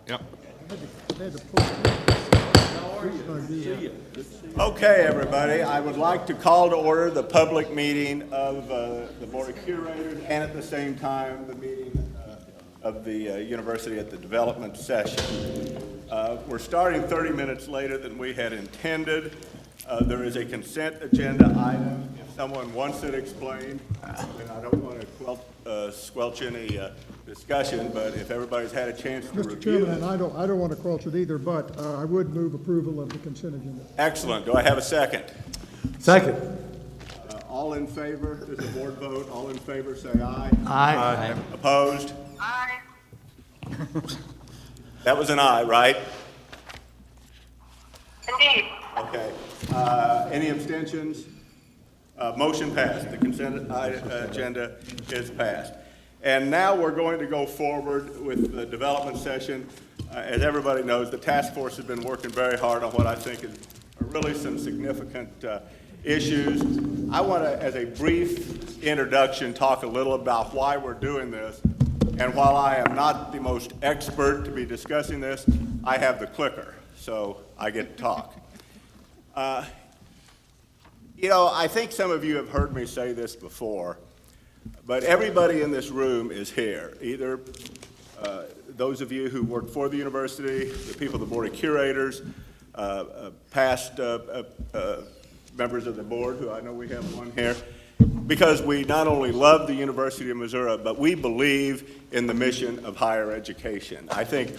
Yep. Okay, everybody, I would like to call to order the public meeting of the Board of Curators and at the same time the meeting of the University at the development session. We're starting 30 minutes later than we had intended. There is a consent agenda item. If someone wants it explained, and I don't want to squelch any discussion, but if everybody's had a chance to review Mr. Chairman, it. and I don't want to quench it either, but I would move approval of the consent agenda. Excellent. Do I have a second? Second. All in favor? This is a board vote. All in favor, say aye. Aye. Opposed? Aye. That was an aye, right? Indeed. Okay. Any abstentions? Motion passed. The consent agenda is passed. And now we're going to go forward with the development session. As everybody knows, the task force has been working very hard on what I think is really some significant issues. I want to, as a brief introduction, talk a little about why we're doing this. And while I am not the most expert to be discussing this, I have the clicker, so I get to talk. I think some of you have heard me say this before, but everybody in this room is here. Either those of you who work for the university, the people of the Board of Curators, past members of the board, who I know we have one here, because we not only love the University of Missouri, but we believe in the mission of higher education. I think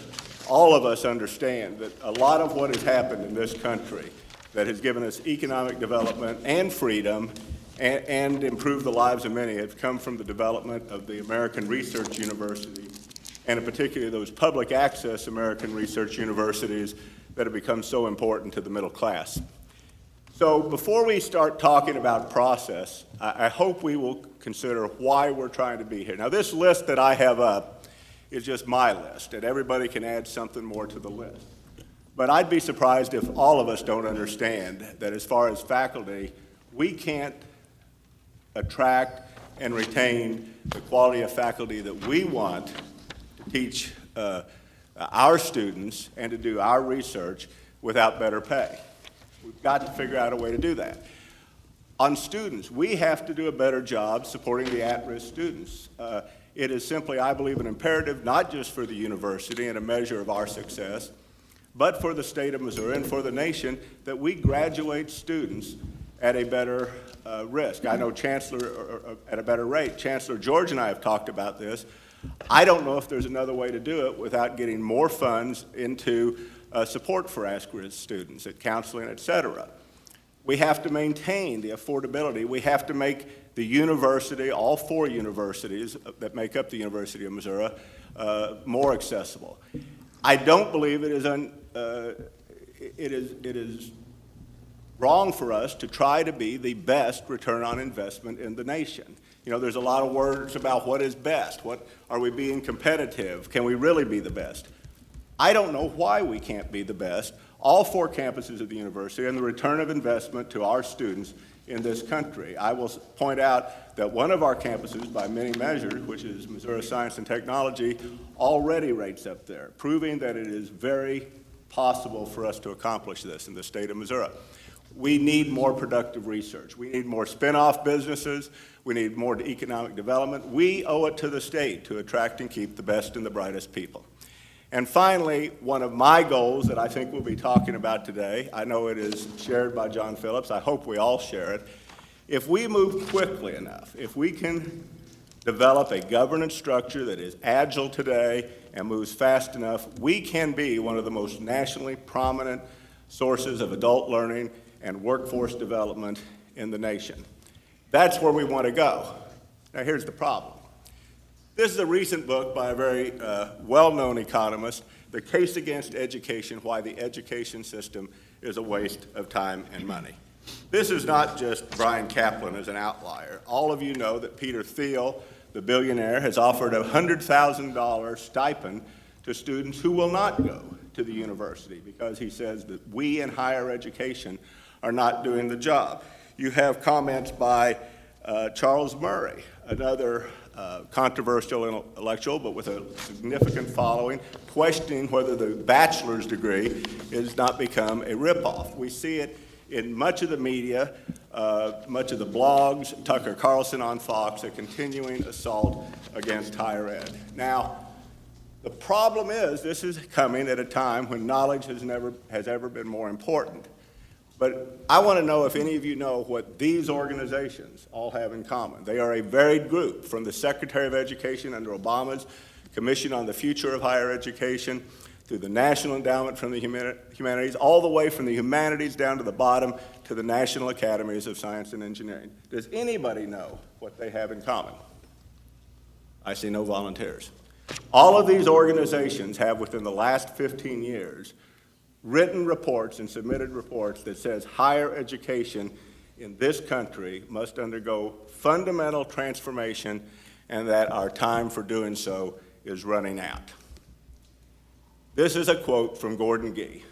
all of us understand that a lot of what has happened in this country that has given us economic development and freedom and improved the lives of many has come from the development of the American Research University, and in particular those public access American research universities that have become so important to the middle class. So before we start talking about process, I hope we will consider why we're trying to be here. Now, this list that I have up is just my list, and everybody can add something more to the list. But I'd be surprised if all of us don't understand that as far as faculty, we can't attract and retain the quality of faculty that we want to teach our students and to do our research without better pay. We've got to figure out a way to do that. On students, we have to do a better job supporting the at-risk students. It is simply, I believe, an imperative not just for the university and a measure of our success, but for the state of Missouri and for the nation, that we graduate students at a better risk. I know at a better rate. Chancellor George and I have talked about this. I don't know if there's another way to do it without getting more funds into support for at-risk students, at counseling, et cetera. We have to maintain the affordability. We have to make the university, all four universities that make up the University of Missouri, more accessible. I don't believe it is wrong for us to try to be the best return on investment in the nation. You know, there's a lot of words about what is best. What are we being competitive? Can we really be the best? I don't know why we can't be the best. All four campuses of the university and the return of investment to our students in this country. I will point out that one of our campuses, by many measures, which is Missouri Science and Technology, already rates up there, proving that it is very possible for us to accomplish this in the state of Missouri. We need more productive research. We need more spin-off businesses. We need more economic development. We owe it to the state to attract and keep the best and the brightest people. And finally, one of my goals that I think we'll be talking about today, I know it is shared by John Phillips, I hope we all share it. If we move quickly enough, if we can develop a governance structure that is agile today and moves fast enough, we can be one of the most nationally prominent sources of adult learning and workforce development in the nation. That's where we want to go. Now here's the problem. This is a recent book by a very well-known economist, The Case Against Education, Why the Education System is a Waste of Time and Money. This is not just Brian Kaplan as an outlier. All of you know that Peter Thiel, the billionaire, has offered a $100,000 stipend to students who will not go to the university because he says that we in higher education are not doing the job. You have comments by Charles Murray, another controversial intellectual, but with a significant following, questioning whether the bachelor's degree has not become a ripoff. We see it in much of the media, much of the blogs, Tucker Carlson on Fox, a continuing assault against higher ed. Now, the problem is this is coming at a time when knowledge has ever been more important. But I want to know if any of you know what these organizations all have in common. They are a varied group, from the Secretary of Education under Obama's Commission on the Future of Higher Education, through the National Endowment from the Humanities, all the way from the humanities down to the bottom to the National Academies of Science and Engineering. Does anybody know what they have in common? I see no volunteers. All of these organizations have, within the last 15 years, written reports and submitted reports that says higher education in this country must undergo fundamental transformation and that our time for doing so is running out. This is a quote from Gordon Gee,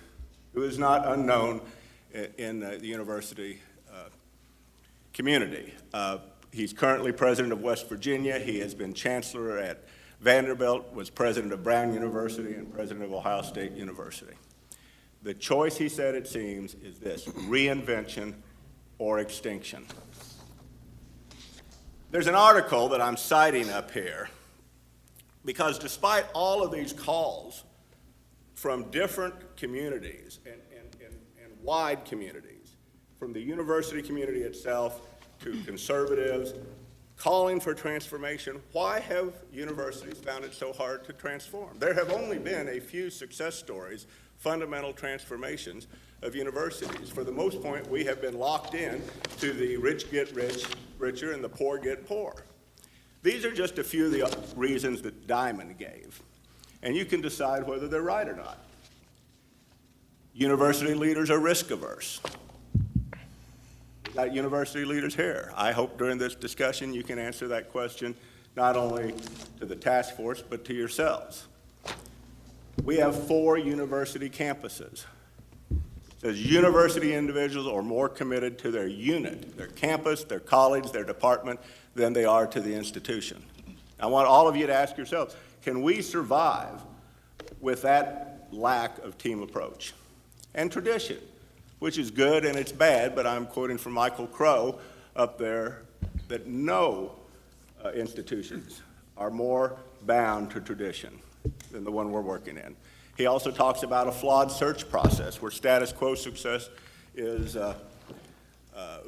who is not unknown in the university community. He's currently president of West Virginia. He has been chancellor at Vanderbilt, was president of Brown University, and president of Ohio State University. The choice, he said, it seems, is this: reinvention or extinction. There's an article that I'm citing up here because despite all of these calls from different communities and wide communities, from the university community itself to conservatives, calling for transformation, why have universities found it so hard to transform? There have only been a few success stories, fundamental transformations of universities. For the most part, we have been locked in to the rich get richer and the poor get poor. These are just a few of the reasons that Diamond gave, and you can decide whether they're right or not. University leaders are risk averse. We've got university leaders here. I hope during this discussion you can answer that question not only to the task force, but to yourselves. We have 4 university campuses. It says university individuals are more committed to their unit, their campus, their college, their department, than they are to the institution. I want all of you to ask yourselves, can we survive with that lack of team approach and tradition, which is good and it's bad, but I'm quoting from Michael Crow up there that no institutions are more bound to tradition than the one we're working in. He also talks about a flawed search process where status quo success is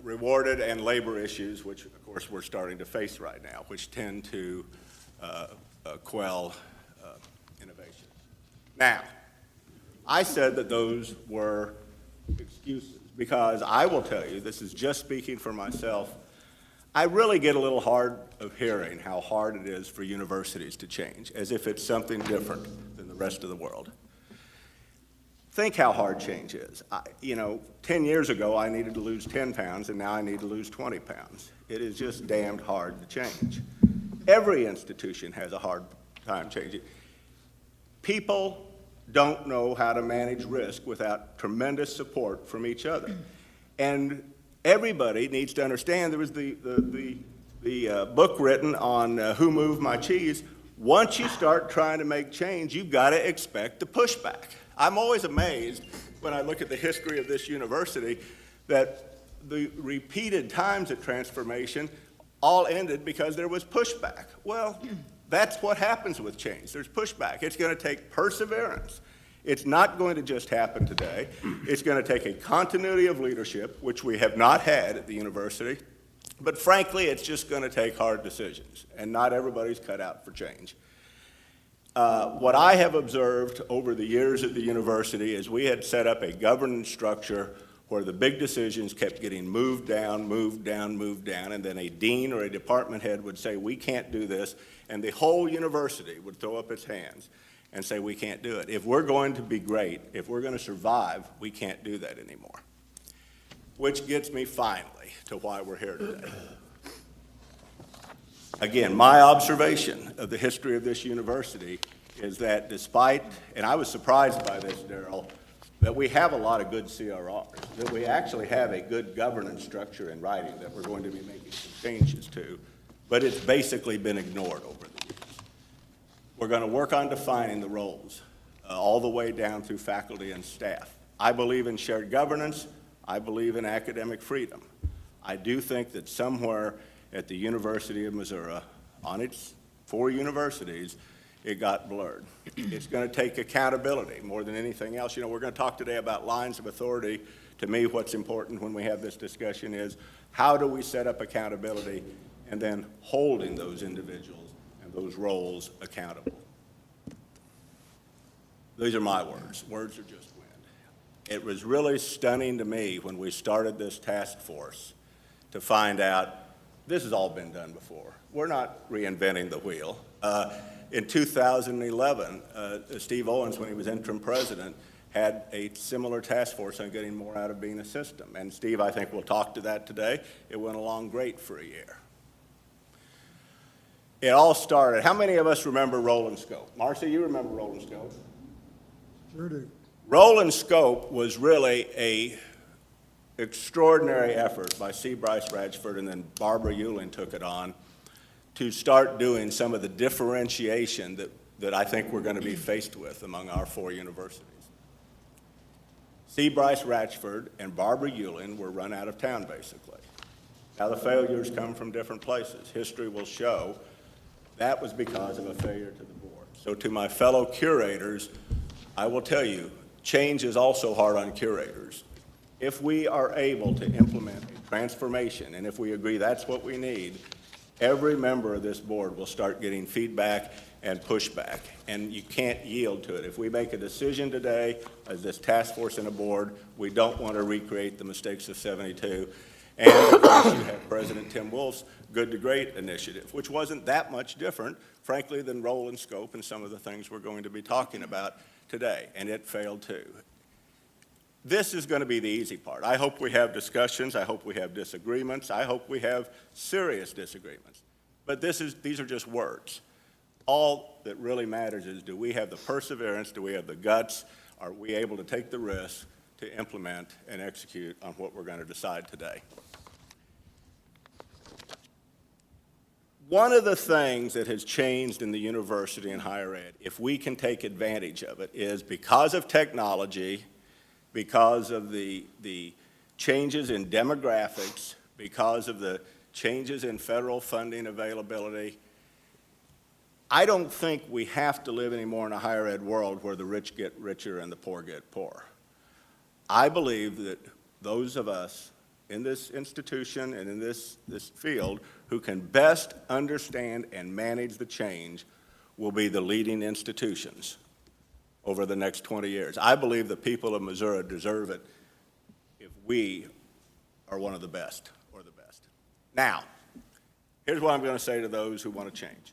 rewarded and labor issues, which of course we're starting to face right now, which tend to quell innovation. Now, I said that those were excuses because I will tell you, this is just speaking for myself, I really get a little hard of hearing how hard it is for universities to change, as if it's something different than the rest of the world. Think how hard change is. 10 years ago, I needed to lose 10 pounds, and now I need to lose 20 pounds. It is just damned hard to change. Every institution has a hard time changing. People don't know how to manage risk without tremendous support from each other. And everybody needs to understand, there was the book written on Who Moved My Cheese. Once you start trying to make change, you've got to expect the pushback. I'm always amazed when I look at the history of this university that the repeated times of transformation all ended because there was pushback. Well, that's what happens with change. There's pushback. It's going to take perseverance. It's not going to just happen today. It's going to take a continuity of leadership, which we have not had at the university. But frankly, it's just going to take hard decisions, and not everybody's cut out for change. What I have observed over the years at the university is we had set up a governance structure where the big decisions kept getting moved down, and then a dean or a department head would say, we can't do this, and the whole university would throw up its hands and say, we can't do it. If we're going to be great, if we're going to survive, we can't do that anymore. Which gets me finally to why we're here today. Again, my observation of the history of this university is that despite, and I was surprised by this, Darrell, that we have a lot of good CRRs, that we actually have a good governance structure in writing that we're going to be making some changes to, but it's basically been ignored over the years. We're going to work on defining the roles all the way down through faculty and staff. I believe in shared governance. I believe in academic freedom. I do think that somewhere at the University of Missouri, on its 4 universities, it got blurred. It's going to take accountability more than anything else. You know, we're going to talk today about lines of authority. To me, what's important when we have this discussion is how do we set up accountability and then holding those individuals and those roles accountable. These are my words. Words are just wind. It was really stunning to me when we started this task force to find out this has all been done before. We're not reinventing the wheel. In 2011, Steve Owens, when he was interim president, had a similar task force on getting more out of being a system. And Steve, I think we'll talk to that today. It went along great for a year. It all started, how many of us remember Roll and Scope? Marcy, you remember Roll and Scope? Sure do. Roll and Scope was really a extraordinary effort by C. Bryce Ratchford, and then Barbara Euling took it on to start doing some of the differentiation that I think we're going to be faced with among our 4 universities. C. Bryce Ratchford and Barbara Euling were run out of town, basically. Now, the failures come from different places. History will show that was because of a failure to the board. So to my fellow curators, I will tell you, change is also hard on curators. If we are able to implement a transformation, and if we agree that's what we need, every member of this board will start getting feedback and pushback, and you can't yield to it. If we make a decision today as this task force and a board, we don't want to recreate the mistakes of '72. And of course, you have President Tim Wolf's Good to Great initiative, which wasn't that much different, frankly, than Roll and Scope and some of the things we're going to be talking about today, and it failed too. This is going to be the easy part. I hope we have discussions. I hope we have disagreements. I hope we have serious disagreements. But these are just words. All that really matters is, do we have the perseverance? Do we have the guts? Are we able to take the risk to implement and execute on what we're going to decide today? One of the things that has changed in the university and higher ed, if we can take advantage of it, is because of technology, because of the changes in demographics, because of the changes in federal funding availability, I don't think we have to live anymore in a higher ed world where the rich get richer and the poor get poorer. I believe that those of us in this institution and in this field who can best understand and manage the change will be the leading institutions over the next 20 years. I believe the people of Missouri deserve it if we are one of the best or the best. Now, here's what I'm going to say to those who want to change.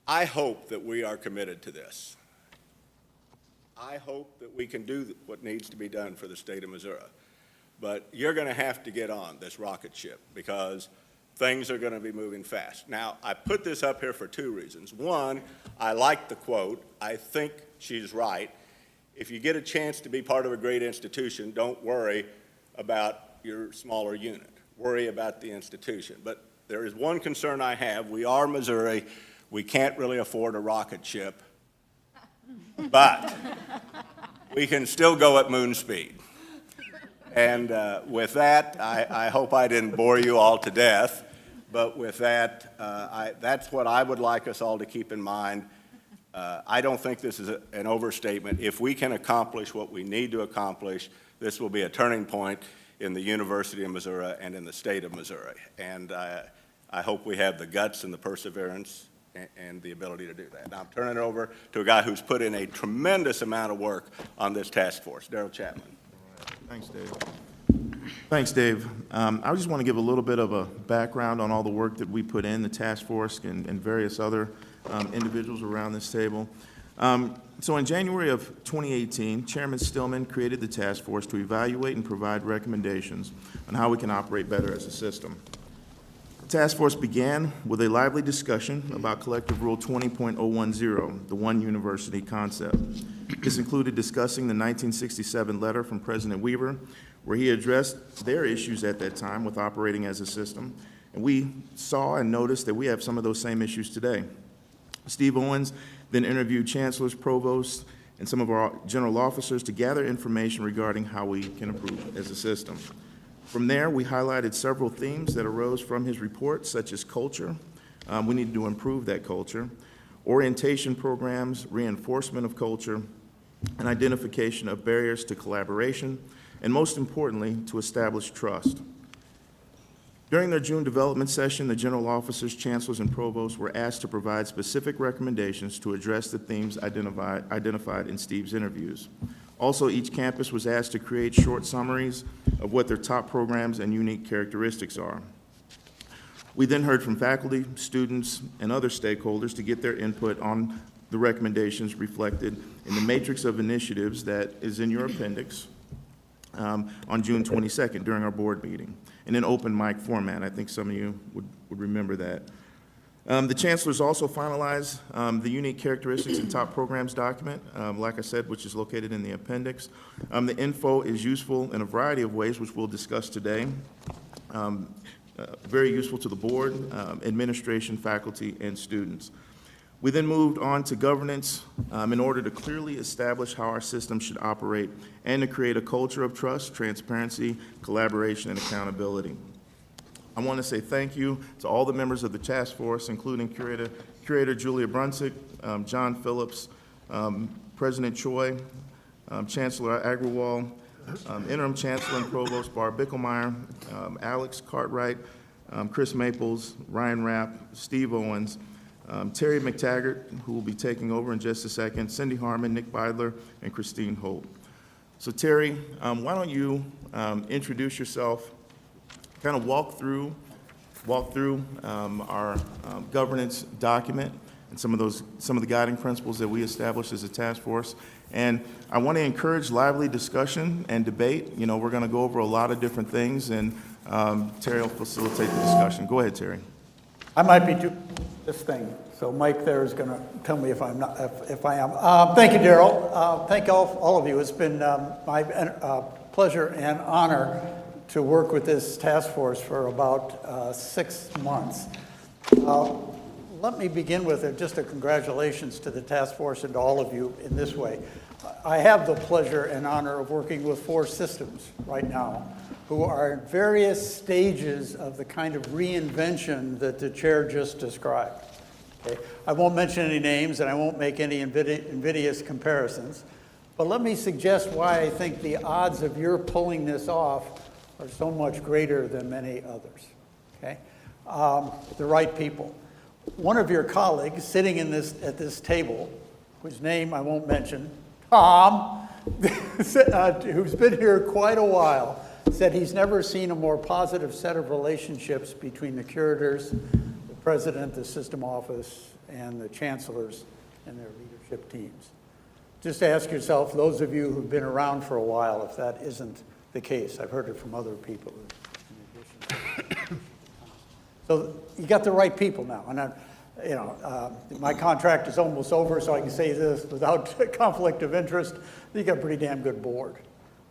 I hope that we are committed to this. I hope that we can do what needs to be done for the state of Missouri. But you're going to have to get on this rocket ship because things are going to be moving fast. Now, I put this up here for 2 reasons. One, I like the quote. I think she's right. If you get a chance to be part of a great institution, don't worry about your smaller unit. Worry about the institution. But there is one concern I have. We are Missouri. We can't really afford a rocket ship. But we can still go at moon speed. And with that, I hope I didn't bore you all to death. But with that, that's what I would like us all to keep in mind. I don't think this is an overstatement. If we can accomplish what we need to accomplish, this will be a turning point in the University of Missouri and in the state of Missouri. And I hope we have the guts and the perseverance and the ability to do that. Now I'm turning it over to a guy who's put in a tremendous amount of work on this task force, Darrell Chapman. Thanks, Dave. Thanks, Dave. I just want to give a little bit of a background on all the work that we put in, the task force and various other individuals around this table. So in January of 2018, Chairman Stillman created the task force to evaluate and provide recommendations on how we can operate better as a system. The task force began with a lively discussion about Collective Rule 20.010, the one university concept. This included discussing the 1967 letter from President Weaver, where he addressed their issues at that time with operating as a system. And we saw and noticed that we have some of those same issues today. Steve Owens then interviewed chancellors, provosts, and some of our general officers to gather information regarding how we can improve as a system. From there, we highlighted several themes that arose from his report, such as culture. We need to improve that culture, orientation programs, reinforcement of culture, and identification of barriers to collaboration, and most importantly, to establish trust. During their June development session, the general officers, chancellors, and provosts were asked to provide specific recommendations to address the themes identified in Steve's interviews. Also, each campus was asked to create short summaries of what their top programs and unique characteristics are. We then heard from faculty, students, and other stakeholders to get their input on the recommendations reflected in the matrix of initiatives that is in your appendix on June 22nd during our board meeting in an open mic format. I think some of you would remember that. The chancellors also finalized the unique characteristics and top programs document, like I said, which is located in the appendix. The info is useful in a variety of ways, which we'll discuss today. Very useful to the board, administration, faculty, and students. We then moved on to governance in order to clearly establish how our system should operate and to create a culture of trust, transparency, collaboration, and accountability. I want to say thank you to all the members of the task force, including Curator Julia Brunsick, John Phillips, President Choi, Chancellor Agrawal, Interim Chancellor and Provost Barb Bickelmeyer, Alex Cartwright, Chris Maples, Ryan Rapp, Steve Owens, Terry McTaggart, who will be taking over in just a second, Cindy Harmon, Nick Beidler, and Christine Holt. So Terry, why don't you introduce yourself, kind of walk through our governance document and some of the guiding principles that we established as a task force. And I want to encourage lively discussion and debate. You know, we're going to go over a lot of different things, and Terry will facilitate the discussion. Go ahead, Terry. I might be doing this thing, so Mike there is going to tell me if I'm not, if I am. Thank you, Daryl. Thank all of you. It's been my pleasure and honor to work with this task force for about 6 months. Let me begin with just a congratulations to the task force and to all of you in this way. I have the pleasure and honor of working with 4 systems right now who are in various stages of the kind of reinvention that the chair just described. Okay? I won't mention any names and I won't make any invidious comparisons, but let me suggest why I think the odds of your pulling this off are so much greater than many others. Okay? The right people. One of your colleagues sitting at this table, whose name I won't mention, Tom, who's been here quite a while, said he's never seen a more positive set of relationships between the curators, the president, the system office, and the chancellors and their leadership teams. Just ask yourself, those of you who've been around for a while, if that isn't the case. I've heard it from other people in addition. So you got the right people now. And my contract is almost over, so I can say this without conflict of interest. You got a pretty damn good board.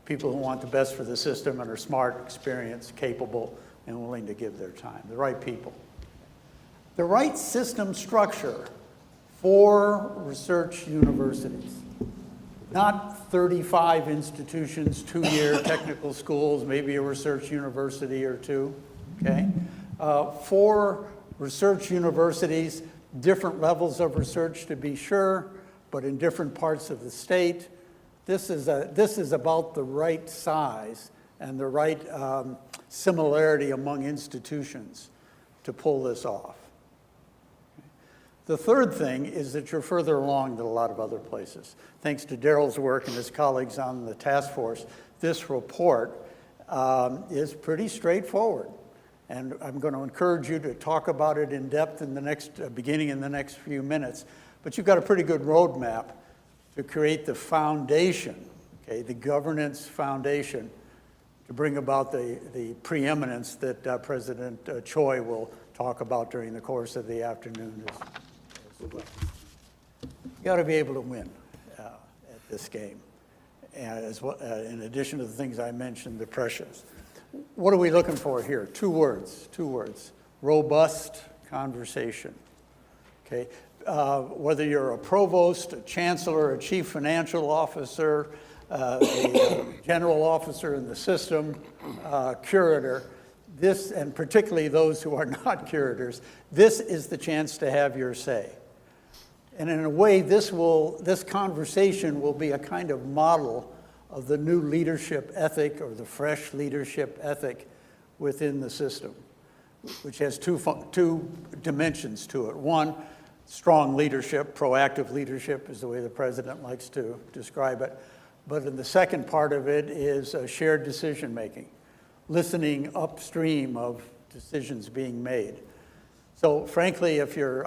People who want the best for the system and are smart, experienced, capable, and willing to give their time. The right people. The right system structure for research universities. Not 35 institutions, 2-year technical schools, maybe a research university or 2, okay? 4 research universities, different levels of research to be sure, but in different parts of the state. This is about the right size and the right similarity among institutions to pull this off. The third thing is that you're further along than a lot of other places. Thanks to Daryl's work and his colleagues on the task force, this report is pretty straightforward. And I'm going to encourage you to talk about it in depth in the beginning in the next few minutes. But you've got a pretty good roadmap to create the foundation, okay, the governance foundation to bring about the preeminence that President Choi will talk about during the course of the afternoon as well. You got to be able to win at this game. as well, in addition to the things I mentioned, the pressures. What are we looking for here? Two words, robust conversation, okay? Whether you're a provost, a chancellor, a chief financial officer, a general officer in the system, curator, this, and particularly those who are not curators, this is the chance to have your say. And in a way, this conversation will be a kind of model of the new leadership ethic or the fresh leadership ethic within the system, which has two dimensions to it. One, strong leadership, proactive leadership is the way the president likes to describe it. But in the second part of it is shared decision-making, listening upstream of decisions being made. So frankly, if you're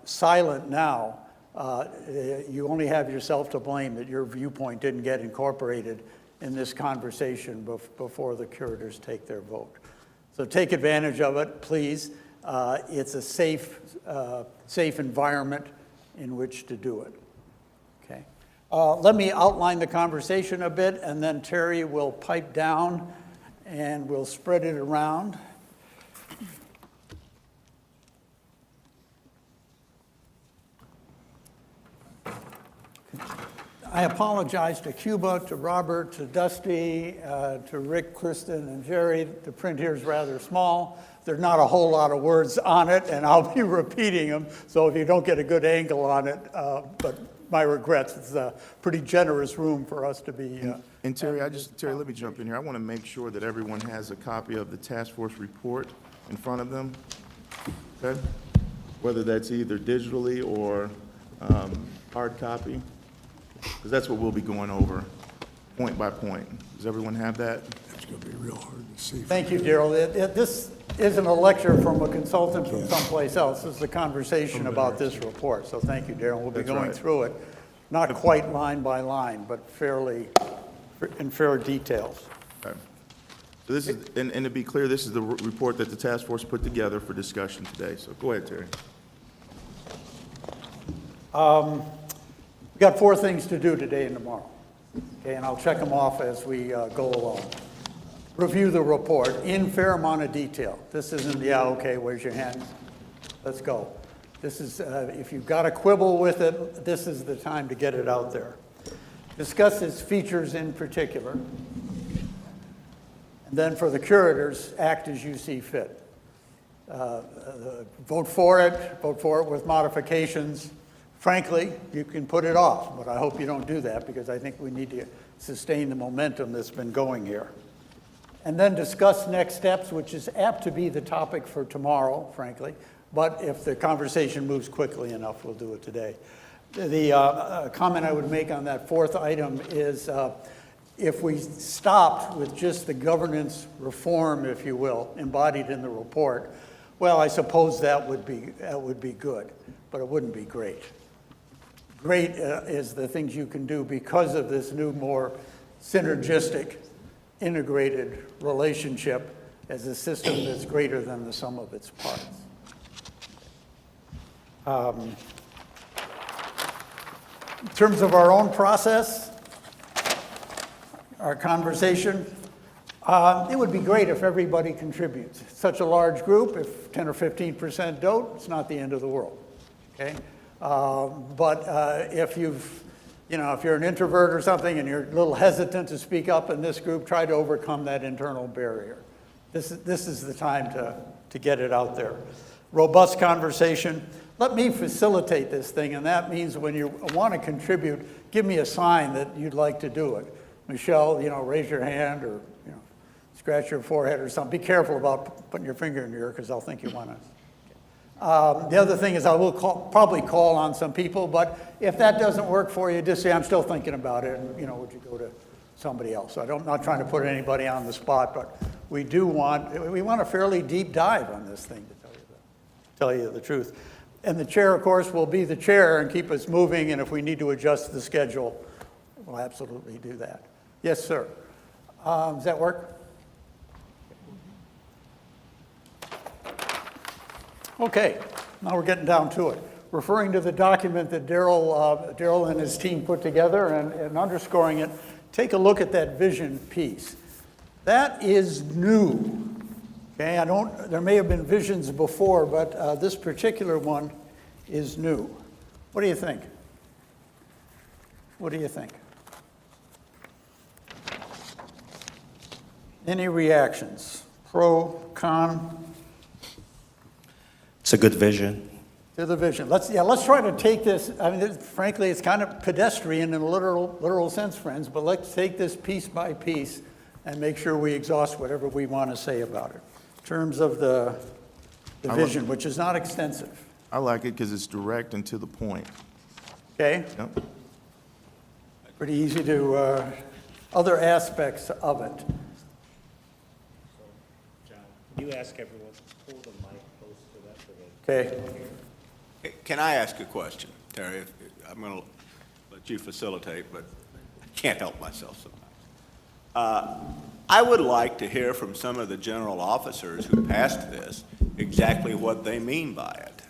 silent now, you only have yourself to blame that your viewpoint didn't get incorporated in this conversation before the curators take their vote. So take advantage of it, please. It's a safe environment in which to do it. Okay. Let me outline the conversation a bit, and then Terry will pipe down and we'll spread it around. I apologize to Cuba, to Robert, to Dusty, to Rick, Kristen, and Jerry. The print here is rather small. There's not a whole lot of words on it, and I'll be repeating them, so if you don't get a good angle on it, but my regrets, it's a pretty generous room for us to be. And Terry, Terry, let me jump in here. I want to make sure that everyone has a copy of the task force report in front of them, okay? Whether that's either digitally or hard copy, because that's what we'll be going over, point by point. Does everyone have that? It's going to be real hard to see. Thank you, Daryl. This isn't a lecture from a consultant from someplace else. This is a conversation about this report. So thank you, Daryl. We'll be That's going right. through it, not quite line by line, but fairly in fair details. Okay. So this is, and to be clear, this is the report that the task force put together for discussion today. So go ahead, Terry. We've got 4 things to do today and tomorrow, okay, and I'll check them off as we go along. Review the report in fair amount of detail. This isn't, yeah, okay, where's your hand? Let's go. This is, if you've got a quibble with it, this is the time to get it out there. Discuss its features in particular. And then for the curators, act as you see fit. Vote for it with modifications. Frankly, you can put it off, but I hope you don't do that because I think we need to sustain the momentum that's been going here. And then discuss next steps, which is apt to be the topic for tomorrow, frankly, but if the conversation moves quickly enough, we'll do it today. The comment I would make on that 4th item is if we stopped with just the governance reform, if you will, embodied in the report, well, I suppose that would be good, but it wouldn't be great. Great is the things you can do because of this new, more synergistic, integrated relationship as a system that's greater than the sum of its parts. In terms of our own process, our conversation, it would be great if everybody contributes. It's such a large group, if 10 or 15% don't, it's not the end of the world, okay? But if if you're an introvert or something and you're a little hesitant to speak up in this group, try to overcome that internal barrier. This is the time to get it out there. Robust conversation. Let me facilitate this thing, and that means when you want to contribute, give me a sign that you'd like to do it. Michelle, raise your hand or scratch your forehead or something. Be careful about putting your finger in your ear because I'll think you want to. The other thing is I will probably call on some people, but if that doesn't work for you, just say, I'm still thinking about it, and, would you go to somebody else? I'm not trying to put anybody on the spot, but we want a fairly deep dive on this thing, to tell you the truth. And the chair, of course, will be the chair and keep us moving, and if we need to adjust the schedule, we'll absolutely do that. Yes, sir. Does that work? Okay, now we're getting down to it. Referring to the document that Daryl and his team put together and underscoring it, take a look at that vision piece. That is new. Okay, there may have been visions before, but this particular one is new. What do you think? What do you think? Any reactions? Pro, con, It's a good vision. to the vision? Let's try to take this, I mean, frankly, it's kind of pedestrian in a literal sense, friends, but let's take this piece by piece and make sure we exhaust whatever we want to say about it. In terms of the vision, which is not extensive, I like it because it's direct and to the point. okay? Yep. Pretty easy to, other aspects of it. John, can you ask everyone to pull the mic close to that so they... Okay, Can I ask a question, Terry? I'm going to let you facilitate, but I can't help myself sometimes. I would like to hear from some of the general officers who passed this exactly what they mean by it.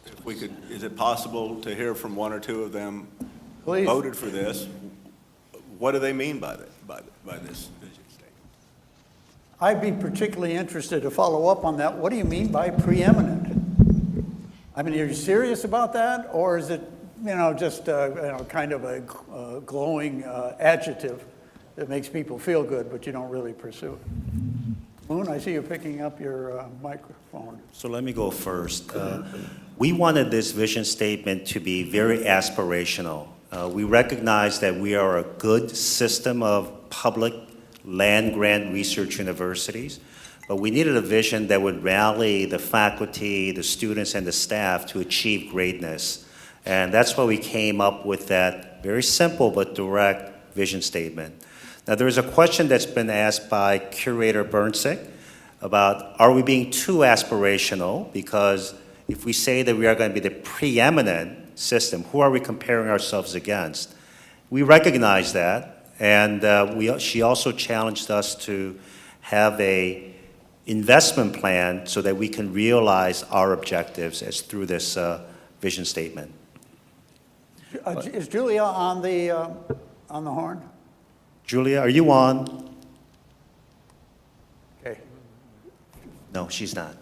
If we could, is it possible to hear from one or two of them who please. voted for this? What do they mean by this vision statement? I'd be particularly interested to follow up on that. What do you mean by preeminent? I mean, are you serious about that? Or is it, just, kind of a glowing adjective that makes people feel good, but you don't really pursue it? Moon, I see you picking up your microphone. So let me go first. We wanted this vision statement to be very aspirational. We recognize that we are a good system of public land-grant research universities, but we needed a vision that would rally the faculty, the students, and the staff to achieve greatness. And that's why we came up with that very simple but direct vision statement. Now, there is a question that's been asked by Curator Bernsick about, are we being too aspirational? Because if we say that we are going to be the preeminent system, who are we comparing ourselves against? We recognize that, and she also challenged us to have a investment plan so that we can realize our objectives as through this vision statement. Is Julia on the horn? Julia, are you on? Okay. No, she's not.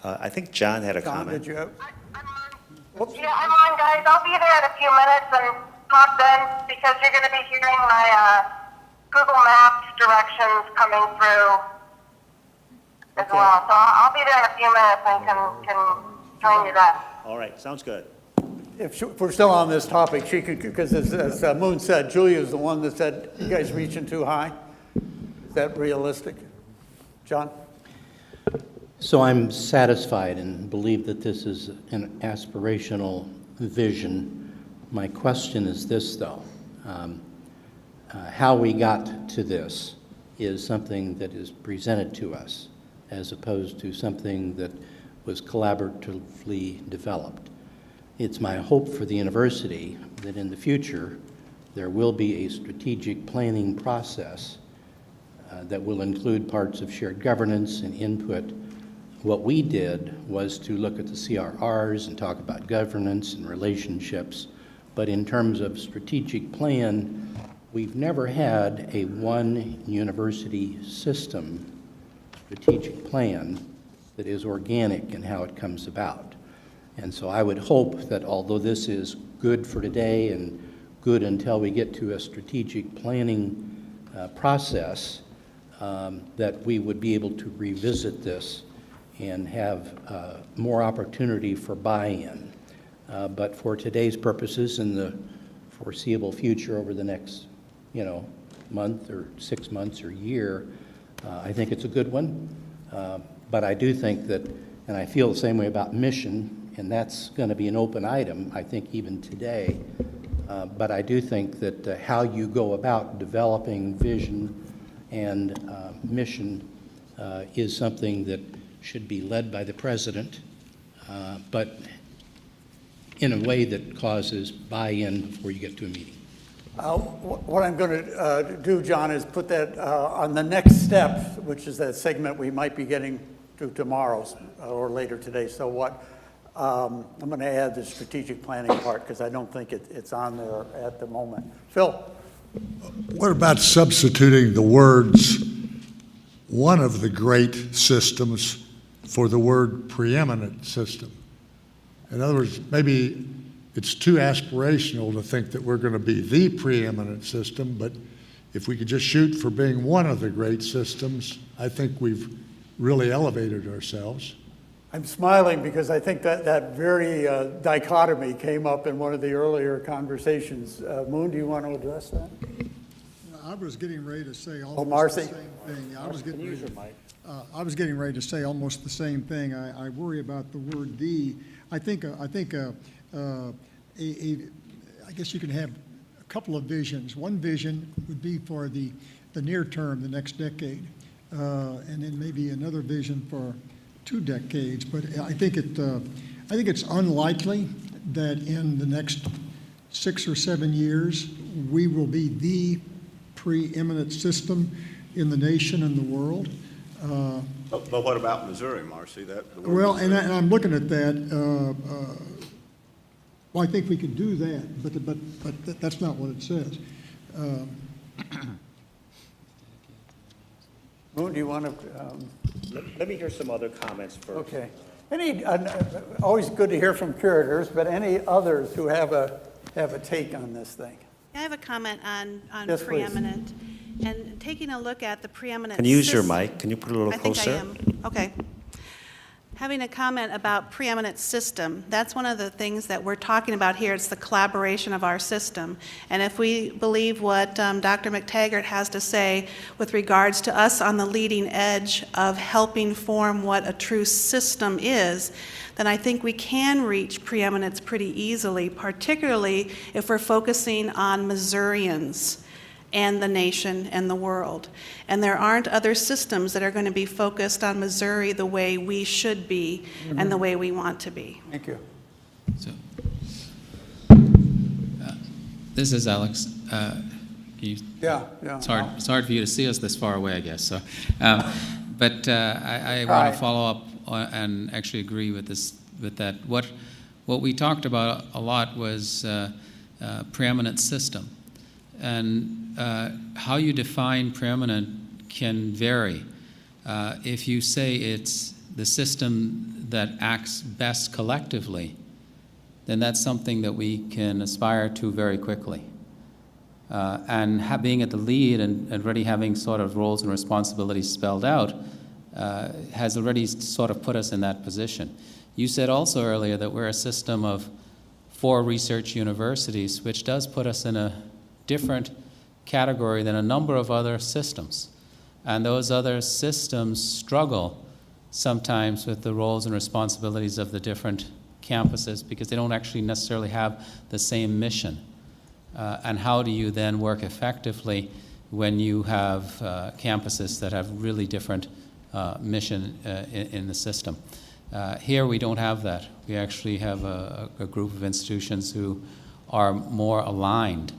I think John had a John, comment. did you have? I'm on. Whoops. Yeah, I'm on, guys. I'll be there in a few minutes and pop in because you're going to be hearing my Google Maps directions coming through as Okay. well. So I'll be there in a few minutes and can join you then. All right, sounds good. If we're still on this topic, she could, because as Moon said, Julia is the one that said, you guys reaching too high? Is that realistic? John? So I'm satisfied and believe that this is an aspirational vision. My question is this, though. How we got to this is something that is presented to us as opposed to something that was collaboratively developed. It's my hope for the university that in the future there will be a strategic planning process that will include parts of shared governance and input. What we did was to look at the CRRs and talk about governance and relationships, but in terms of strategic plan, we've never had a one university system strategic plan that is organic in how it comes about. And so I would hope that although this is good for today and good until we get to a strategic planning process, that we would be able to revisit this and have more opportunity for buy-in. But for today's purposes in the foreseeable future over the next, month or 6 months or year, I think it's a good one. But I do think that, and I feel the same way about mission, and that's going to be an open item, I think, even today. But I do think that how you go about developing vision and mission is something that should be led by the president, but in a way that causes buy-in before you get to a meeting. What I'm going to do, John, is put that on the next step, which is that segment we might be getting to tomorrow or later today. So what I'm going to add the strategic planning part because I don't think it's on there at the moment. Phil? What about substituting the words, one of the great systems, for the word preeminent system? In other words, maybe it's too aspirational to think that we're going to be the preeminent system, but if we could just shoot for being one of the great systems, I think we've really elevated ourselves. I'm smiling because I think that very dichotomy came up in one of the earlier conversations. Moon, do you want to address that? I was getting ready to say Oh, almost Marcy? the same thing. I was getting ready to say almost the same thing. I worry about the word "the." I guess you can have a couple of visions. One vision would be for the near term, the next decade, and then maybe another vision for 2 decades. But I think it's unlikely that in the next 6 or 7 years we will be the preeminent system in the nation and the world. But what about Missouri, Marcy? The word Well, Missouri. and I'm looking at that. Well, I think we could do that, but that's not what it says. Moon, do you want to? Let me hear some other comments first. Okay. Always good to hear from curators, but any others who have a take on this thing? I have a comment on Yes, please. preeminent. And taking a look at the preeminent. Can you use your system- mic? Can you put it a little closer? I think I am. Okay. Having a comment about preeminent system, that's one of the things that we're talking about here. It's the collaboration of our system. And if we believe what Dr. McTaggart has to say with regards to us on the leading edge of helping form what a true system is, then I think we can reach preeminence pretty easily, particularly if we're focusing on Missourians and the nation and the world. And there aren't other systems that are going to be focused on Missouri the way we should be and the way we want to be. Thank you. So, this is Alex. Yeah. It's hard for you to see us this far away, I guess. So, but I Hi. want to follow up and actually agree with that. What we talked about a lot was preeminent system, and how you define preeminent can vary. If you say it's the system that acts best collectively, then that's something that we can aspire to very quickly. And being at the lead and already having sort of roles and responsibilities spelled out has already sort of put us in that position. You said also earlier that we're a system of 4 research universities, which does put us in a different category than a number of other systems. And those other systems struggle sometimes with the roles and responsibilities of the different campuses because they don't actually necessarily have the same mission. And how do you then work effectively when you have campuses that have really different mission in the system? Here we don't have that. We actually have a group of institutions who are more aligned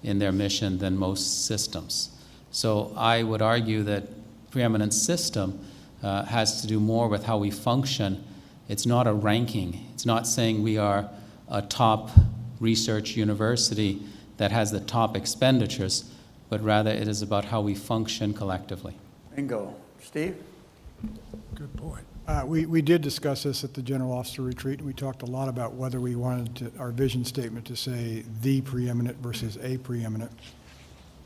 in their mission than most systems. So I would argue that preeminent system has to do more with how we function. It's not a ranking. It's not saying we are a top research university that has the top expenditures, but rather it is about how we function collectively. Bingo. Steve? Good point. We did discuss this at the General Officer Retreat, and we talked a lot about whether we wanted our vision statement to say the preeminent versus a preeminent.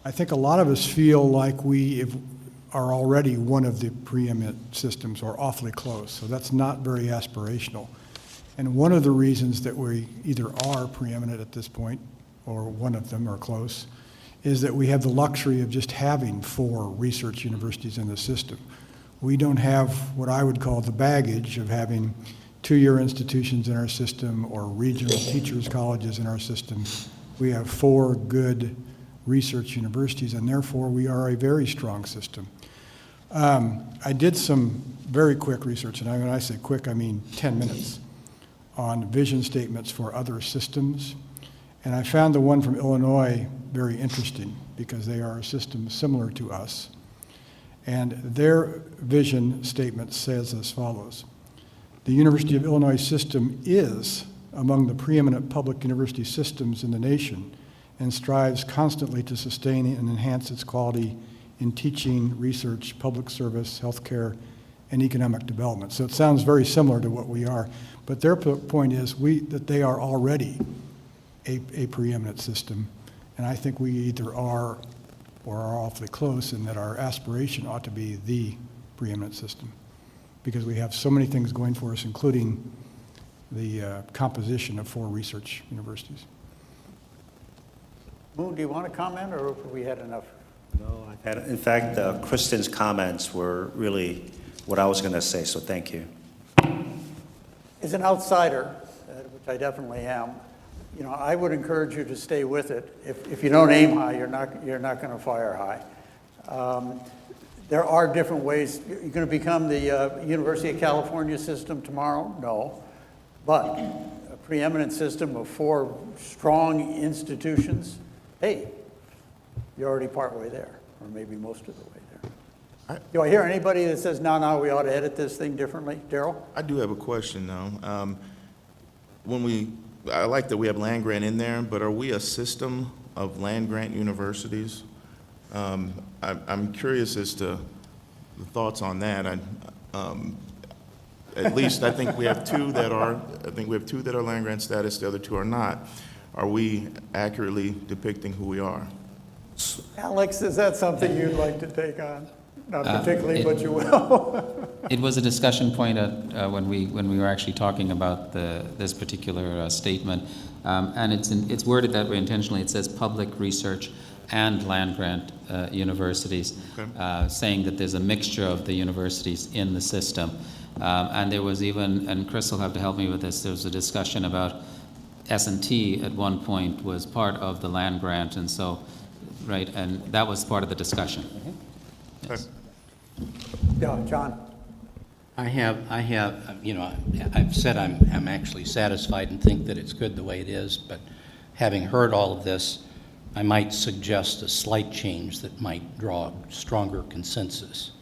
I think a lot of us feel like we are already one of the preeminent systems or awfully close, so that's not very aspirational. And one of the reasons that we either are preeminent at this point or one of them are close is that we have the luxury of just having 4 research universities in the system. We don't have what I would call the baggage of having 2-year institutions in our system or regional teachers' colleges in our system. We have 4 good research universities, and therefore we are a very strong system. I did some very quick research, and when I say quick, I mean 10 minutes, on vision statements for other systems. And I found the one from Illinois very interesting because they are a system similar to us. And their vision statement says as follows: The University of Illinois system is among the preeminent public university systems in the nation and strives constantly to sustain and enhance its quality in teaching, research, public service, healthcare, and economic development. So it sounds very similar to what we are, but their point is that they are already a preeminent system, and I think we either are or are awfully close, and that our aspiration ought to be the preeminent system, because we have so many things going for us, including the composition of 4 research universities. Moon, do you want to comment, or have we had enough? No, in fact, Kristen's comments were really what I was going to say, so thank you. As an outsider, which I definitely am, you know, I would encourage you to stay with it. If you don't aim high, you're not going to fire high. There are different ways. You're going to become the University of California system tomorrow? No. But a preeminent system of 4 strong institutions, hey, you're already partway there, or maybe most of the way there. Do I hear anybody that says, no, we ought to edit this thing differently? Daryl? I do have a question, though. I like that we have land-grant in there, but are we a system of land-grant universities? I'm curious as to the thoughts on that. At least I think we have 2 that are. I think we have 2 that are land-grant status. The other 2 are not. Are we accurately depicting who we are? Alex, is that something you'd like to take on? Not particularly, but you will. It was a discussion point when we were actually talking about this particular statement, and it's worded that way intentionally. It says public research and land-grant universities, Okay. saying that there's a mixture of the universities in the system. And there was even, and Chris will have to help me with this, there was a discussion about S&T at one point was part of the land grant, and so, right, and that was part of the discussion. Yes. Yeah, John. I have, you know, I've said I'm actually satisfied and think that it's good the way it is, but having heard all of this, I might suggest a slight change that might draw stronger consensus.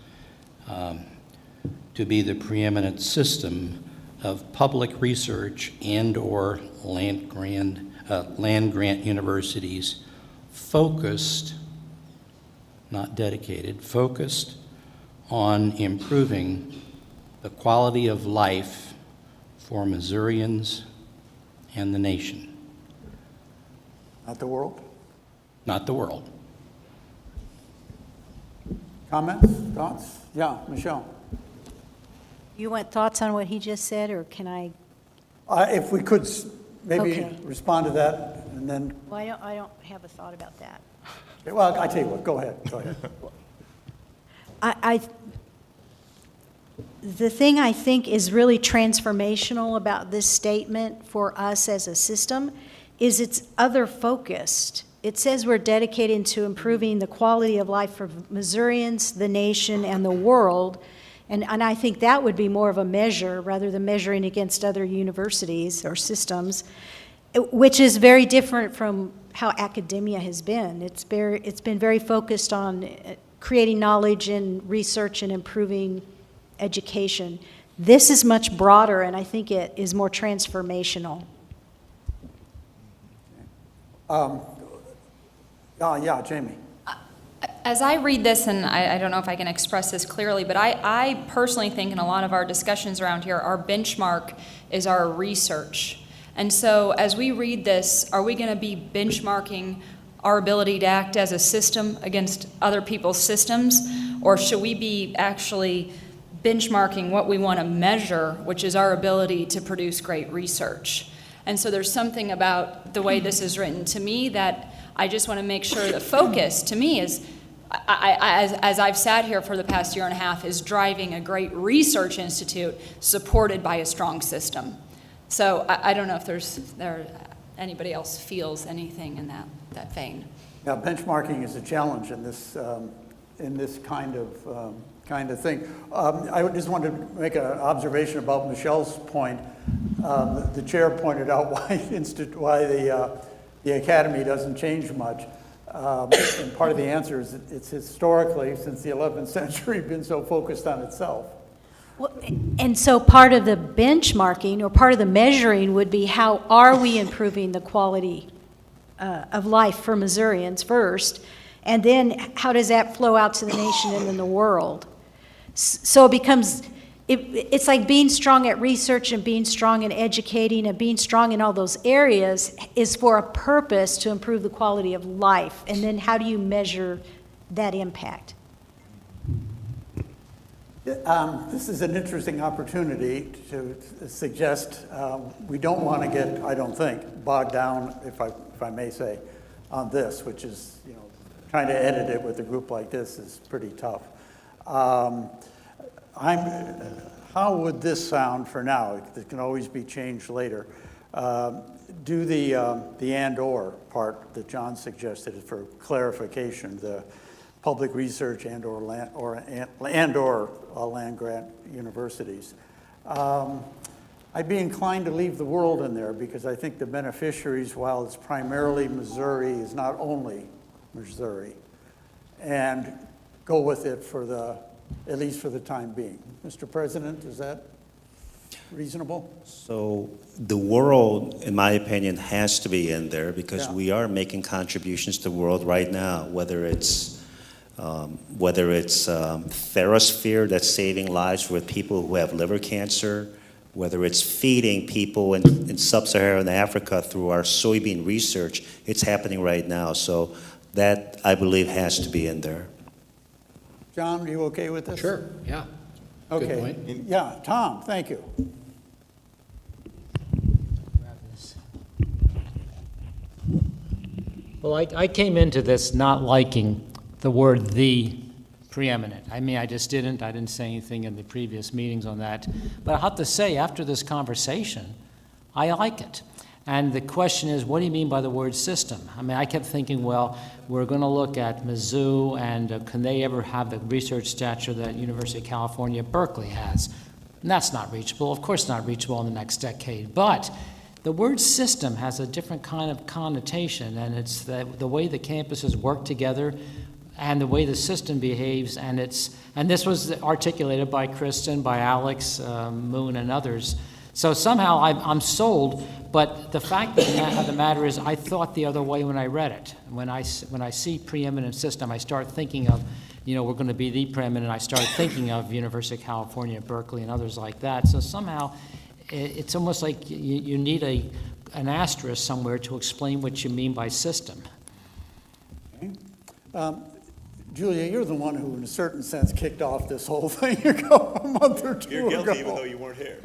To be the preeminent system of public research and/or land grant universities focused, not dedicated, focused on improving the quality of life for Missourians and the nation. Not the world? Not the world. Comments? Thoughts? Yeah, Michelle. You want thoughts on what he just said, or can I? If we could maybe Okay. respond to that, and then, Well, I don't have a thought about that. well, I tell you what, go ahead. The thing I think is really transformational about this statement for us as a system is it's other focused. It says we're dedicated to improving the quality of life for Missourians, the nation, and the world. And I think that would be more of a measure rather than measuring against other universities or systems, which is very different from how academia has been. It's been very focused on creating knowledge and research and improving education. This is much broader, and I think it is more transformational. Yeah, Jamie. As I read this, and I don't know if I can express this clearly, but I personally think in a lot of our discussions around here, our benchmark is our research. And so as we read this, are we going to be benchmarking our ability to act as a system against other people's systems? Or should we be actually benchmarking what we want to measure, which is our ability to produce great research? And so there's something about the way this is written to me that I just want to make sure the focus to me is, as I've sat here for the past year and a half, is driving a great research institute supported by a strong system. So I don't know if anybody else feels anything in that vein. Now, benchmarking is a challenge in this kind of thing. I just wanted to make an observation about Michelle's point. The chair pointed out why the academy doesn't change much. And part of the answer is it's historically, since the 11th century, been so focused on itself. Well, and so part of the benchmarking or part of the measuring would be how are we improving the quality of life for Missourians first, and then how does that flow out to the nation and then the world? So it becomes, it's like being strong at research and being strong in educating and being strong in all those areas is for a purpose to improve the quality of life. And then how do you measure that impact? This is an interesting opportunity to suggest we don't want to get, I don't think, bogged down, if I may say, on this, which is, trying to edit it with a group like this is pretty tough. How would this sound for now? It can always be changed later. Do the and/or part that John suggested for clarification, the public research and/or land grant universities. I'd be inclined to leave the world in there because I think the beneficiaries, while it's primarily Missouri, is not only Missouri, and go with it at least for the time being. Mr. President, is that reasonable? So the world, in my opinion, has to be in there because we are making contributions to the world right now, whether it's Thermosphere that's saving lives with people who have liver cancer, whether it's feeding people in sub-Saharan Africa through our soybean research, it's happening right now. So that, I believe, has to be in there. John, are you okay with this? Sure, yeah. Okay. Good point. Yeah, Tom, thank you. Well, I came into this not liking the word "the" preeminent. I mean, I didn't say anything in the previous meetings on that. But I have to say, after this conversation, I like it. And the question is, what do you mean by the word system? I mean, I kept thinking, well, we're going to look at Mizzou, and can they ever have the research stature that University of California, Berkeley has? And that's not reachable. Of course not reachable in the next decade. But the word system has a different kind of connotation, and it's the way the campuses work together and the way the system behaves, and this was articulated by Kristen, by Alex, Moon, and others. So somehow I'm sold, but the fact of the matter is I thought the other way when I read it. When I see preeminent system, I start thinking of, we're going to be the preeminent. I start thinking of University of California, Berkeley, and others like that. So somehow it's almost like you need an asterisk somewhere to explain what you mean by system. Okay. Julia, you're the one who, in a certain sense, kicked off this whole thing a month or two ago. You're guilty even though you weren't here.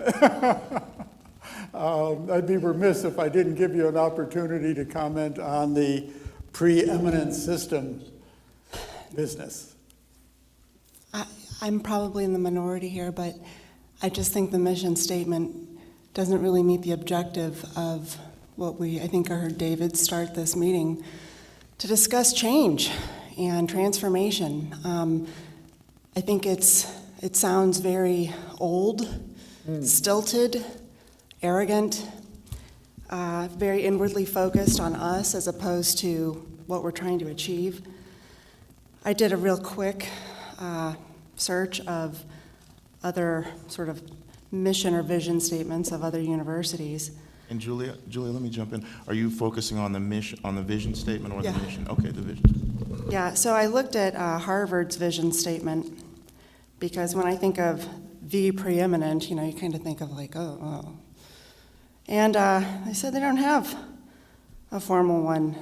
I'd be remiss if I didn't give you an opportunity to comment on the preeminent system business. I'm probably in the minority here, but I just think the mission statement doesn't really meet the objective of what I think I heard David start this meeting to discuss change and transformation. I think it sounds very old, stilted, arrogant, very inwardly focused on us as opposed to what we're trying to achieve. I did a real quick search of other sort of mission or vision statements of other universities. And Julia, let me jump in. Are you focusing on the mission, on the vision statement or Yeah. the mission? Okay, the vision statement. Yeah, so I looked at Harvard's vision statement because when I think of the preeminent, you kind of think of like, oh. And they said they don't have a formal one.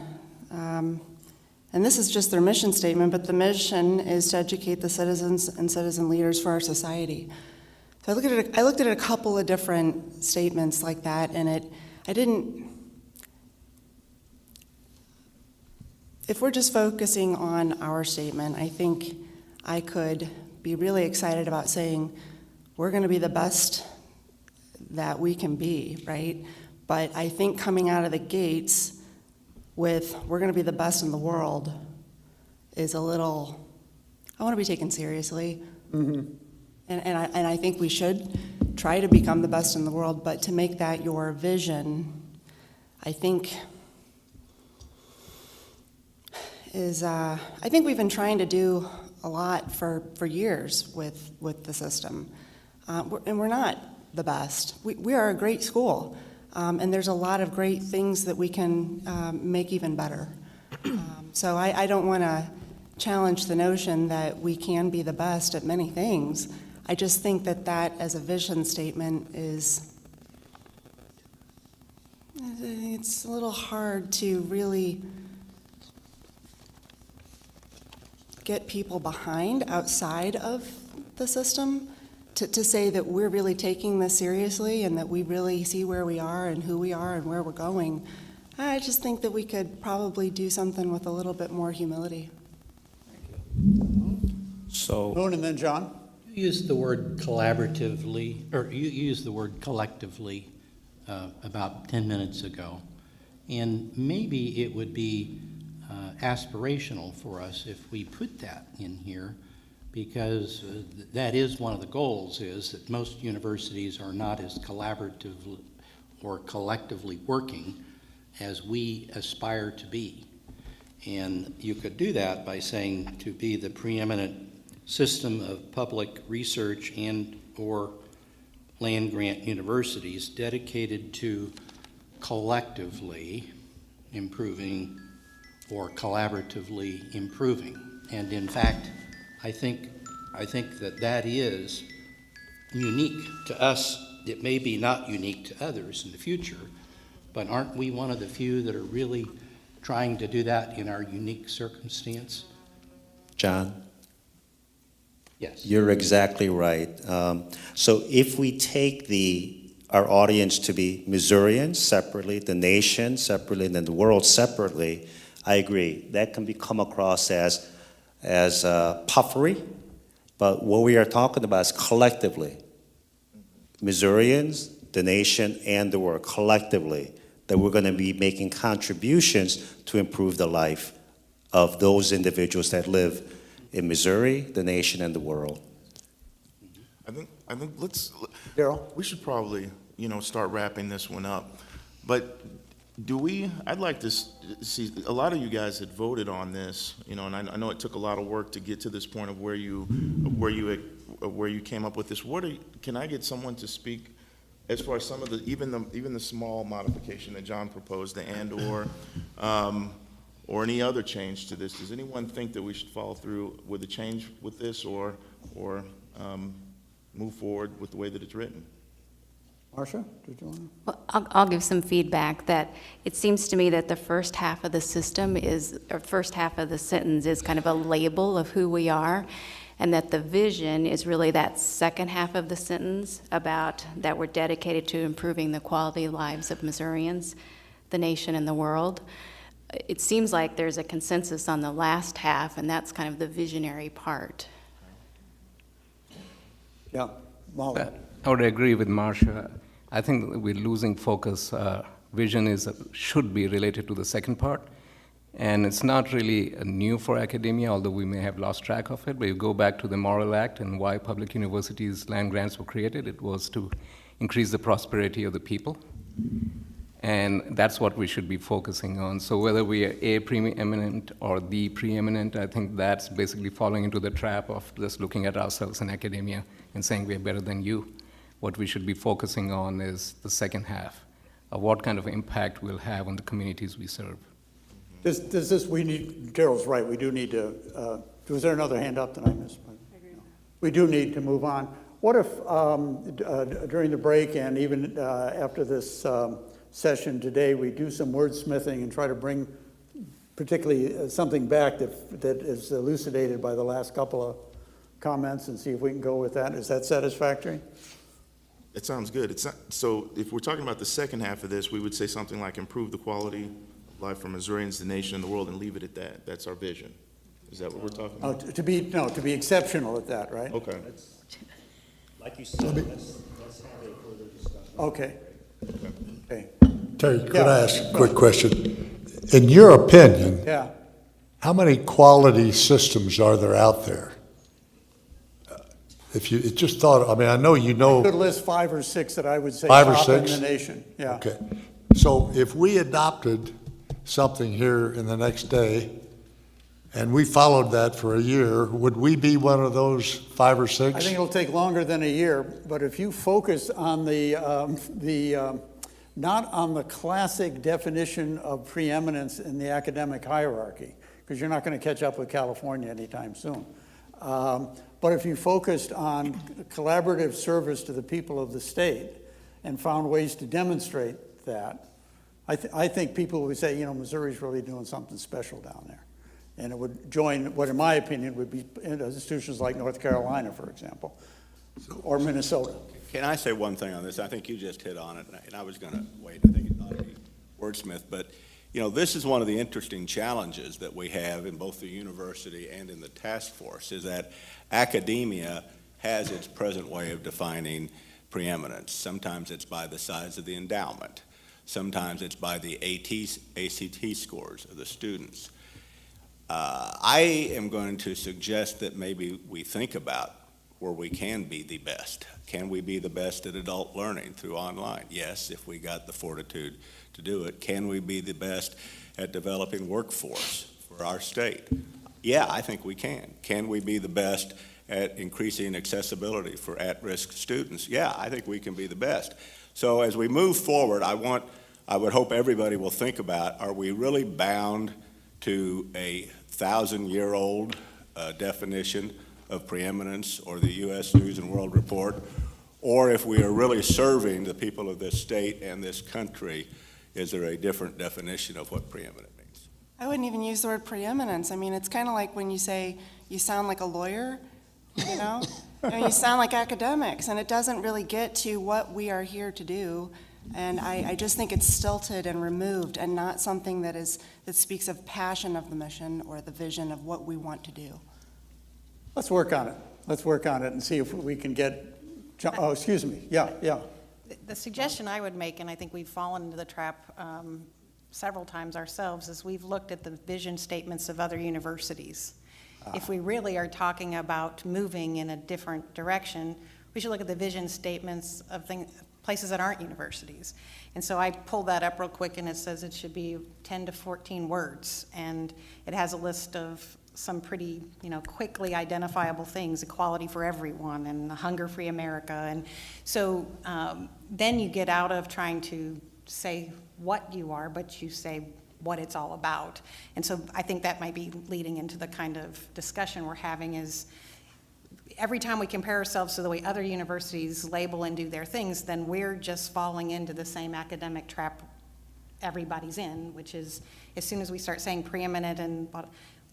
And this is just their mission statement, but the mission is to educate the citizens and citizen leaders for our society. So I looked at a couple of different statements like that, and if we're just focusing on our statement, I think I could be really excited about saying we're going to be the best that we can be, right? But I think coming out of the gates with we're going to be the best in the world is a little, I want to be taken seriously. Mm-hmm. And I think we should try to become the best in the world, but to make that your vision, I think we've been trying to do a lot for years with the system. and we're not the best. We are a great school, and there's a lot of great things that we can make even better. So I don't want to challenge the notion that we can be the best at many things. I just think that as a vision statement it's a little hard to really get people behind outside of the system to say that we're really taking this seriously and that we really see where we are and who we are and where we're going. I just think that we could probably do something with a little bit more humility. So, Moon and then John. You used the word collaboratively, or you used the word collectively about 10 minutes ago. And maybe it would be aspirational for us if we put that in here, because that is one of the goals, is that most universities are not as collaborative or collectively working as we aspire to be. And you could do that by saying to be the preeminent system of public research and or land-grant universities dedicated to collectively improving or collaboratively improving. And in fact, I think that is unique to us. It may be not unique to others in the future, but aren't we one of the few that are really trying to do that in our unique circumstance? John? Yes. You're exactly right. So if we take our audience to be Missourians separately, the nation separately, and then the world separately, I agree. That can come across as puffery, but what we are talking about is collectively. Missourians, the nation, and the world, collectively, that we're going to be making contributions to improve the life of those individuals that live in Missouri, the nation, and the world. I think Darrell? we should probably, start wrapping this one up. But I'd like to see, a lot of you guys had voted on this, and I know it took a lot of work to get to this point of where you came up with this. Can I get someone to speak as far as some of even the small modification that John proposed, the or any other change to this? Does anyone think that we should follow through with a change with this or move forward with the way that it's written? Marcia, did you want to? Well, I'll give some feedback that it seems to me that the first half of the first half of the sentence is kind of a label of who we are, and that the vision is really that second half of the sentence about that we're dedicated to improving the quality of lives of Missourians, the nation, and the world. It seems like there's a consensus on the last half, and that's kind of the visionary part. Yeah, Molly. I would agree with Marcia. I think we're losing focus. Vision should be related to the second part. And it's not really new for academia, although we may have lost track of it. But you go back to the Morrill Act and why public universities' land grants were created. It was to increase the prosperity of the people. And that's what we should be focusing on. So whether we are a preeminent or the preeminent, I think that's basically falling into the trap of just looking at ourselves in academia and saying we're better than you. What we should be focusing on is the second half of what kind of impact we'll have on the communities we serve. Darrell's right, we do need to, was there another hand up that I missed? We do need to move on. What if during the break and even after this session today, we do some wordsmithing and try to bring particularly something back that is elucidated by the last couple of comments and see if we can go with that. Is that satisfactory? It sounds good. So if we're talking about the second half of this, we would say something like improve the quality of life for Missourians, the nation, and the world, and leave it at that. That's our vision. Is that what we're talking about? To be exceptional at that, right? Okay. Like you said, let's have a further discussion. Okay. Terry, could I ask a quick question? In your opinion, how many quality systems are there out there? If you just thought, I know you know. I could list 5 or 6 that I would say 5 or top 6? in the nation. Yeah. Okay. So if we adopted something here in the next day and we followed that for a year. Would we be one of those 5 or 6? I think it'll take longer than a year, but if you focus on not on the classic definition of preeminence in the academic hierarchy, because you're not going to catch up with California anytime soon. But if you focused on collaborative service to the people of the state and found ways to demonstrate that, I think people would say, Missouri's really doing something special down there. And it would join what, in my opinion, would be institutions like North Carolina, for example, or Minnesota. Can I say one thing on this? I think you just hit on it, and I was going to wait. I think it ought to be wordsmith. But, this is one of the interesting challenges that we have in both the university and in the task force, is that academia has its present way of defining preeminence. Sometimes it's by the size of the endowment. Sometimes it's by the ACT scores of the students. I am going to suggest that maybe we think about where we can be the best. Can we be the best at adult learning through online? Yes, if we got the fortitude to do it. Can we be the best at developing workforce for our state? Yeah, I think we can. Can we be the best at increasing accessibility for at-risk students? Yeah, I think we can be the best. So as we move forward, I would hope everybody will think about, are we really bound to a 1,000-year-old definition of preeminence or the U.S. News and World Report? Or if we are really serving the people of this state and this country, is there a different definition of what preeminent means? I wouldn't even use the word preeminence. I mean, it's kind of like when you say you sound like a lawyer, you know? You sound like academics, and it doesn't really get to what we are here to do. And I just think it's stilted and removed and not something that speaks of passion of the mission or the vision of what we want to do. Let's work on it. Let's work on it and see if we can get, oh, excuse me. Yeah. The suggestion I would make, and I think we've fallen into the trap several times ourselves, is we've looked at the vision statements of other universities. If we really are talking about moving in a different direction, we should look at the vision statements of places that aren't universities. And so I pulled that up real quick, and it says it should be 10 to 14 words. And it has a list of some pretty, quickly identifiable things: equality for everyone and a hunger-free America. And so then you get out of trying to say what you are, but you say what it's all about. And so I think that might be leading into the kind of discussion we're having, is every time we compare ourselves to the way other universities label and do their things, then we're just falling into the same academic trap everybody's in, which is as soon as we start saying preeminent and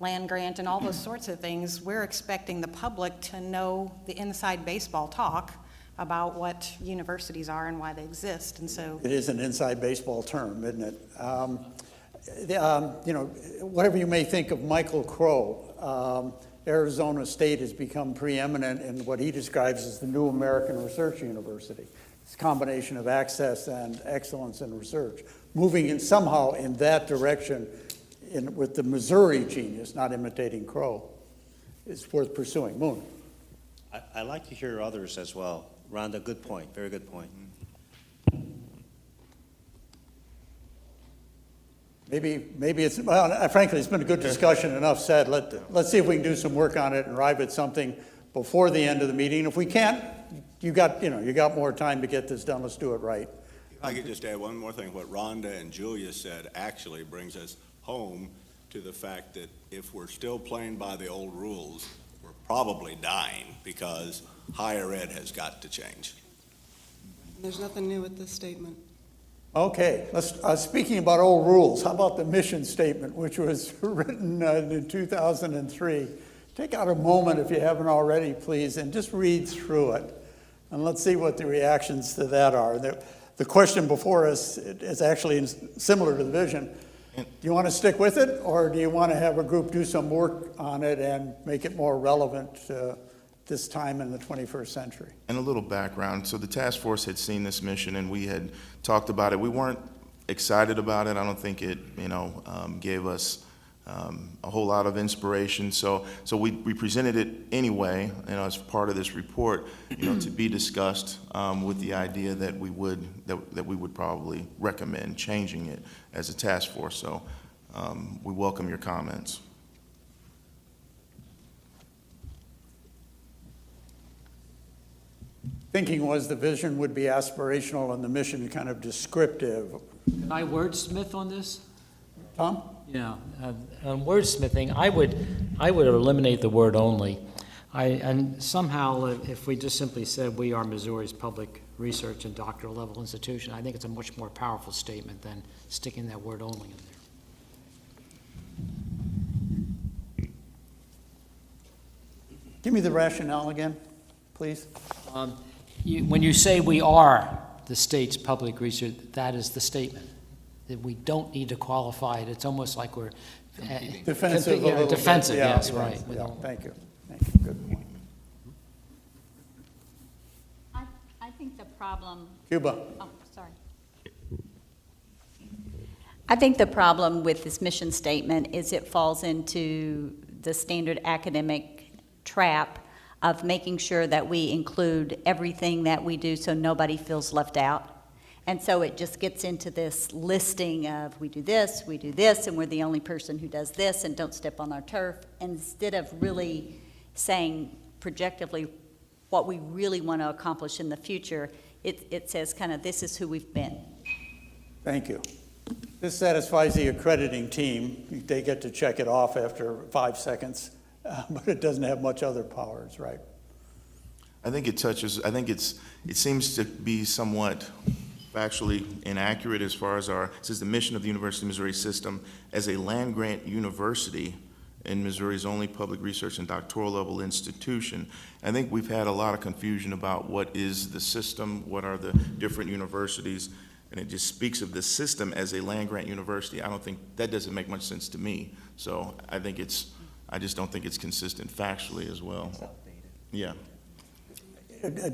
land grant and all those sorts of things, we're expecting the public to know the inside baseball talk about what universities are and why they exist. And so it is an inside baseball term, isn't it? Whatever you may think of Michael Crow, Arizona State has become preeminent in what he describes as the new American research university. It's a combination of access and excellence in research. Moving in somehow in that direction with the Missouri genius, not imitating Crow, is worth pursuing. Moon. I like to hear others as well. Rhonda, good point, very good point. Maybe it's, well, frankly, it's been a good discussion, enough said. Let's see if we can do some work on it and arrive at something before the end of the meeting. If we can't, you got more time to get this done. Let's do it right. I could just add one more thing. What Rhonda and Julia said actually brings us home to the fact that if we're still playing by the old rules, we're probably dying, because higher ed has got to change. There's nothing new with this statement. Okay, speaking about old rules, how about the mission statement, which was written in 2003? Take out a moment, if you haven't already, please, and just read through it. And let's see what the reactions to that are. The question before us is actually similar to the vision. Do you want to stick with it, or do you want to have a group do some work on it and make it more relevant this time in the 21st century? And a little background. So the task force had seen this mission, and we had talked about it. We weren't excited about it. I don't think it, gave us a whole lot of inspiration. So we presented it anyway, as part of this report, to be discussed, with the idea that we would probably recommend changing it as a task force. So we welcome your comments. thinking was the vision would be aspirational and the mission kind of descriptive. Can I wordsmith on this? Tom? Yeah, on wordsmithing, I would eliminate the word only. And somehow, if we just simply said we are Missouri's public research and doctoral level institution, I think it's a much more powerful statement than sticking that word only in there. Give me the rationale again, please. When you say we are the state's public research, that is the statement. That we don't need to qualify it. It's almost like we're Defensive a little bit. defensive, Yeah, yes, yeah, right. We yeah, don't- thank you. Thank you, good point. I think the problem, Cuba? oh, sorry. I think the problem with this mission statement is it falls into the standard academic trap of making sure that we include everything that we do so nobody feels left out. And so it just gets into this listing of we do this, and we're the only person who does this, and don't step on our turf, instead of really saying projectively what we really want to accomplish in the future. It says kind of this is who we've been. Thank you. This satisfies the accrediting team. They get to check it off after 5 seconds, but it doesn't have much other powers, right? I think it seems to be somewhat factually inaccurate as far as it says the mission of the University of Missouri system as a land-grant university in Missouri's only public research and doctoral level institution. I think we've had a lot of confusion about what is the system, what are the different universities, and it just speaks of the system as a land-grant university. I don't think, that doesn't make much sense to me. So I just don't think it's consistent factually as well. Yeah.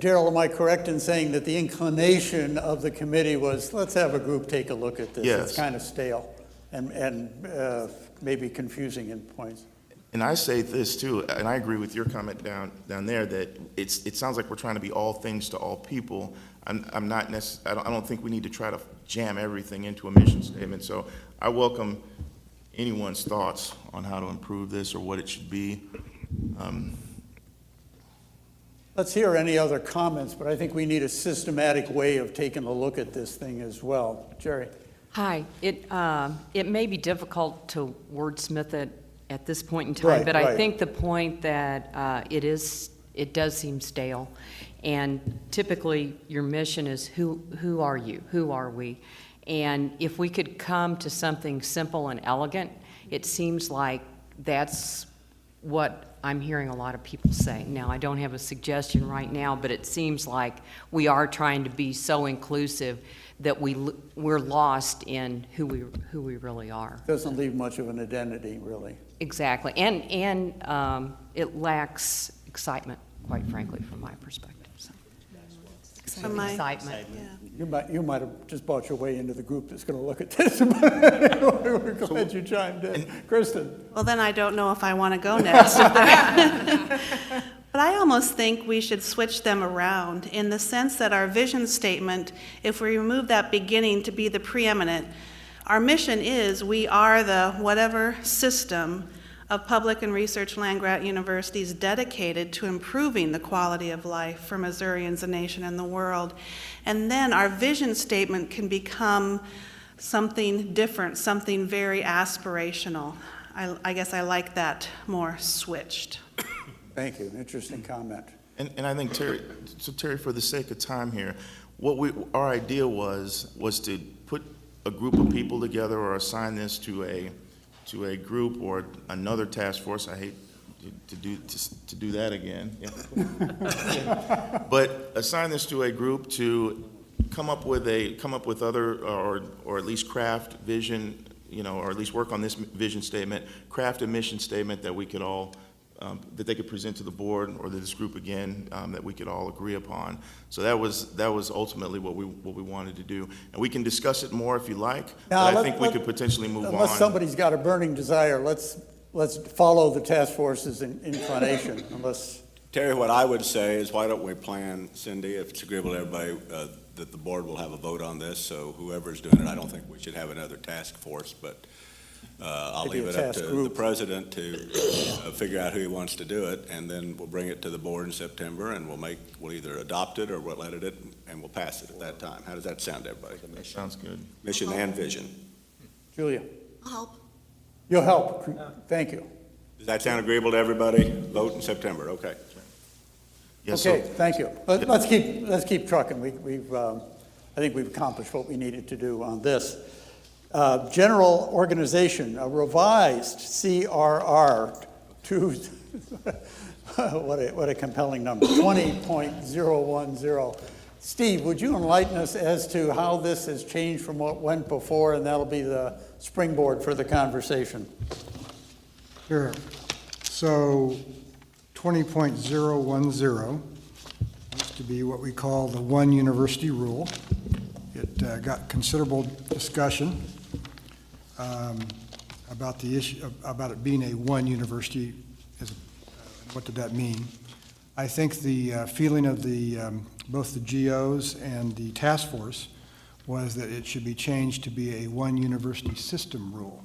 Darrell, am I correct in saying that the inclination of the committee was, let's have a group take a look at this? Yes. It's kind of stale and maybe confusing in points. And I say this too, and I agree with your comment down there that it sounds like we're trying to be all things to all people. I don't think we need to try to jam everything into a mission statement. So I welcome anyone's thoughts on how to improve this or what it should be. Let's hear any other comments, but I think we need a systematic way of taking a look at this thing as well. Jerry? Hi. It may be difficult to wordsmith it at this point in time, Right, but right. I think the point that it does seem stale. And typically, your mission is who are you? Who are we? And if we could come to something simple and elegant, it seems like that's what I'm hearing a lot of people say. Now, I don't have a suggestion right now, but it seems like we are trying to be so inclusive that we're lost in who we really are. Doesn't leave much of an identity, really. Exactly, and it lacks excitement, quite frankly, from my perspective. So. From my- Excitement. You might have just bought your way into the group that's going to look at this. We're glad you chimed in. Kristen? Well, then I don't know if I want to go next. But I almost think we should switch them around in the sense that our vision statement, if we remove that beginning to be the preeminent, our mission is we are the whatever system of public and research land-grant universities dedicated to improving the quality of life for Missourians, the nation, and the world. And then our vision statement can become something different, something very aspirational. I guess I like that more switched. Thank you. Interesting comment. And I think, Terry, for the sake of time here, our idea was to put a group of people together or assign this to a group or another task force. I hate to do that again. Yeah. But assign this to a group to come up with other or at least craft vision, or at least work on this vision statement, craft a mission statement that we could all that they could present to the board or this group again that we could all agree upon. So that was ultimately what we wanted to do, and we can discuss it more if you like. Now, but I think we could potentially move on. Unless somebody's got a burning desire, let's follow the task force's inclination. Terry, what I would say is why don't we plan, Cindy, if it's agreeable to everybody, that the board will have a vote on this. So whoever's doing it, I don't think we should have another task force, but I'll Maybe a leave it up task to the group. president to figure out who he wants to do it, and then we'll bring it to the board in September, and we'll either adopt it or we'll edit it, and we'll pass it at that time. How does that sound, everybody? That sounds good. Mission and vision. Julia? I'll help. You'll help. Thank you. Does that sound agreeable to everybody? Vote in September, okay. Yes, Okay, so- thank you. Let's keep trucking. I think we've accomplished what we needed to do on this. General organization, a revised CRR to, what a compelling number, 20.010. Steve, would you enlighten us as to how this has changed from what went before, and that'll be the springboard for the conversation. Sure. So 20.010 used to be what we call the one university rule. It got considerable discussion about the issue, about it being a one university. What did that mean? I think the feeling of both the GOs and the task force was that it should be changed to be a one university system rule.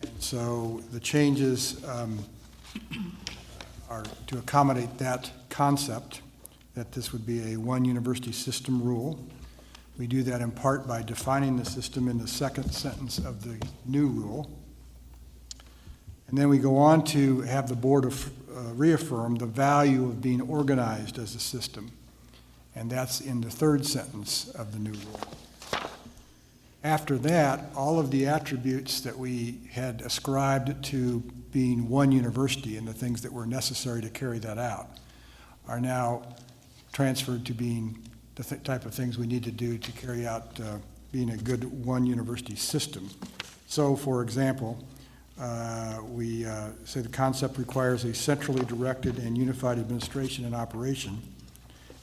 And so the changes are to accommodate that concept, that this would be a one university system rule. We do that in part by defining the system in the second sentence of the new rule. And then we go on to have the board reaffirm the value of being organized as a system. And that's in the third sentence of the new rule. After that, all of the attributes that we had ascribed to being one university and the things that were necessary to carry that out are now transferred to being the type of things we need to do to carry out being a good one university system. So, for example, we say the concept requires a centrally directed and unified administration and operation,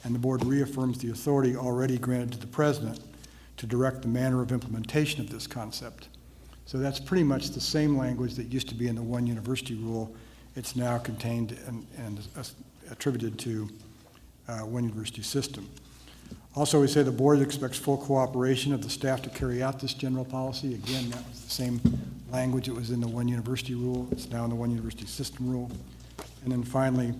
and the board reaffirms the authority already granted to the president to direct the manner of implementation of this concept. So that's pretty much the same language that used to be in the one university rule. It's now contained and attributed to one university system. Also, we say the board expects full cooperation of the staff to carry out this general policy. Again, that was the same language that was in the one university rule. It's now in the one university system rule. And then finally,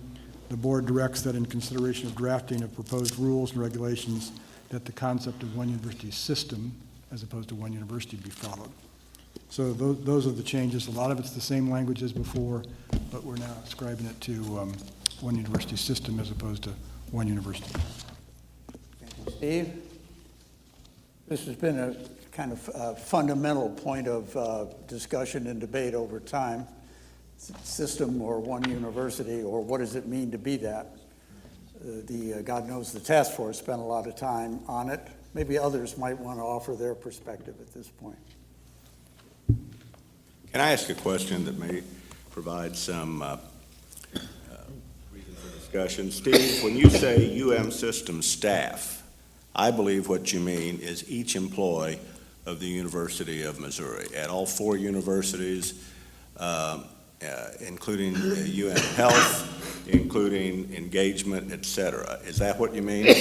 the board directs that in consideration of drafting of proposed rules and regulations, that the concept of one university system, as opposed to one university, be followed. So those are the changes. A lot of it's the same language as before, but we're now ascribing it to one university system as opposed to one university. Steve? This has been a kind of fundamental point of discussion and debate over time. System or one university, or what does it mean to be that? God knows the task force spent a lot of time on it. Maybe others might want to offer their perspective at this point. Can I ask a question that may provide some reason for discussion? Steve, when you say UM system staff, I believe what you mean is each employee of the University of Missouri at all four universities, including UM Health, including engagement, et cetera. Is that what you mean?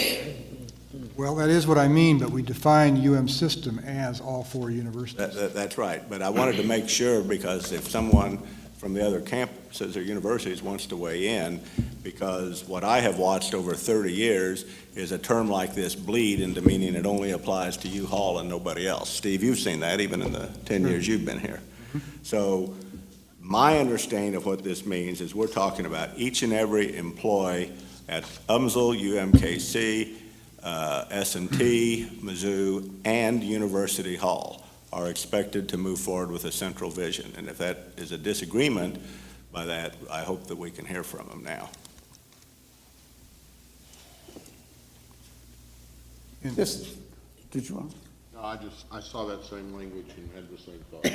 Well, that is what I mean, but we define UM system as all four universities. That's right, but I wanted to make sure, because if someone from the other campuses or universities wants to weigh in, because what I have watched over 30 years is a term like this bleed into meaning it only applies to U-Haul and nobody else. Steve, you've seen that even in the 10 years you've been here. So my understanding of what this means is we're talking about each and every employee at UMSL, UMKC, S&T, Mizzou, and University Hall are expected to move forward with a central vision. And if that is a disagreement by that, I hope that we can hear from them now. Did you want? No, I saw that same language and had the same thought.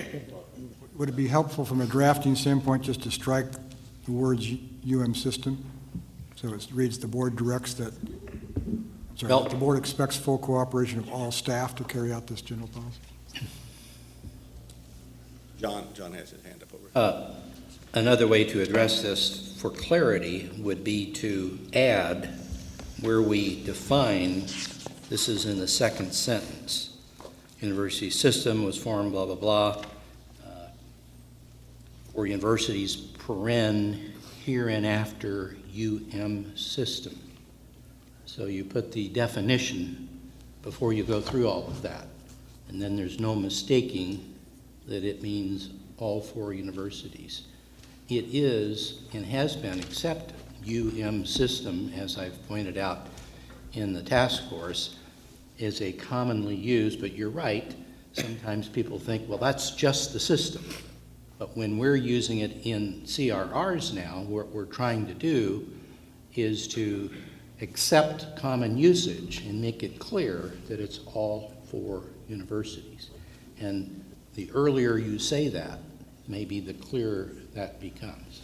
Would it be helpful from a drafting standpoint just to strike the words UM system? So it reads, the board directs that, the board expects full cooperation of all staff to carry out this general policy. John has his hand up over. Another way to address this for clarity would be to add where we define, this is in the second sentence, university system was formed, blah, blah, blah, for universities, paren, hereinafter system. So you put the definition before you go through all of that. And then there's no mistaking that it means all four universities. It is and has been accepted. system, as I've pointed out in the task force, is a commonly used, but you're right, sometimes people think, well, that's just the system. But when we're using it in CRRs now, what we're trying to do is to accept common usage and make it clear that it's all for universities. And the earlier you say that, maybe the clearer that becomes.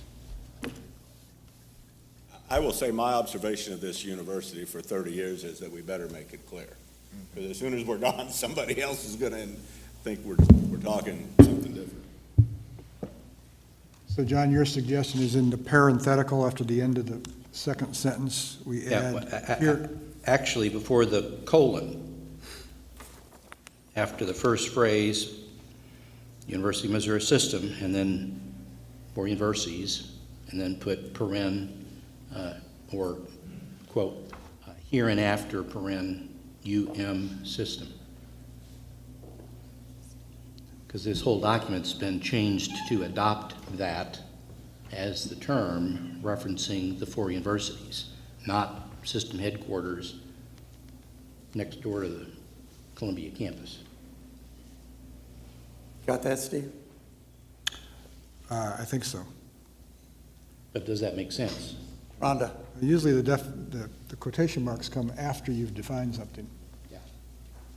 I will say my observation of this university for 30 years is that we better make it clear. Because as soon as we're gone, somebody else is going to think we're talking something different. So John, your suggestion is in the parenthetical after the end of the second sentence, we add here. Actually, before the colon, after the first phrase, University of Missouri system, and then for universities, and then put paren, or quote, hereinafter paren system. Because this whole document's been changed to adopt that as the term referencing the four universities, not system headquarters next door to the Columbia campus. Got that, Steve? I think so. But does that make sense? Rhonda? Usually the quotation marks come after you've defined something. Yeah.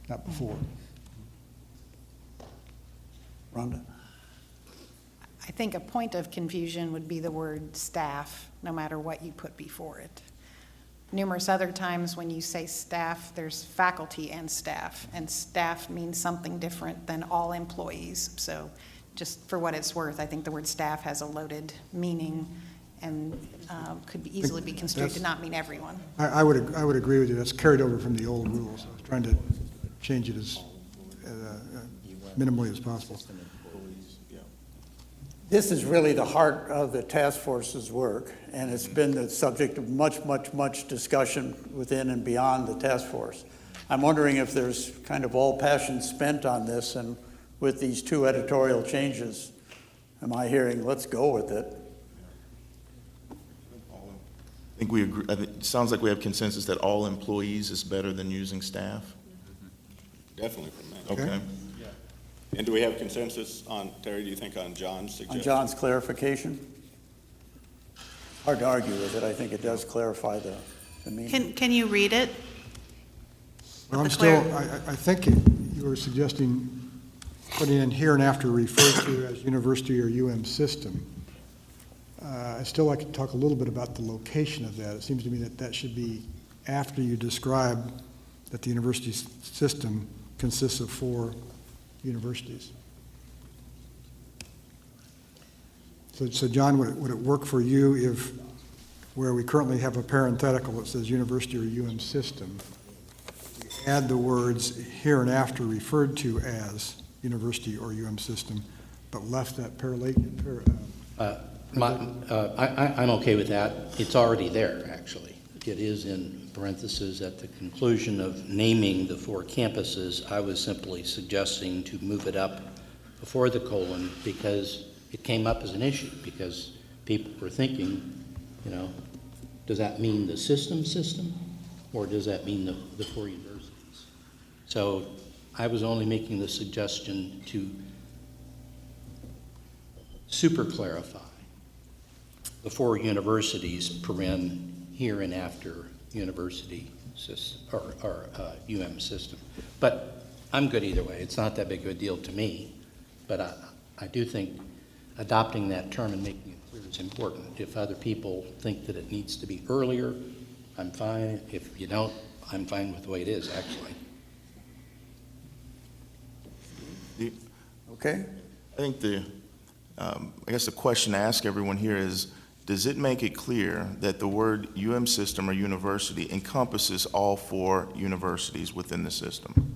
Not before. Rhonda? I think a point of confusion would be the word staff, no matter what you put before it. Numerous other times when you say staff, there's faculty and staff means something different than all employees. So just for what it's worth, I think the word staff has a loaded meaning and could easily be construed to not mean everyone. I would agree with you. That's carried over from the old rules. I was trying to change it as minimally as possible. This is really the heart of the task force's work, and it's been the subject of much discussion within and beyond the task force. I'm wondering if there's kind of all passion spent on this, and with these two editorial changes, am I hearing, let's go with it? I think we agree. It sounds like we have consensus that all employees is better than using staff. Definitely from that. Okay. And do we have consensus on, Terry, do you think on John's suggestion? On John's clarification? Hard to argue with it. I think it does clarify the meaning. Can you read it? Well, I'm still, I think you were suggesting putting in here and after referred to as university or system. I'd still like to talk a little bit about the location of that. It seems to me that that should be after you describe that the university system consists of four universities. So John, would it work for you if, where we currently have a parenthetical that says university or system, we add the words hereinafter referred to as university or system, but left that I'm okay with that. It's already there, actually. It is in parentheses at the conclusion of naming the four campuses. I was simply suggesting to move it up before the colon because it came up as an issue, because people were thinking, you know, does that mean the system, or does that mean the four universities? So I was only making the suggestion to super clarify the four universities, hereinafter university system, or system. But I'm good either way. It's not that big of a deal to me. But I do think adopting that term and making it clear is important. If other people think that it needs to be earlier, I'm fine. If you don't, I'm fine with the way it is, actually. Okay. I think I guess the question to ask everyone here is, does it make it clear that the word system or university encompasses all four universities within the system?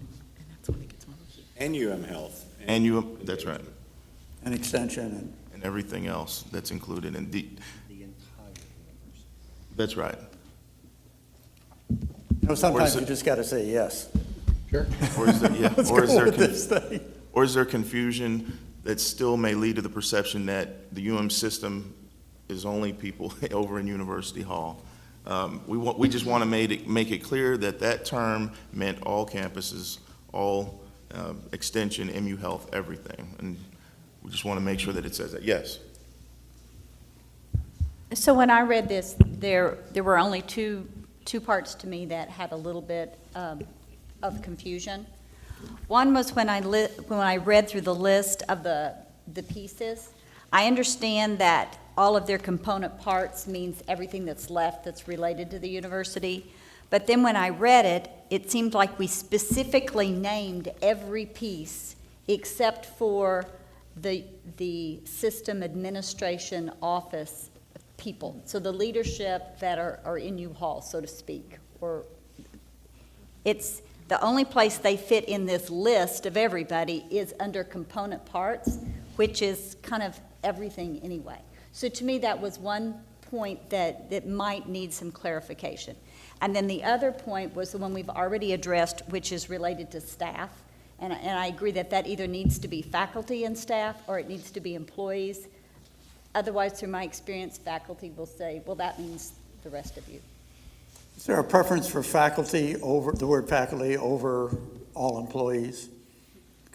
And Health. And that's right. An extension. And and everything else that's included in The entire university. that's right. Sometimes it- you just got to say yes. Sure. Or is there, yeah, Let's or is go there with this thing. or is there confusion that still may lead to the perception that the UM system is only people over in University Hall? We just want to make it clear that that term meant all campuses, all extension, MU Health, everything. And we just want to make sure that it says that. Yes. So when I read this, there were only two parts to me that had a little bit of confusion. One was when I read through the list of the pieces. I understand that all of their component parts means everything that's left that's related to the university. But then when I read it, it seemed like we specifically named every piece except for the system administration office people. So the leadership that are in U-Haul, so to speak, or it's the only place they fit in this list of everybody is under component parts, which is kind of everything anyway. So to me, that was one point that might need some clarification. And then the other point was the one we've already addressed, which is related to staff. And I agree that either needs to be faculty and staff, or it needs to be employees. Otherwise, through my experience, faculty will say, well, that means the rest of you. Is there a preference for faculty over, the word faculty over all employees?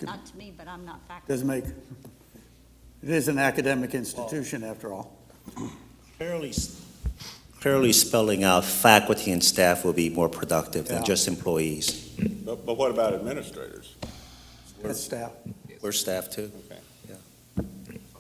Not to me, but I'm not faculty. Doesn't make, it is an academic institution after all. Clearly spelling out faculty and staff will be more productive than Yeah. just employees. But what about administrators? That's staff. We're staff too. Okay.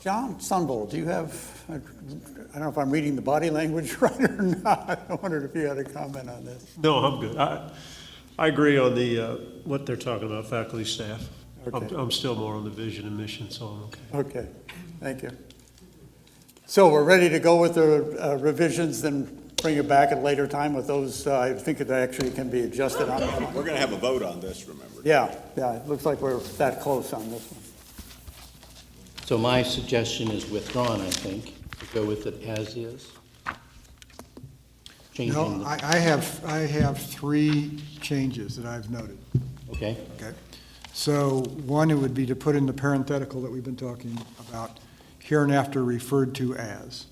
John Sunbull, do you have, I don't know if I'm reading the body language right or not. I wondered if you had a comment on this. No, I'm good. I agree on the, what they're talking about, faculty, staff. Okay. I'm still more on the vision and mission, so I'm okay. Okay, thank you. So we're ready to go with the revisions, then bring it back at a later time with those. I think it actually can be adjusted on the fly. We're going to have a vote on this, remember? Yeah, it looks like we're that close on this one. So my suggestion is withdrawn, I think, to go with it as is. Changing No, the- I have three changes that I've noted. Okay, Okay. So one, it would be to put in the parenthetical that we've been talking about, hereinafter referred to as.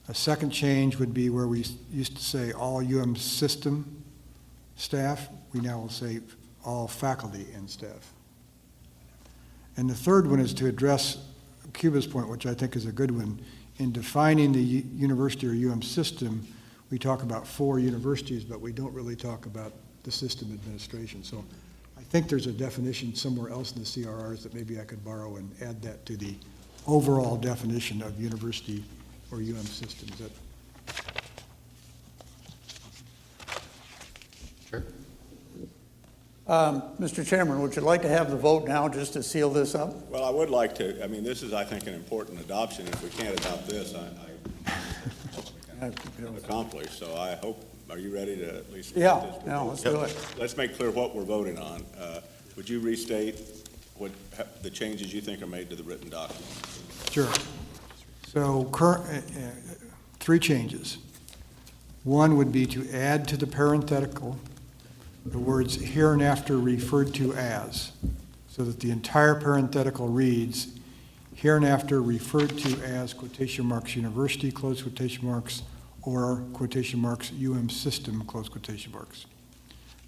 A second change would be where we used to say all UM system staff, we now will say all faculty and staff. And the third one is to address Cuba's point, which I think is a good one. In defining the university or UM system, we talk about 4 universities, but we don't really talk about the system administration. So I think there's a definition somewhere else in the CRRs that maybe I could borrow and add that to the overall definition of university or UM system. Is that sure. Mr. Chairman, would you like to have the vote now just to seal this up? Well, I would like to, I mean, this is, I think, an important adoption. If we can't adopt this, I accomplish. So I hope, are you ready to at least? Yeah, get this yeah, let's proposed? do it. Let's make clear what we're voting on. Would you restate what, the changes you think are made to the written document? Sure. So three changes. One would be to add to the parenthetical the words hereinafter referred to as, so that the entire parenthetical reads hereinafter referred to as quotation marks university, close quotation marks, or quotation marks UM system, close quotation marks.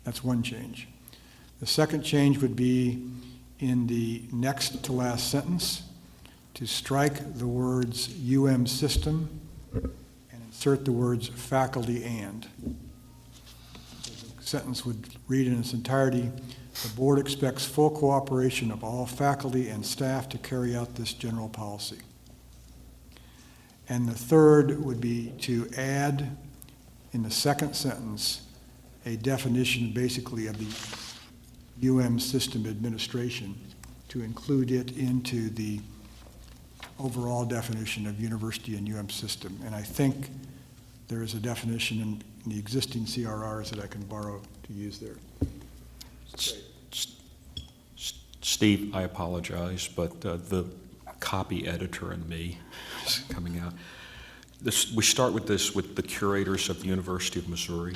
That's one change. The second change would be in the next to last sentence to strike the words UM system and insert the words faculty and. The sentence would read in its entirety, the board expects full cooperation of all faculty and staff to carry out this general policy. And the third would be to add in the second sentence a definition basically of the UM system administration to include it into the overall definition of university and UM system. And I think there is a definition in the existing CRRs that I can borrow to use there. Steve, I apologize, but copy editor in me is coming out. We start with this with the curators of the University of Missouri.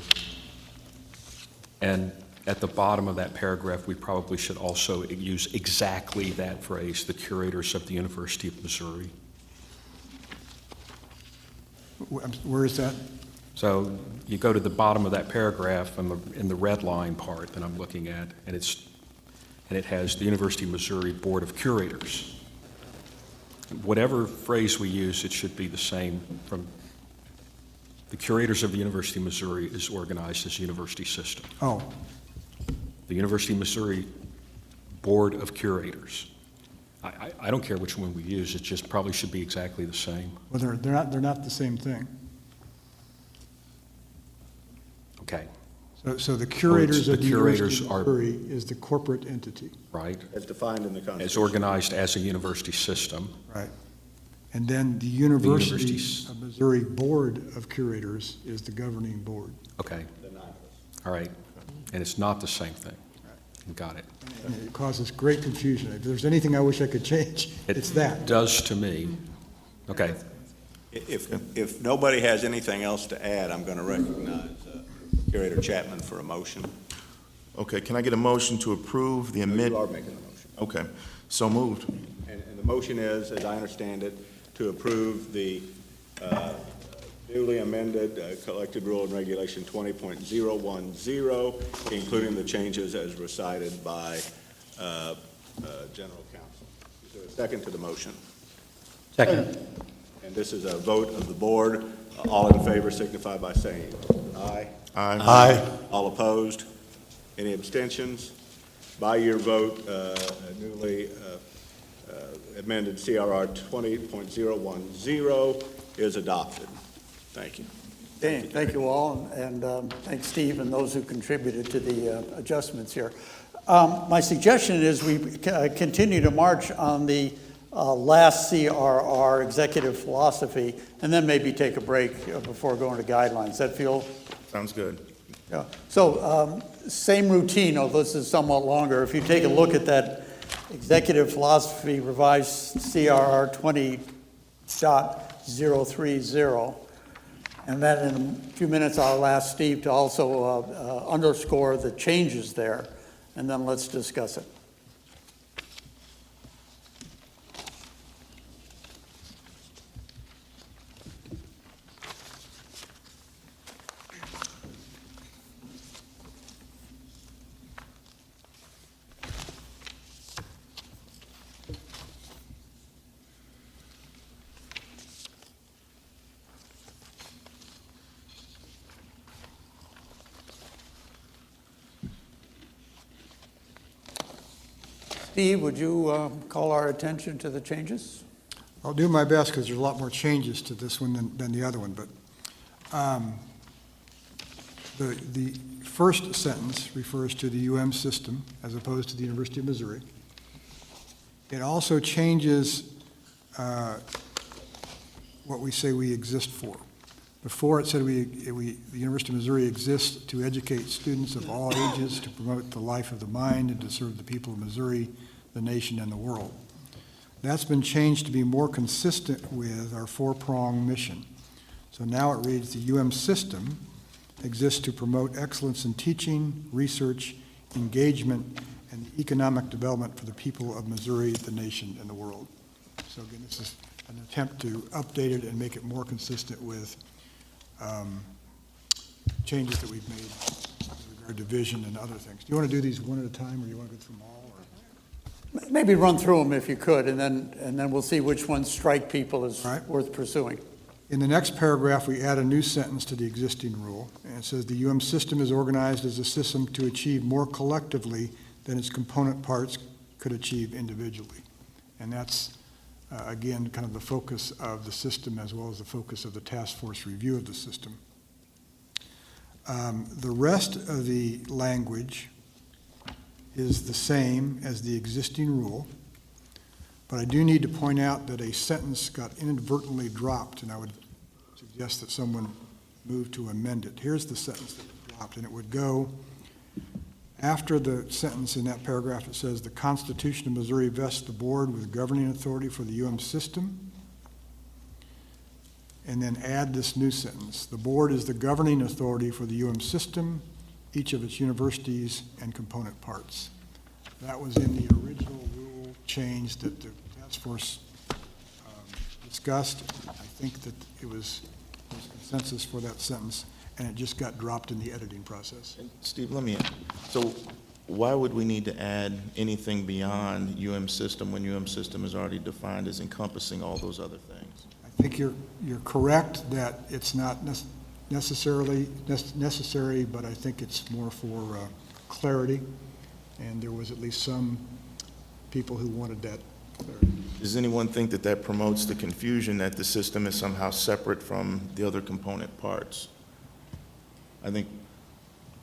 And at the bottom of that paragraph, we probably should also use exactly that phrase, the curators of the University of Missouri. Where is that? So you go to the bottom of that paragraph in the red line part that I'm looking at, and it has the University of Missouri Board of Curators. Whatever phrase we use, it should be the same. From the curators of the University of Missouri is organized as a university system. Oh, The University of Missouri Board of Curators. I don't care which one we use, it just probably should be exactly the same. well, they're not the same thing. Okay, So the curators the of the curators University of are- Missouri is the corporate entity, right? As defined in the Constitution. As organized as a university system. right? And then the University universities- of Missouri Board of Curators is the governing board. Okay. All right. And it's not the same thing. Got it. And it causes great confusion. If there's anything I wish I could change, it's that. It does to me. Okay. If nobody has anything else to add, I'm going to recognize Curator Chapman for a motion. Okay, can I get a motion to approve the amendment? You are making a motion. Okay, so moved. And the motion is, as I understand it, to approve the newly amended collected rule and regulation 20.010, including the changes as recited by General Counsel. Is there a second to the motion? Second. And this is a vote of the board. All in favor signify by saying aye. Aye. Aye. All opposed? Any abstentions? By your vote, newly amended CRR 20.010 is adopted. Thank you. Okay, thank you all, and thanks Steve and those who contributed to the adjustments here. My suggestion is we continue to march on the last CRR, executive philosophy, and then maybe take a break before going to guidelines. That feel? Sounds good. Yeah. So same routine, although this is somewhat longer. If you take a look at that executive philosophy revised CRR 20.030, and then in a few minutes, I'll ask Steve to also underscore the changes there, and then let's discuss it. Steve, would you call our attention to the changes? I'll do my best because there's a lot more changes to this one than the other one, but the first sentence refers to the UM system as opposed to the University of Missouri. It also changes what we say we exist for. Before it said the University of Missouri exists to educate students of all ages, to promote the life of the mind, and to serve the people of Missouri, the nation, and the world. That's been changed to be more consistent with our four-pronged mission. So now it reads, the UM system exists to promote excellence in teaching, research, engagement, and economic development for the people of Missouri, the nation, and the world. So again, this is an attempt to update it and make it more consistent with changes that we've made with regard to vision and other things. Do you want to do these one at a time, or do you want to go through them all? Or? Maybe run through them if you could, and then we'll see which ones strike people as worth pursuing. In the next paragraph, we add a new sentence to the existing rule, and it says the UM system is organized as a system to achieve more collectively than its component parts could achieve individually. And that's, again, kind of the focus of the system as well as the focus of the task force review of the system. The rest of the language is the same as the existing rule, but I do need to point out that a sentence got inadvertently dropped, and I would suggest that someone move to amend it. Here's the sentence that was dropped, and it would go After the sentence in that paragraph, it says, "The Constitution of Missouri vests the board with governing authority for the UM system." And then add this new sentence, "The board is the governing authority for the UM system, each of its universities and component parts." That was in the original rule change that the task force discussed. I think that it was consensus for that sentence, and it just got dropped in the editing process. Steve, so why would we need to add anything beyond UM system when UM system is already defined as encompassing all those other things? I think you're correct that it's not necessarily necessary, but I think it's more for clarity, and there was at least some people who wanted that clarity. Does anyone think that that promotes the confusion that the system is somehow separate from the other component parts? I don't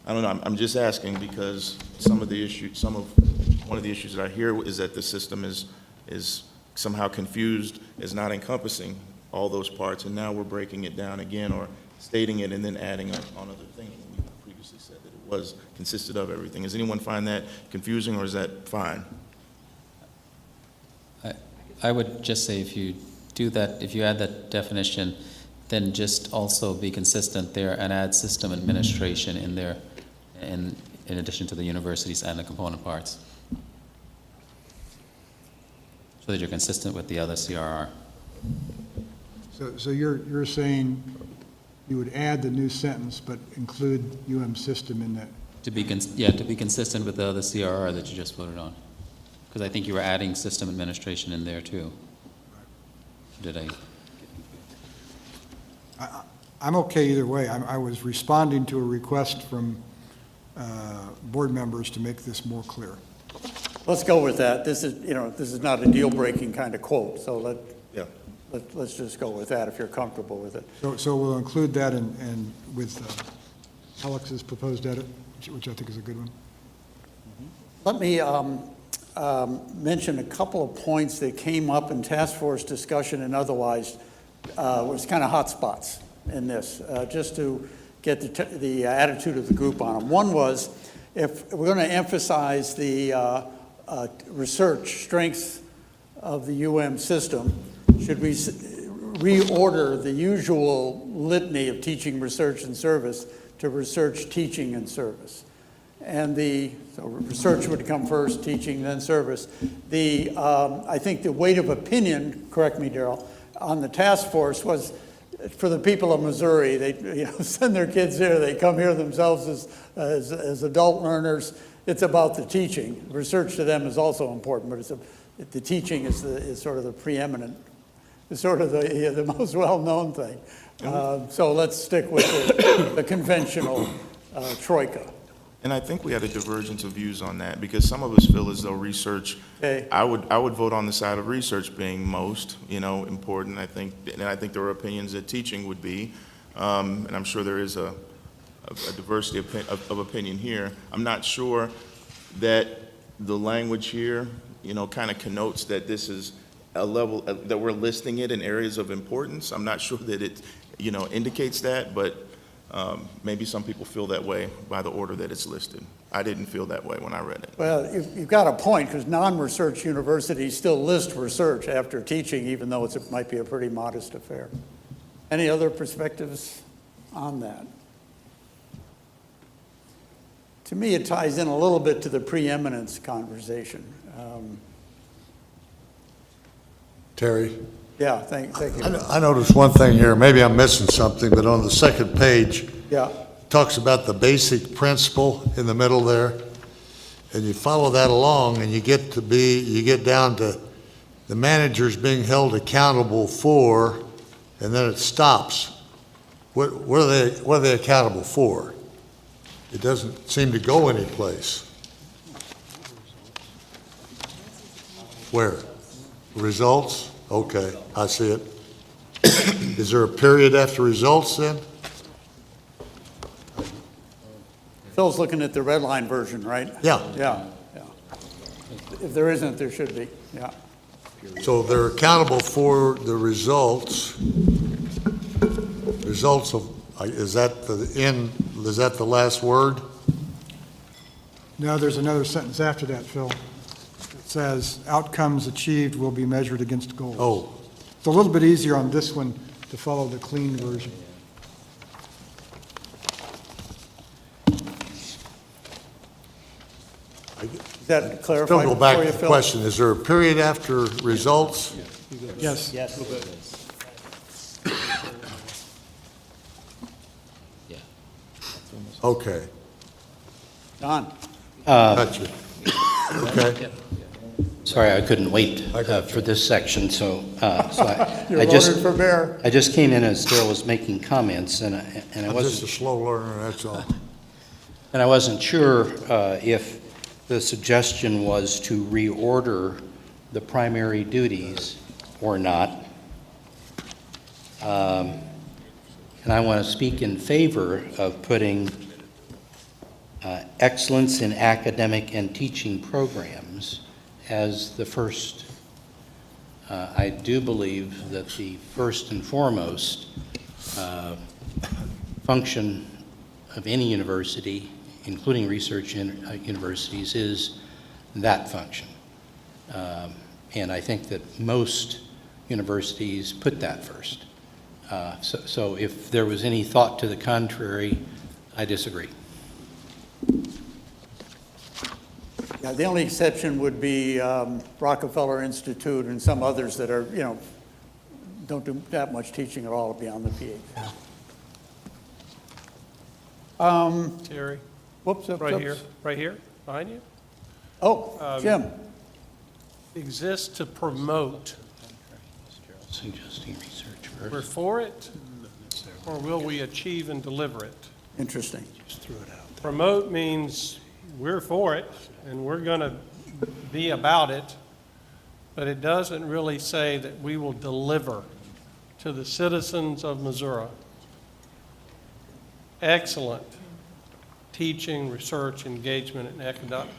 know, I'm just asking because one of the issues that I hear is that the system is somehow confused as not encompassing all those parts, and now we're breaking it down again or stating it and then adding on other things when we previously said that it consisted of everything. Does anyone find that confusing, or is that fine? I would just say if you do that, if you add that definition, then just also be consistent there and add system administration in there in addition to the universities and the component parts, so that you're consistent with the other CRR. So you're saying you would add the new sentence, but include UM system in that? To be consistent with the other CRR that you just voted on. Because I think you were adding system administration in there too. Did I? I'm okay either way. I was responding to a request from board members to make this more clear. Let's go with that. This is not a deal-breaking kind of quote, so let's just go with that if you're comfortable with it. So we'll include that and with Alex's proposed edit, which I think is a good one. Let me mention a couple of points that came up in task force discussion and otherwise was kind of hot spots in this, just to get the attitude of the group on them. One was, if we're going to emphasize the research strengths of the UM system, should we reorder the usual litany of teaching, research, and service to research, teaching, and service? And so research would come first, teaching, then service. I think the weight of opinion, correct me, Darrell, on the task force was for the people of Missouri. They send their kids here, they come here themselves as adult learners. It's about the teaching. Research to them is also important, but the teaching is sort of the preeminent, is sort of the most well-known thing. So let's stick with the conventional troika. And I think we had a divergence of views on that, because some of us feel as though research, I would vote on the side of research being most, important. I think there are opinions that teaching would be, and I'm sure there is a diversity of opinion here. I'm not sure that the language here, kind of connotes that this is a level, that we're listing it in areas of importance. I'm not sure that it, indicates that, but maybe some people feel that way by the order that it's listed. I didn't feel that way when I read it. Well, you've got a point, because non-research universities still list research after teaching, even though it might be a pretty modest affair. Any other perspectives on that? To me, it ties in a little bit to the preeminence conversation. Terry? Yeah, thank you. I noticed one thing here, maybe I'm missing something, but on the second page, talks about the basic principle in the middle there, and you follow that along, and you get down to the managers being held accountable for, and then it stops. What are they accountable for? It doesn't seem to go anyplace. Where? Results? Okay, I see it. Is there a period after results then? Phil's looking at the red line version, right? Yeah. Yeah. If there isn't, there should be, yeah. So they're accountable for the results. Results of, is that the last word? No, there's another sentence after that, Phil. It says, outcomes achieved will be measured against goals. Oh. It's a little bit easier on this one to follow the clean version. Does that clarify Still go back for to you, the Phil? question, is there a period after results? Yes. Yes. Okay, Don? gotcha. Okay. Sorry, I couldn't wait for this section, so You're I just voted for mayor. I just came in as Daryl was making comments, and I I'm wasn't just a slow learner, that's all. And I wasn't sure if the suggestion was to reorder the primary duties or not. And I want to speak in favor of putting excellence in academic and teaching programs as the first. I do believe that the first and foremost function of any university, including research universities, is that function. And I think that most universities put that first. So if there was any thought to the contrary, I disagree. Yeah, the only exception would be Rockefeller Institute and some others that are, don't do that much teaching at all beyond the PhD. Terry, Whoops, right here, behind you. Oh, Jim. Exists to promote. Suggesting research first. We're for it, or will we achieve and deliver it? Interesting. Promote means we're for it, and we're going to be about it, but it doesn't really say that we will deliver to the citizens of Missouri excellent teaching, research, engagement, and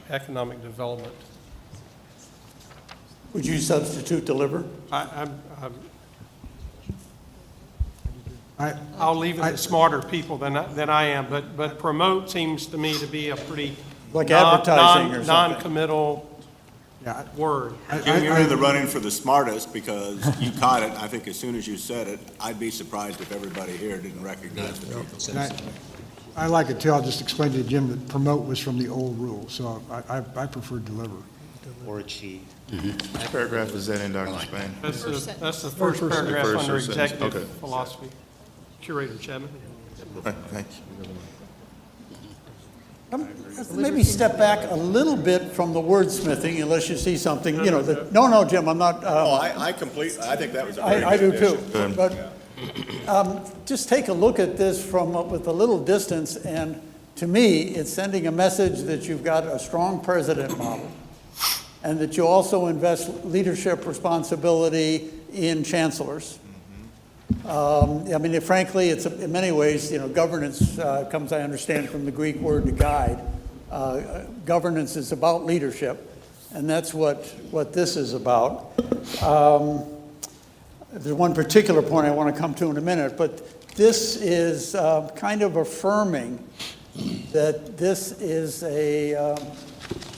economic development. Would you substitute deliver? I'll leave it to smarter people than I am, but promote seems to me to be a pretty Like advertising or something. non-committal word. Jim, you're in the running for the smartest because you caught it. I think as soon as you said it, I'd be surprised if everybody here didn't recognize it. And I like it too. I'll just explain to Jim that promote was from the old rule, so I prefer deliver. Or achieve. Which paragraph is that in, Dr. Spain? That's the first paragraph First under sentence, executive okay. philosophy. Curator Chapman. Right, thank you. Maybe step back a little bit from the wordsmithing unless you see something, no, Jim, I'm not. I think that was a very I do good too. addition. But just take a look at this with a little distance, and to me, it's sending a message that you've got a strong president model, and that you also invest leadership responsibility in chancellors. Frankly, it's in many ways, governance comes, I understand, from the Greek word to guide. Governance is about leadership, and that's what this is about. There's one particular point I want to come to in a minute, but this is kind of affirming that this is a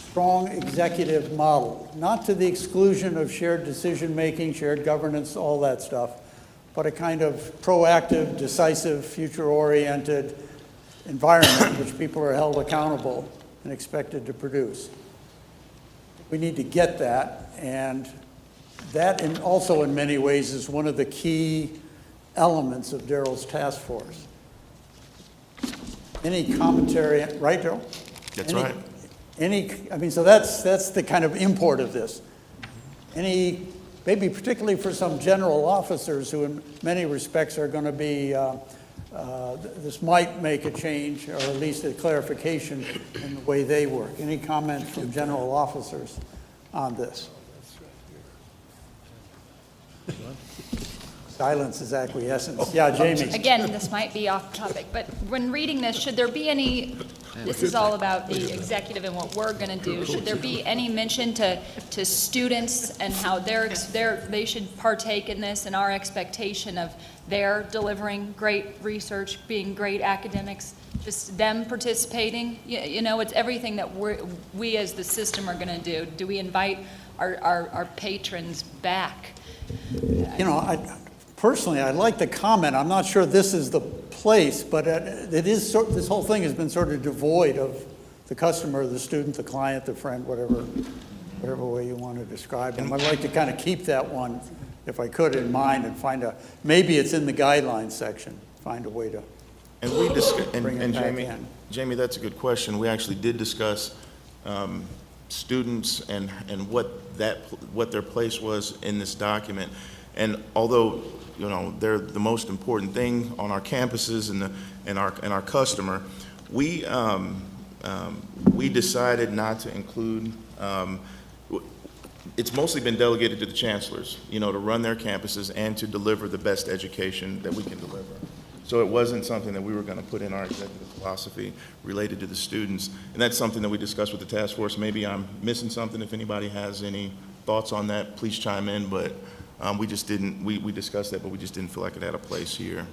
strong executive model, not to the exclusion of shared decision-making, shared governance, all that stuff, but a kind of proactive, decisive, future-oriented environment which people are held accountable and expected to produce. We need to get that, and that also in many ways is one of the key elements of Daryl's task force. Any commentary, right, Daryl? That's right. So that's the kind of import of this. Maybe particularly for some general officers who in many respects are going to be, this might make a change or at least a clarification in the way they work. Any comment from general officers on this? Silence is acquiescence. Yeah, Jamie. Again, this might be off topic, but when reading this, should there be any, this is all about the executive and what we're going to do, should there be any mention to students and how they should partake in this and our expectation of their delivering great research, being great academics? just them participating? You know, it's everything that we as the system are going to do. Do we invite our patrons back? You know, personally, I'd like to comment. I'm not sure this is the place, but this whole thing has been sort of devoid of the customer, the student, the client, the friend, whatever way you want to describe them. I'd like to kind of keep that one, if I could, in mind and maybe it's in the guidelines section, find a way to bring it back in. Jamie, that's a good question. We actually did discuss students and what their place was in this document. And although, you know, they're the most important thing on our campuses and our customer, we decided not to include. It's mostly been delegated to the chancellors, you know, to run their campuses and to deliver the best education that we can deliver. So it wasn't something that we were going to put in our executive philosophy related to the students. And that's something that we discussed with the task force. Maybe I'm missing something. If anybody has any thoughts on that, please chime in. But we just didn't, we discussed that, but we just didn't feel like it had a place here.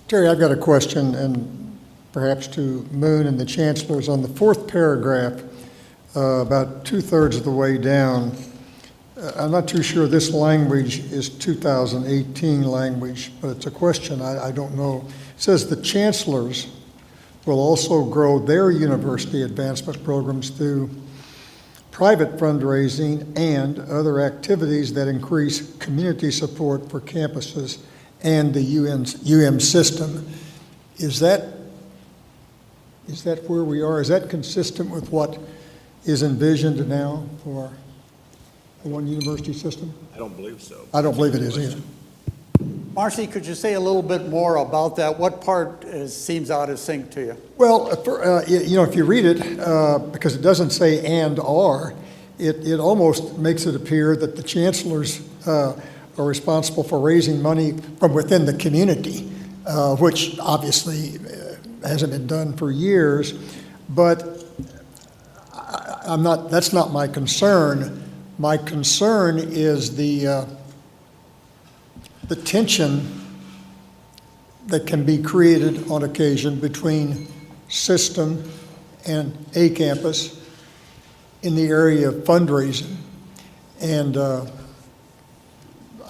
Terry, I've got a question, and perhaps to Moon and the chancellors. On the fourth paragraph, about 2/3 of the way down, I'm not too sure this language is 2018 language, but it's a question I don't know. It says the chancellors will also grow their university advancement programs through private fundraising and other activities that increase community support for campuses and the UM system. Is that where we are? Is that consistent with what is envisioned now for the one university system? I don't believe so. I don't believe it is either. Marcy, could you say a little bit more about that? What part seems out of sync to you? Well, you know, if you read it, because it doesn't say and are, it almost makes it appear that the chancellors are responsible for raising money from within the community, which obviously hasn't been done for years. But that's not my concern. My concern is the tension that can be created on occasion between system and a campus in the area of fundraising. And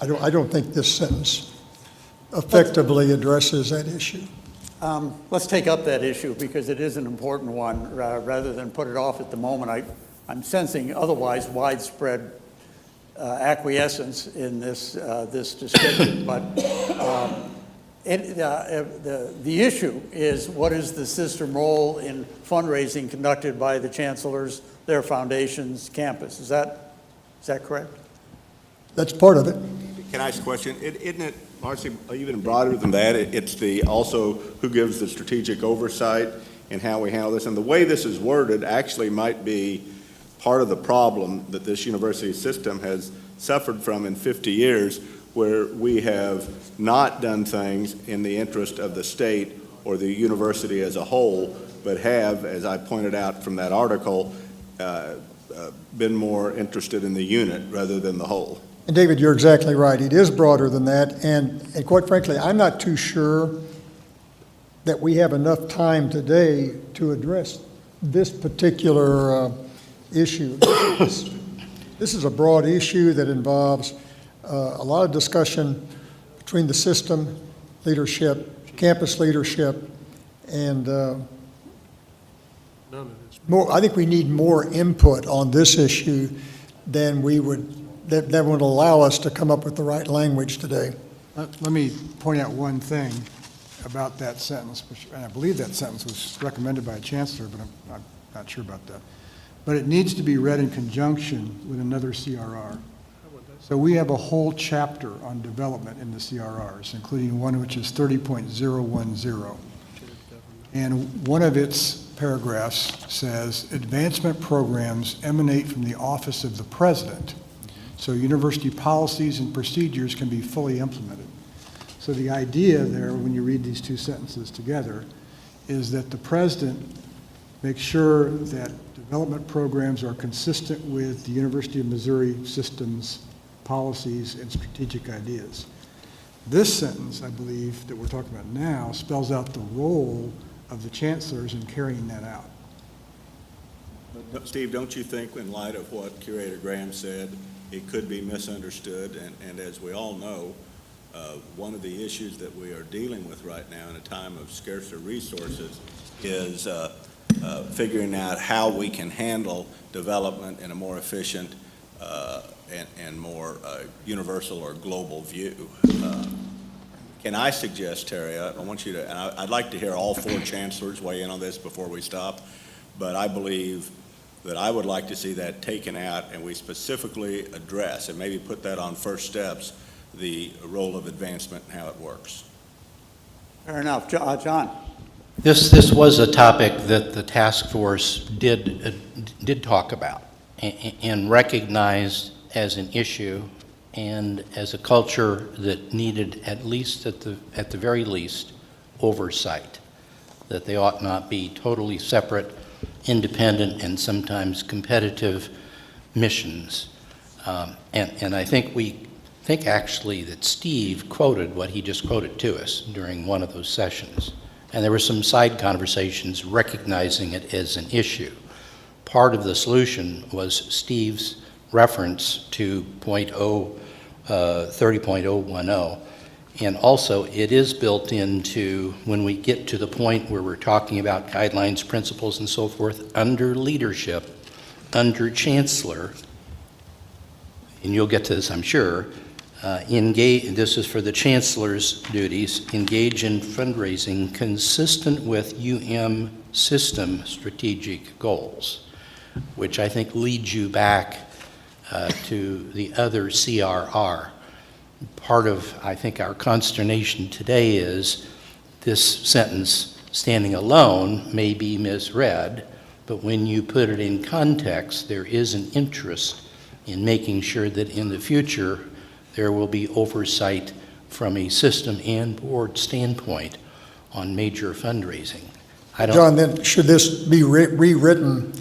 I don't think this sentence effectively addresses that issue. Let's take up that issue because it is an important one rather than put it off at the moment. I'm sensing otherwise widespread acquiescence in this description, but the issue is what is the system role in fundraising conducted by the chancellors, their foundations, campus? Is that correct? That's part of it. Can I ask a question? Isn't it, Marcy, even broader than that? It's also who gives the strategic oversight and how we handle this. And the way this is worded actually might be part of the problem that this university system has suffered from in 50 years, where we have not done things in the interest of the state or the university as a whole, but have, as I pointed out from that article, been more interested in the unit rather than the whole. And David, you're exactly right. It is broader than that. And quite frankly, I'm not too sure that we have enough time today to address this particular issue. This is a broad issue that involves a lot of discussion between the system leadership, campus leadership, and I think we need more input on this issue than that would allow us to come up with the right language today. Let me point out one thing about that sentence, and I believe that sentence was recommended by a chancellor, but I'm not sure about that. But it needs to be read in conjunction with another CRR. So we have a whole chapter on development in the CRRs, including one which is 30.010. And one of its paragraphs says, advancement programs emanate from the office of the president, so university policies and procedures can be fully implemented. So the idea there, when you read these two sentences together, is that the president makes sure that development programs are consistent with the University of Missouri system's policies and strategic ideas. This sentence, I believe, that we're talking about now, spells out the role of the chancellors in carrying that out. But Steve, don't you think in light of what Curator Graham said, it could be misunderstood? And as we all know, one of the issues that we are dealing with right now in a time of scarcer resources is figuring out how we can handle development in a more efficient and more universal or global view. Can I suggest, Terry, I want you to, and I'd like to hear all four chancellors weigh in on this before we stop, but I believe that I would like to see that taken out and we specifically address, and maybe put that on first steps, the role of advancement and how it works. Fair enough. John? This was a topic that the task force did talk about and recognized as an issue and as a culture that needed, at least at the very least, oversight, that they ought not be totally separate, independent, and sometimes competitive missions. And I think actually that Steve quoted what he just quoted to us during one of those sessions. And there were some side conversations recognizing it as an issue. Part of the solution was Steve's reference to 30.010. And also, it is built into, when we get to the point where we're talking about guidelines, principles, and so forth, under leadership, under chancellor, and you'll get to this, I'm sure, this is for the chancellor's duties, engage in fundraising consistent with system strategic goals, which I think leads you back to the other CRR. Part of, I think, our consternation today is this sentence standing alone may be misread, but when you put it in context, there is an interest in making sure that in the future there will be oversight from a system and board standpoint on major fundraising. John, then should this be rewritten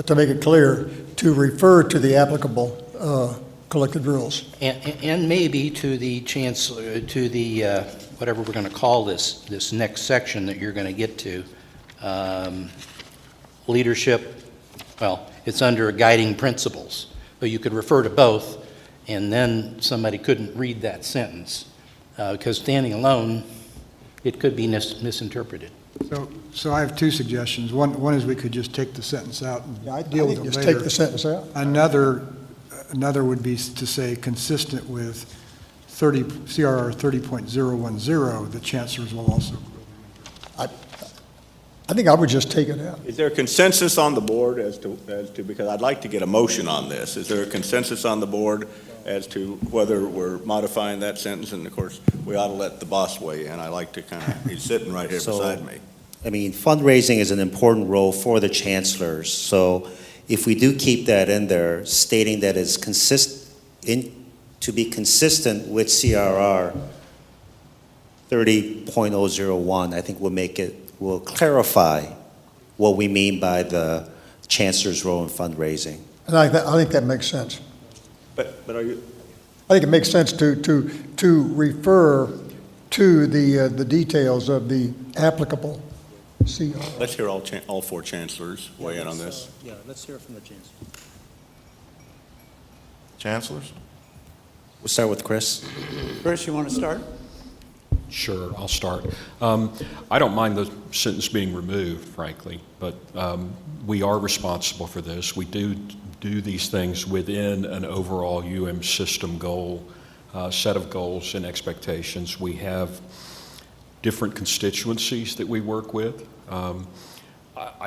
to make it clear to refer to the applicable collected rules? And maybe to the chancellor, to the, whatever we're going to call this next section that you're going to get to, leadership, well, it's under guiding principles. But you could refer to both, and then somebody couldn't read that sentence, because standing alone, it could be misinterpreted. So I have two suggestions. One is we could just take the sentence out and deal with it later. Just take the sentence out. Another would be to say consistent with CRR 30.010, the chancellors will also. I think I would just take it out. Is there a consensus on the board as to, because I'd like to get a motion on this. Is there a consensus on the board as to whether we're modifying that sentence? And of course, we ought to let the boss weigh in. I like to kind of, he's sitting right here beside me. I mean, fundraising is an important role for the chancellors. So if we do keep that in there, stating that it's to be consistent with CRR 30.001, I think will clarify what we mean by the chancellor's role in fundraising. And I think that makes sense. But are you? I think it makes sense to refer to the details of the applicable CR. Let's hear all four chancellors weigh in on this. Yeah, let's hear from the chancellor. Chancellors? We'll start with Chris. Chris, you want to start? Sure, I'll start. I don't mind the sentence being removed, frankly, but we are responsible for this. We do these things within an overall system goal, set of goals and expectations. We have different constituencies that we work with.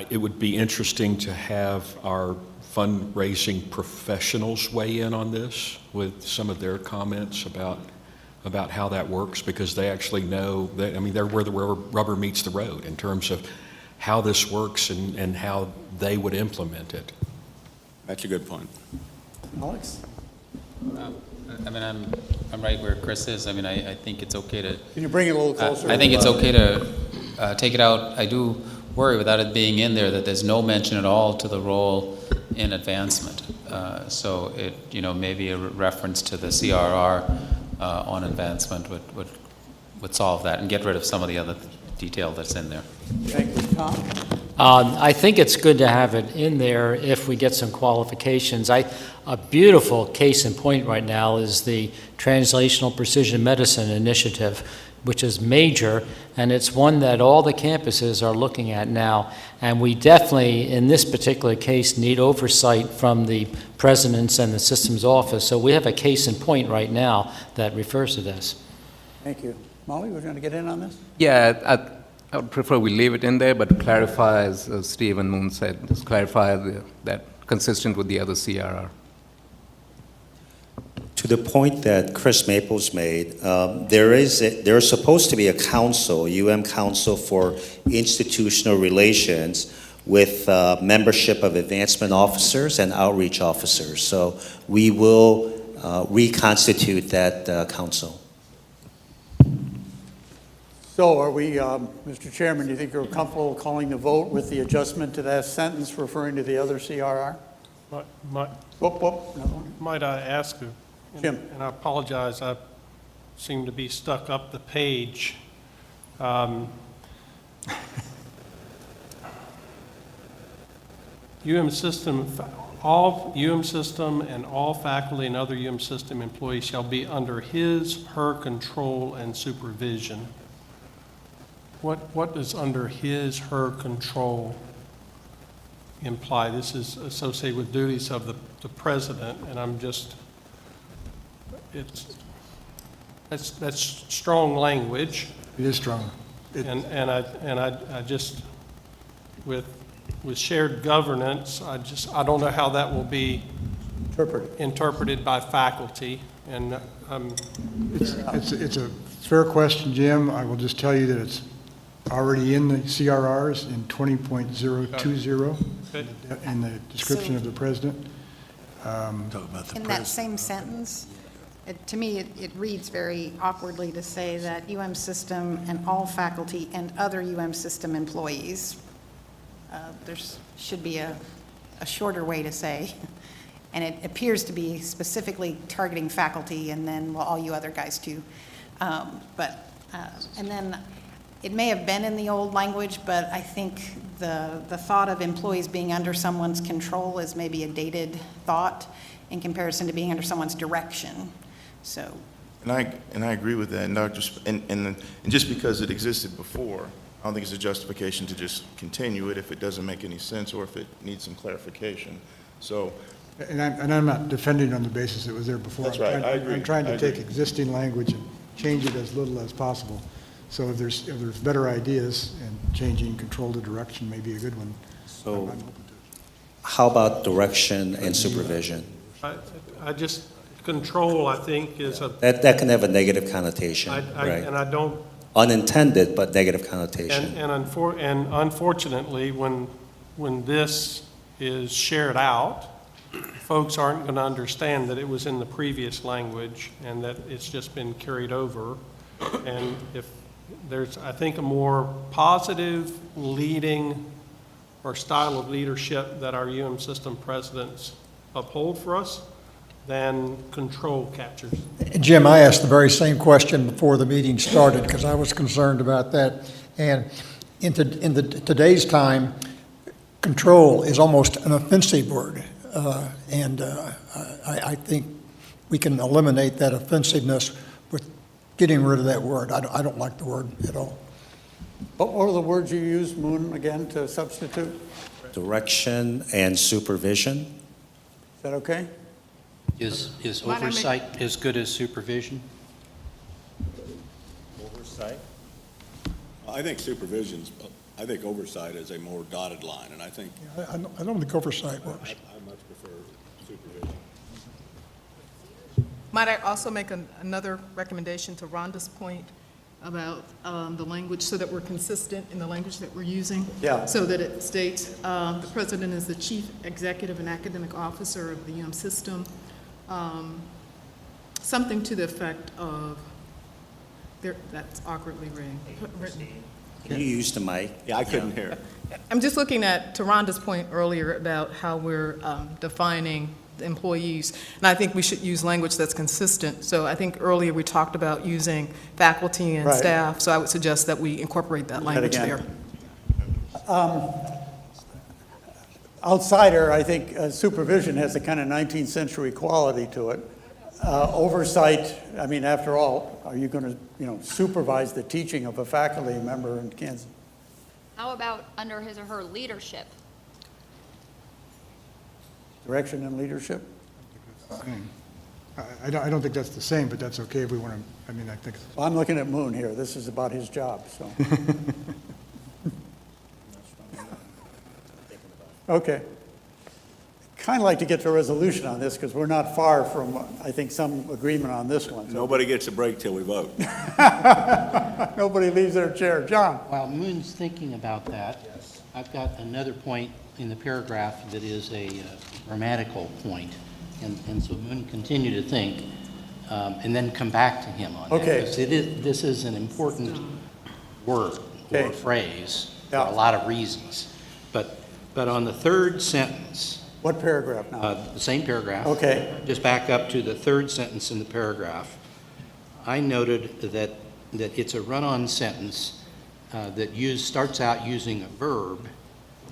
It would be interesting to have our fundraising professionals weigh in on this with some of their comments about how that works, because they actually know that, I mean, they're where the rubber meets the road in terms of how this works and how they would implement it. That's a good point. Alex? I mean, I'm right where Chris is. I mean, I think it's okay to. Can you bring it a little closer? I think it's okay to take it out. I do worry, without it being in there, that there's no mention at all to the role in advancement. So it, maybe a reference to the CRR on advancement would solve that and get rid of some of the other detail that's in there. Thank you, Tom. I think it's good to have it in there if we get some qualifications. A beautiful case in point right now is the Translational Precision Medicine Initiative, which is major, and it's one that all the campuses are looking at now. And we definitely, in this particular case, need oversight from the presidents and the systems office. So we have a case in point right now that refers to this. Thank you. Molly, we're going to get in on this? Yeah, I would prefer we leave it in there, but clarify, as Steve and Moon said, just clarify that consistent with the other CRR. To the point that Chris Maples made, there's supposed to be a council, council for institutional relations with membership of advancement officers and outreach officers. So we will reconstitute that council. So are we, Mr. Chairman, do you think you're comfortable calling the vote with the adjustment to that sentence referring to the other CRR? Might I ask you? Jim. And I apologize, I seem to be stuck up the page. System, all system and all faculty and other system employees shall be under his, her control and supervision. What does under his, her control imply? This is associated with duties of the president, and I'm just, that's strong language. It is strong. And I just, with shared governance, I don't know how that will be interpreted by faculty, and It's a fair question, Jim. I will just tell you that it's already in the CRRs in 20.020 in the description of the president. In that same sentence, to me, it reads very awkwardly to say that system and all faculty and other system employees. There should be a shorter way to say, and it appears to be specifically targeting faculty and then, well, all you other guys too. And then it may have been in the old language, but I think the thought of employees being under someone's control is maybe a dated thought in comparison to being under someone's direction. So. And I agree with that. And just because it existed before, I don't think it's a justification to just continue it if it doesn't make any sense or if it needs some clarification. So. And I'm not defending on the basis it was there before. That's right. I agree. I'm trying to I take agree. existing language and change it as little as possible. So if there's better ideas, and changing control to direction may be a good one. So I'm open to it. how about direction and supervision? I just, control, I think, is a. That can have a negative connotation, right? And I don't. Unintended, but negative connotation. And unfortunately, when this is shared out, folks aren't going to understand that it was in the previous language and that it's just been carried over. And if there's, I think, a more positive leading or style of leadership that our system presidents uphold for us, than control captures. Jim, I asked the very same question before the meeting started because I was concerned about that. And in today's time, control is almost an offensive word. I think we can eliminate that offensiveness with getting rid of that word. I don't like the word at all. What were the words you used, Moon, again, to substitute? Direction and supervision. Is that okay? Is oversight as good as supervision? Oversight? I think I think oversight is a more dotted line, and I think. I don't think oversight works. I much prefer supervision. Might I also make another recommendation to Rhonda's point about the language, so that we're consistent in the language that we're using? Yeah. So that it states, the president is the chief executive and academic officer of the system. Something to the effect of, that's awkwardly written. Can you use the mic? Yeah, I couldn't hear. I'm just looking at Rhonda's point earlier about how we're defining the employees. And I think we should use language that's consistent. So I think earlier we talked about using faculty and Right. staff, so I would suggest that we incorporate that language again. there. Outsider, I think supervision has a kind of 19th century quality to it. Oversight, I mean, after all, are you going to, supervise the teaching of a faculty member in Kansas? How about under his or her leadership? Direction and leadership? I don't think that's the same, but that's okay if we want to, I mean, I think. Well, I'm looking at Moon here. This is about his job, so. Okay. Kind of like to get to a resolution on this because we're not far from, I think, some agreement on this one. So Nobody gets a break till we vote. nobody leaves their chair. John? While Moon's thinking about that, I've got another point in the paragraph that is a grammatical point. And so Moon, continue to think, and then come back to him on that. Okay. Because this is an important word Okay. or phrase for Yeah. a lot of reasons. But on the third sentence, What paragraph now? the same paragraph. Okay. Just back up to the third sentence in the paragraph. I noted that it's a run-on sentence that starts out using a verb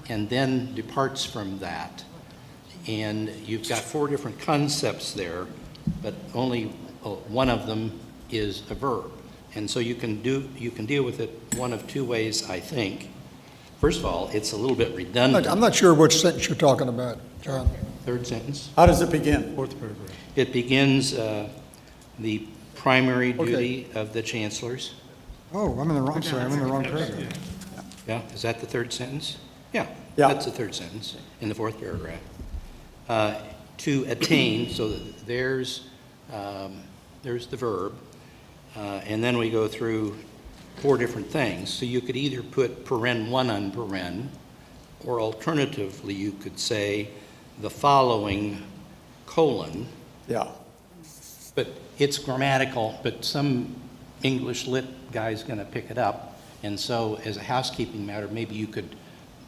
and then departs from that. And you've got 4 different concepts there, but only one of them is a verb. And so you can deal with it one of 2 ways, I think. First of all, it's a little bit redundant. I'm not sure which sentence you're talking about, John. Third sentence. How does it begin? Fourth paragraph. It begins the primary duty of the chancellors. Oh, I'm in the wrong paragraph. Yeah, is that the third sentence? Yeah, Yeah. that's the third sentence in the 4th paragraph. To attain, so there's the verb, and then we go through 4 different things. So you could either put paren 1 on paren, or alternatively, you could say the following colon. Yeah. But it's grammatical, but some English lit guy's going to pick it up. And so as a housekeeping matter, maybe you could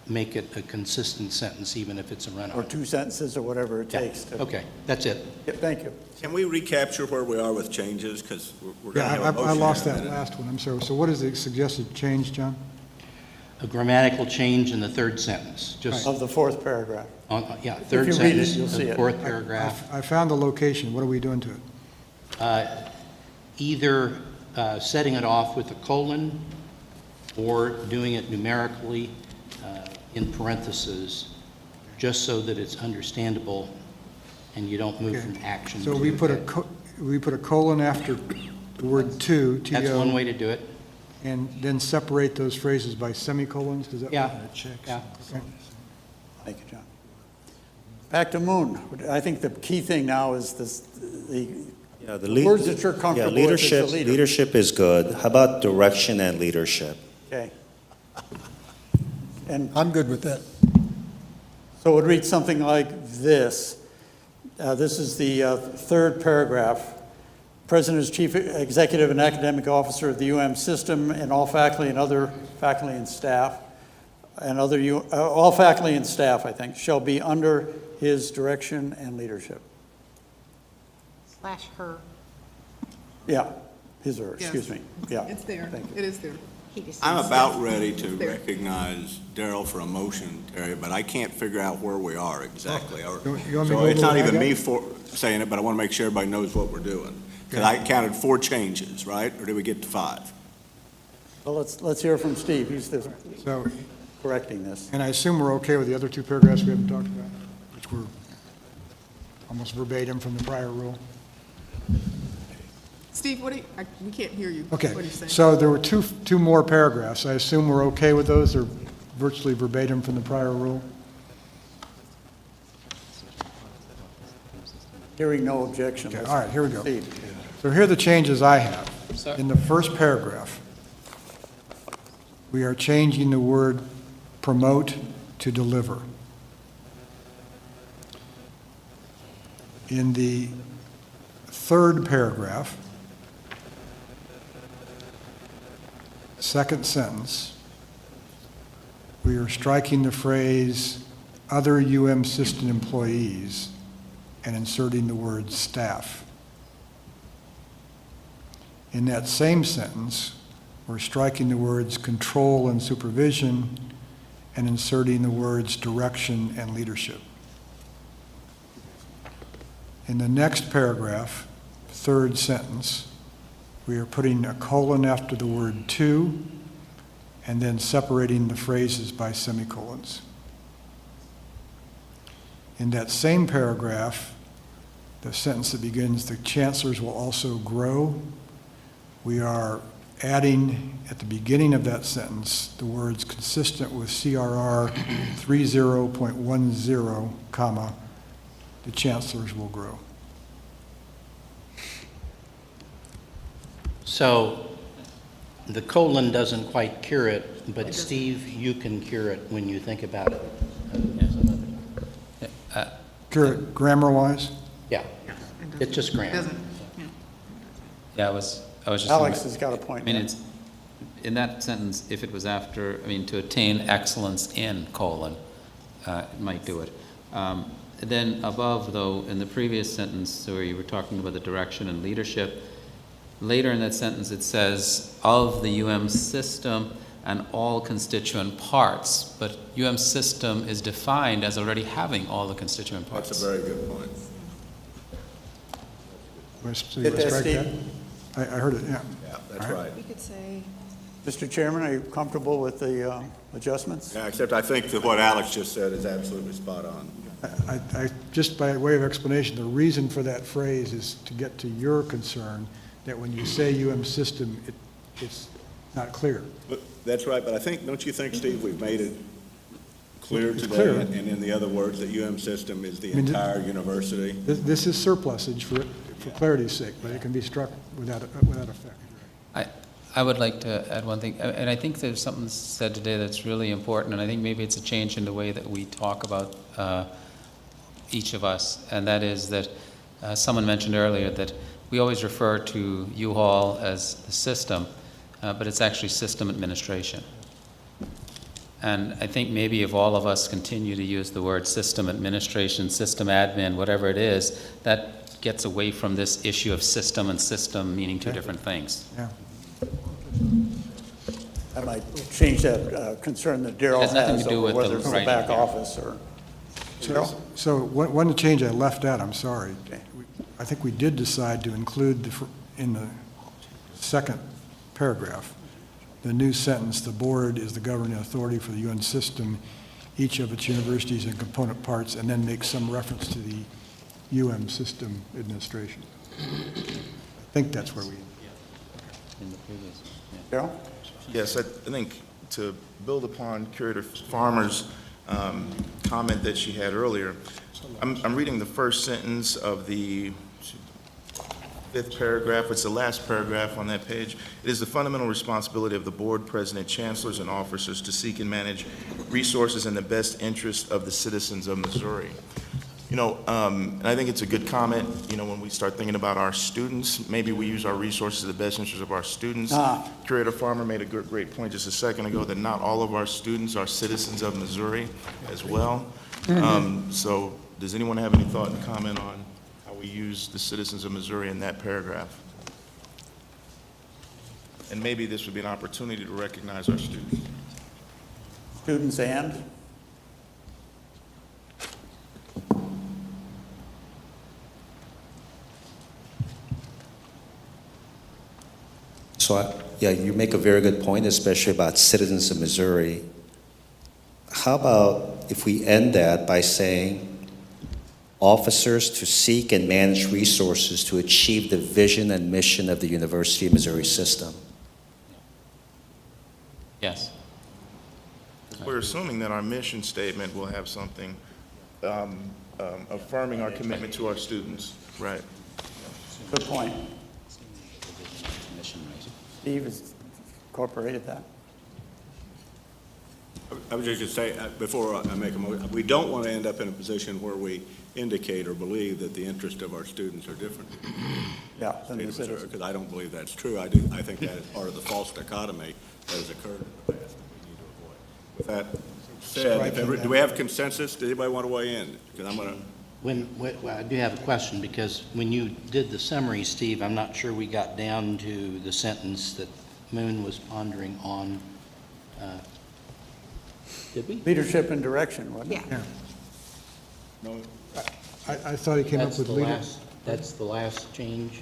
make it a consistent sentence, even if it's a run-on. Or 2 sentences or whatever it Yeah. takes. To, Okay, that's it. Yeah, thank you. Can we recapture where we are with changes? Because we're going to have Yeah, a motion. I lost in a that minute. last one, I'm sorry. So what is the suggested change, John? A grammatical change in the third sentence, just, Of the 4th paragraph. yeah, third you read it, sentence you'll of see the it. 4th paragraph. I found the location. What are we doing to it? Either setting it off with a colon or doing it numerically in parentheses, just so that it's understandable and you don't move from action So to we put effect. we put a colon after the word to, T-O. That's one way to do it. And then separate those phrases by semicolons? Does that? Yeah, Checks. yeah. Okay. Thank you, John. Back to Moon. I think the key thing now is the Yeah, the words that you're comfortable with as a leader. Leadership is good. How about direction and leadership? Okay. And I'm good with that. so it would read something like this. This is the 3rd paragraph. President is Chief Executive and Academic Officer of the UM system, and all faculty and other faculty and staff, all faculty and staff, I think, shall be under his direction and leadership. / her. Yeah, his or her, Yes. excuse me. Yeah. It's there. Thank you. It is there. I'm about ready to There. recognize Daryl for a motion, Terry, but I can't figure out where we are exactly. You want me to So go it's not over even that? me saying it, but I want to make sure everybody knows what we're doing. Because I counted 4 changes, right? Or did we get to 5? Well, let's hear from Steve. He's So, correcting this. and I assume we're okay with the other 2 paragraphs we haven't talked about, which were almost verbatim from the prior rule? Steve, we can't hear you. Okay, What are you saying? so there were two more paragraphs. I assume we're okay with those. They're virtually verbatim from the prior rule. Hearing no objection. Okay, all right, here we go. Steve. So here are the changes I have. In the first paragraph, we are changing the word promote to deliver. In the third paragraph, second sentence, we are striking the phrase "other UM system employees" and inserting the word staff. In that same sentence, we're striking the words control and supervision and inserting the words direction and leadership. In the next paragraph, third sentence, we are putting a colon after the word to and then separating the phrases by semicolons. In that same paragraph, the sentence that begins, the chancellors will also grow, we are adding at the beginning of that sentence the words consistent with CRR 30.10, comma, the chancellors will grow. So the colon doesn't quite cure it, but Steve, you can cure it when you think about it. Cure it grammar-wise? Yeah, it's just grammar. Yeah, I was just. Alex has got a point. I mean, it's, in that sentence, if it was after, I mean, to attain excellence in, colon, it might do it. Then above, though, in the previous sentence where you were talking about the direction and leadership, later in that sentence it says, of the UM system and all constituent parts, but UM system is defined as already having all the constituent parts. That's a very good point. So you strike that? I heard it, yeah. Yeah, that's right. We could say, Mr. Chairman, are you comfortable with the adjustments? Yeah, except I think that what Alex just said is absolutely spot on. I just by way of explanation, the reason for that phrase is to get to your concern that when you say UM system, it's not clear. But that's right, but I think, don't you think, Steve, we've made it clear It's today? clear. And in the other words, that UM system is the I mean, entire university? This is surplusage for clarity's sake, but it can be struck without effect. I would like to add one thing, and I think there's something said today that's really important, and I think maybe it's a change in the way that we talk about each of us, and that is that someone mentioned earlier that we always refer to U-Haul as the system, but it's actually system administration. And I think maybe if all of us continue to use the word system administration, system admin, whatever it is, that gets away from this issue of system and system meaning two different things. Yeah. I might change that concern that Daryl has nothing has to do over with whether the it's the writing back here. office or. So one change I left out, I'm sorry. I think we did decide to include in the second paragraph, the new sentence, the board is the governing authority for the UN system, each of its universities and component parts, and then make some reference to the UM system administration. I think that's where we. In the previous, Daryl? Yes, I think to build upon Curator Farmer's comment that she had earlier, I'm reading the first sentence of the fifth paragraph. It's the last paragraph on that page. It is the fundamental responsibility of the board, president, chancellors, and officers to seek and manage resources in the best interest of the citizens of Missouri. You know, and I think it's a good comment, you know, when we start thinking about our students, maybe we use our resources in the best interest of our students. Curator Farmer made a great point just a second ago that not all of our students are citizens of Missouri as well. So does anyone have any thought and comment on how we use the citizens of Missouri in that paragraph? And maybe this would be an opportunity to recognize our students. Students and? So, yeah, you make a very good point, especially about citizens of Missouri. How about if we end that by saying, officers to seek and manage resources to achieve the vision and mission of the University of Missouri system? yes. We're assuming that our mission statement will have something affirming our commitment to our students, right? Good point. Steve has incorporated that. I was just going to say, before I make a motion, we don't want to end up in a position where we indicate or believe that the interests of our students are different. Yeah, than the citizens. Because I don't believe that's true. I think that is part of the false dichotomy that has occurred in the past that we need to avoid. With that said, do we have consensus? Does anybody want to weigh in? Because I'm going to Well, I do have a question, because when you did the summary, Steve, I'm not sure we got down to the sentence that Moon was pondering on. Did we? Leadership and direction, wasn't it? Yeah. No, I thought he came up That's with the leader. That's the last change?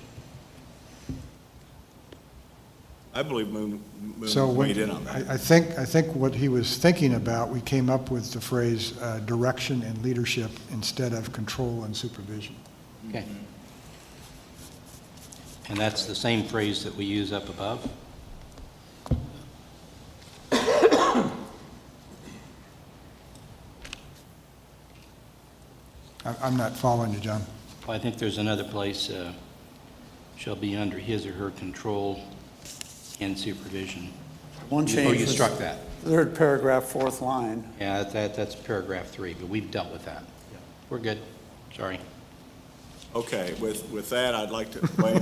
I believe Moon So weighed in on that. I think what he was thinking about, we came up with the phrase direction and leadership instead of control and supervision. Okay. And that's the same phrase that we use up above? I'm not following you, John. Well, I think there's another place, shall be under his or her control and supervision. One Oh, change you was struck that. Third paragraph, fourth line. Yeah, that's paragraph 3, but we've dealt with that. We're good. Sorry. Okay, with that, I'd like to, wait,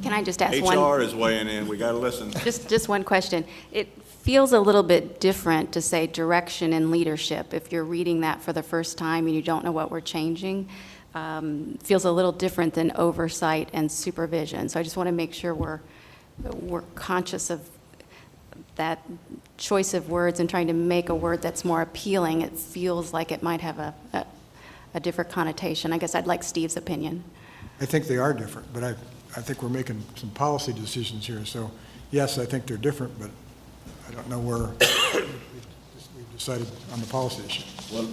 Can I just ask one? HR is weighing in, we got to listen. Just one question. It feels a little bit different to say direction and leadership. If you're reading that for the first time and you don't know what we're changing, feels a little different than oversight and supervision. So I just want to make sure we're conscious of that choice of words and trying to make a word that's more appealing. It feels like it might have a different connotation. I guess I'd like Steve's opinion. I think they are different, but I think we're making some policy decisions here. So, yes, I think they're different, but I don't know where we've decided on the policy issue. Well,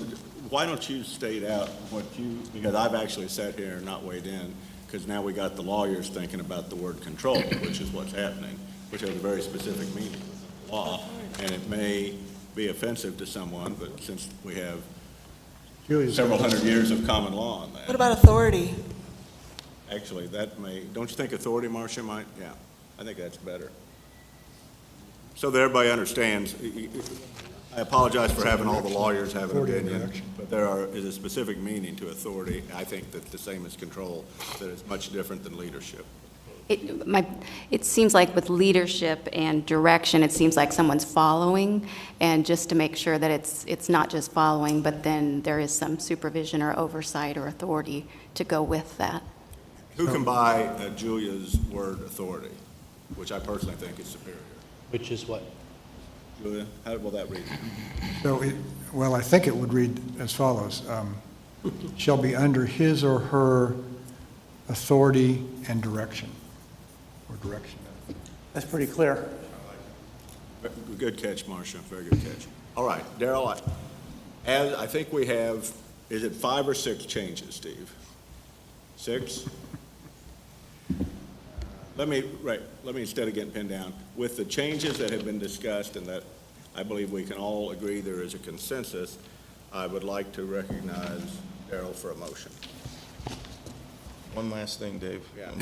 why don't you state out what you, because I've actually sat here and not weighed in, because now we got the lawyers thinking about the word control, which is what's happening, which has a very specific meaning within the law, and it may be offensive to someone, but since we have several hundred years of common law on that. What about authority? Actually, that may, don't you think authority, Marcia, might? Yeah, I think that's better. So that everybody understands, I apologize for having all the lawyers have an opinion, but there is a specific meaning to authority. I think that the same as control, that is much different than leadership. It seems like with leadership and direction, it seems like someone's following, and just to make sure that it's not just following, but then there is some supervision or oversight or authority to go with that. Who can buy Julia's word authority, which I personally think is superior? Which is what? Julia, how will that read? So, well, I think it would read as follows. Shall be under his or her authority and direction, or direction. That's pretty clear. Good catch, Marcia, very good catch. All right, Darrell, as I think we have, is it 5 or 6 changes, Steve? 6? Let me, instead of getting pinned down, with the changes that have been discussed and that I believe we can all agree there is a consensus, I would like to recognize Darrell for a motion. One last thing, Dave. Yeah.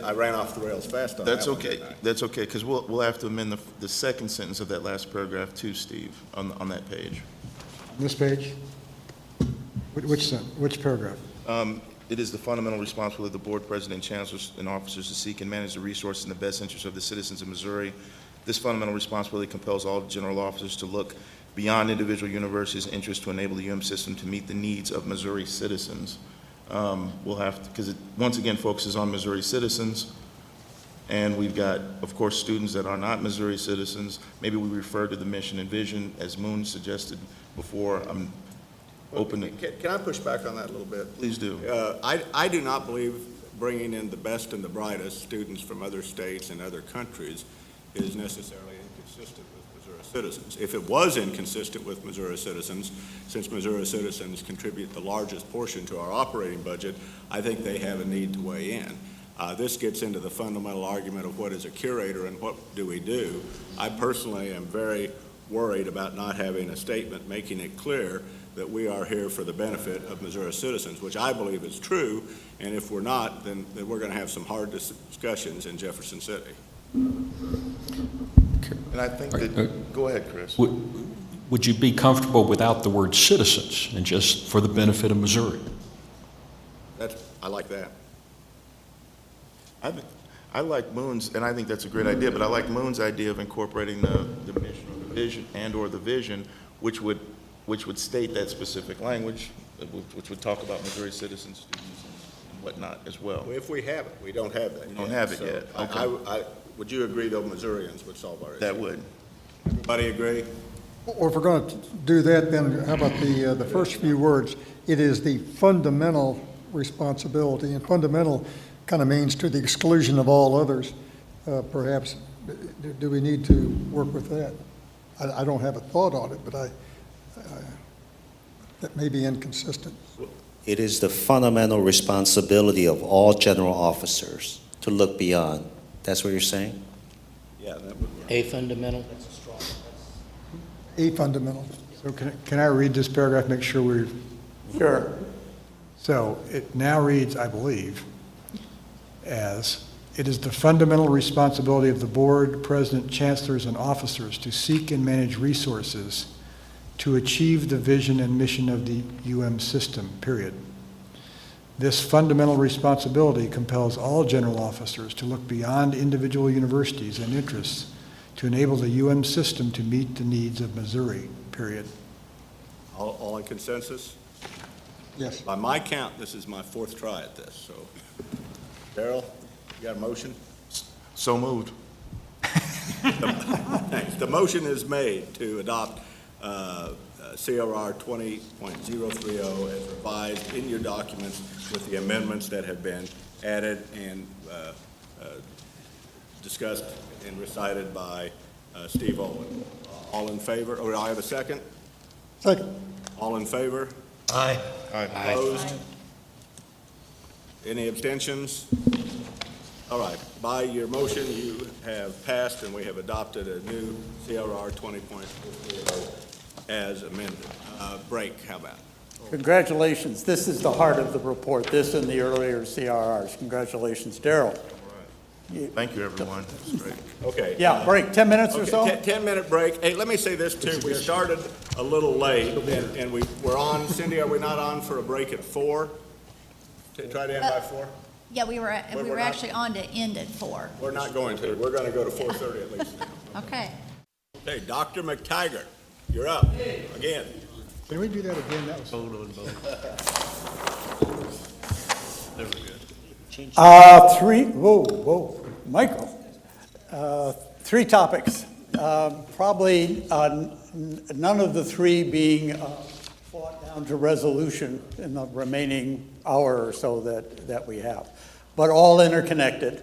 I ran off the rails fast on that. That's okay. That's okay, because we'll have to amend the second sentence of that last paragraph too, Steve, on that page. This page? Which paragraph? It is the fundamental responsibility of the board, president, chancellors, and officers to seek and manage the resources in the best interest of the citizens of Missouri. This fundamental responsibility compels all general officers to look beyond individual universities' interests to enable the UM system to meet the needs of Missouri citizens. We'll have to, because it, once again, focuses on Missouri citizens, and we've got, of course, students that are not Missouri citizens. Maybe we refer to the mission and vision, as Moon suggested before. I'm open to... Can I push back on that a little bit? Please do. I do not believe bringing in the best and the brightest students from other states and other countries is necessarily inconsistent with Missouri citizens. If it was inconsistent with Missouri citizens, since Missouri citizens contribute the largest portion to our operating budget, I think they have a need to weigh in. This gets into the fundamental argument of what is a curator and what do we do. I personally am very worried about not having a statement making it clear that we are here for the benefit of Missouri citizens, which I believe is true, and if we're not, then we're going to have some hard discussions in Jefferson City. And I think that... Go ahead, Chris. Would you be comfortable without the word citizens and just for the benefit of Missouri? I like that. I like Moon's, and I think that's a great idea, but I like Moon's idea of incorporating the mission or the vision, and/or the vision, which would state that specific language, which would talk about Missouri citizens, students, and whatnot as well. If we have it, we don't have that We yet. don't have it So yet. would you agree, though, Missourians would solve our issue? That would. Everybody agree? Or if we're going to do that, then how about the first few words? It is the fundamental responsibility, and fundamental kind of means to the exclusion of all others. Perhaps, do we need to work with that? I don't have a thought on it, but that may be inconsistent. It is the fundamental responsibility of all general officers to look beyond. That's what you're saying? Yeah, that would work. A fundamental? A fundamental. So can I read this paragraph, make sure we're... Sure. So it now reads, I believe, as, it is the fundamental responsibility of the board, president, chancellors, and officers to seek and manage resources to achieve the vision and mission of the system, period. This fundamental responsibility compels all general officers to look beyond individual universities and interests to enable the system to meet the needs of Missouri, period. All in consensus? Yes. By my count, this is my fourth try at this, so. Darrell, you got a motion? So moved. Thanks. The motion is made to adopt CRR 20.030 as revised in your documents with the amendments that have been added and discussed and recited by Steve Owen. All in favor? Or do I have a second? Second. All in favor? Aye. Opposed? Any abstentions? All right, by your motion, you have passed and we have adopted a new CRR 20.0 as amended. Break, how about? Congratulations. This is the heart of the report, this and the earlier CRRs. Congratulations, Darrell. Thank you, everyone. That's great. Okay. Yeah, break, 10 minutes or Okay, so? 10-minute break. Hey, let me say this too. We started a little late and we're on, Cindy, are we not on for a break at 4? To try to end by 4? Yeah, we were not- actually on to end at 4. We're not going to. We're going to go to 4:30 at least now. Okay. Hey, Dr. McTaggart, you're up again. Can we do that again? That was... Michael. 3 topics. Probably none of the 3 being fought down to resolution in the remaining hour or so that we have, but all interconnected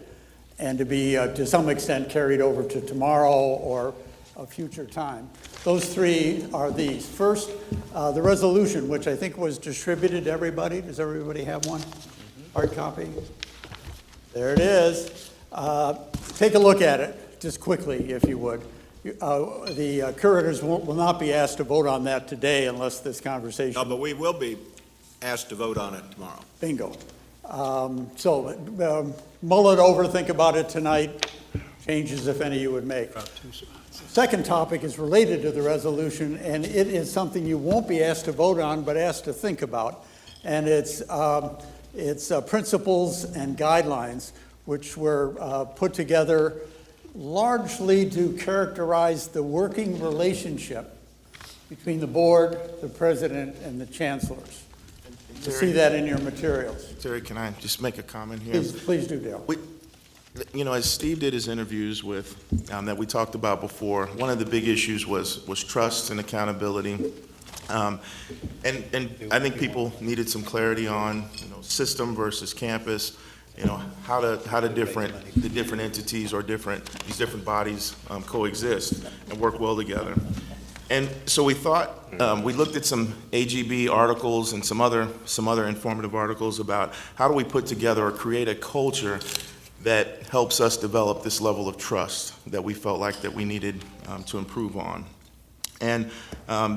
and to be to some extent carried over to tomorrow or a future time. Those 3 are these. First, the resolution, which I think was distributed to everybody. Does everybody have one? Hard copy? There it is. Take a look at it, just quickly, if you would. The curators will not be asked to vote on that today unless this conversation... No, but we will be asked to vote on it tomorrow. Bingo. Mull it over, think about it tonight, changes if any you would make. Second topic is related to the resolution, and it is something you won't be asked to vote on, but asked to think about. And it's principles and guidelines, which were put together largely to characterize the working relationship between the board, the president, and the chancellors. You see that in your materials. Terry, can I just make a comment here? Please do, Dale. You know, as Steve did his interviews with, that we talked about before, one of the big issues was trust and accountability. And I think people needed some clarity on, system versus campus, how the different entities or these different bodies coexist and work well together. And so we thought, we looked at some AGB articles and some other informative articles about how do we put together or create a culture that helps us develop this level of trust that we felt like that we needed to improve on. And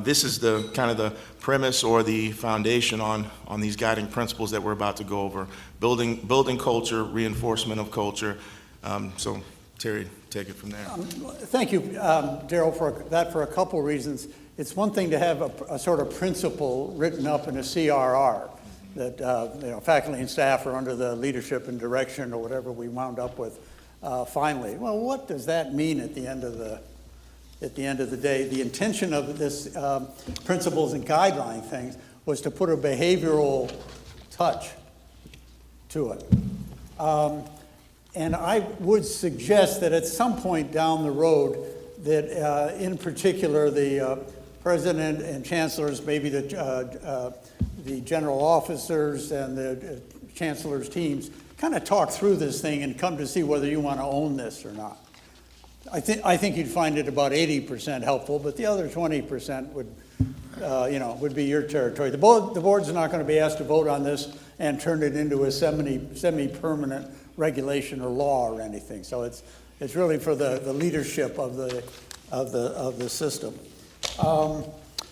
this is the kind of the premise or the foundation on these guiding principles that we're about to go over. Building culture, reinforcement of culture. So Terry, take it from there. Thank you, Darrell, for a couple reasons. It's one thing to have a sort of principle written up in a CRR that faculty and staff are under the leadership and direction or whatever we wound up with finally. Well, what does that mean at the end of the day? The intention of this principles and guideline things was to put a behavioral touch to it. And I would suggest that at some point down the road, that in particular, the president and chancellors, maybe the general officers and the chancellor's teams, kind of talk through this thing and come to see whether you want to own this or not. I think you'd find it about 80% helpful, but the other 20% would be your territory. The board's not going to be asked to vote on this and turn it into a semi-permanent regulation or law or anything. So it's really for the leadership of the system.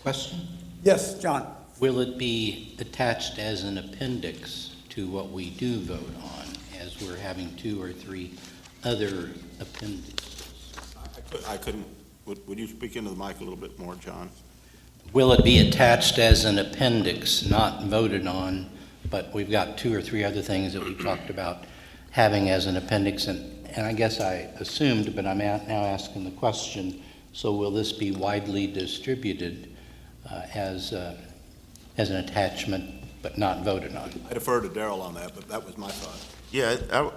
Question? Yes, John. Will it be attached as an appendix to what we do vote on, as we're having 2 or 3 other appendices? I couldn't, would you speak into the mic a little bit more, John? Will it be attached as an appendix, not voted on, but we've got 2 or 3 other things that we talked about having as an appendix, and I guess I assumed, but I'm now asking the question, so will this be widely distributed as an attachment, but not voted on? I defer to Darrell on that, but that was my thought. Yeah,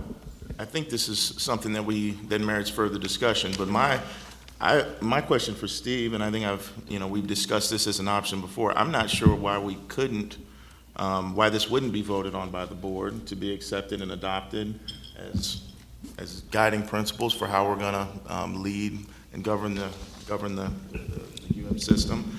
I think this is something that merits further discussion, but my question for Steve, and I think we've discussed this as an option before, I'm not sure why we couldn't, why this wouldn't be voted on by the board to be accepted and adopted as guiding principles for how we're gonna lead and govern the UM system.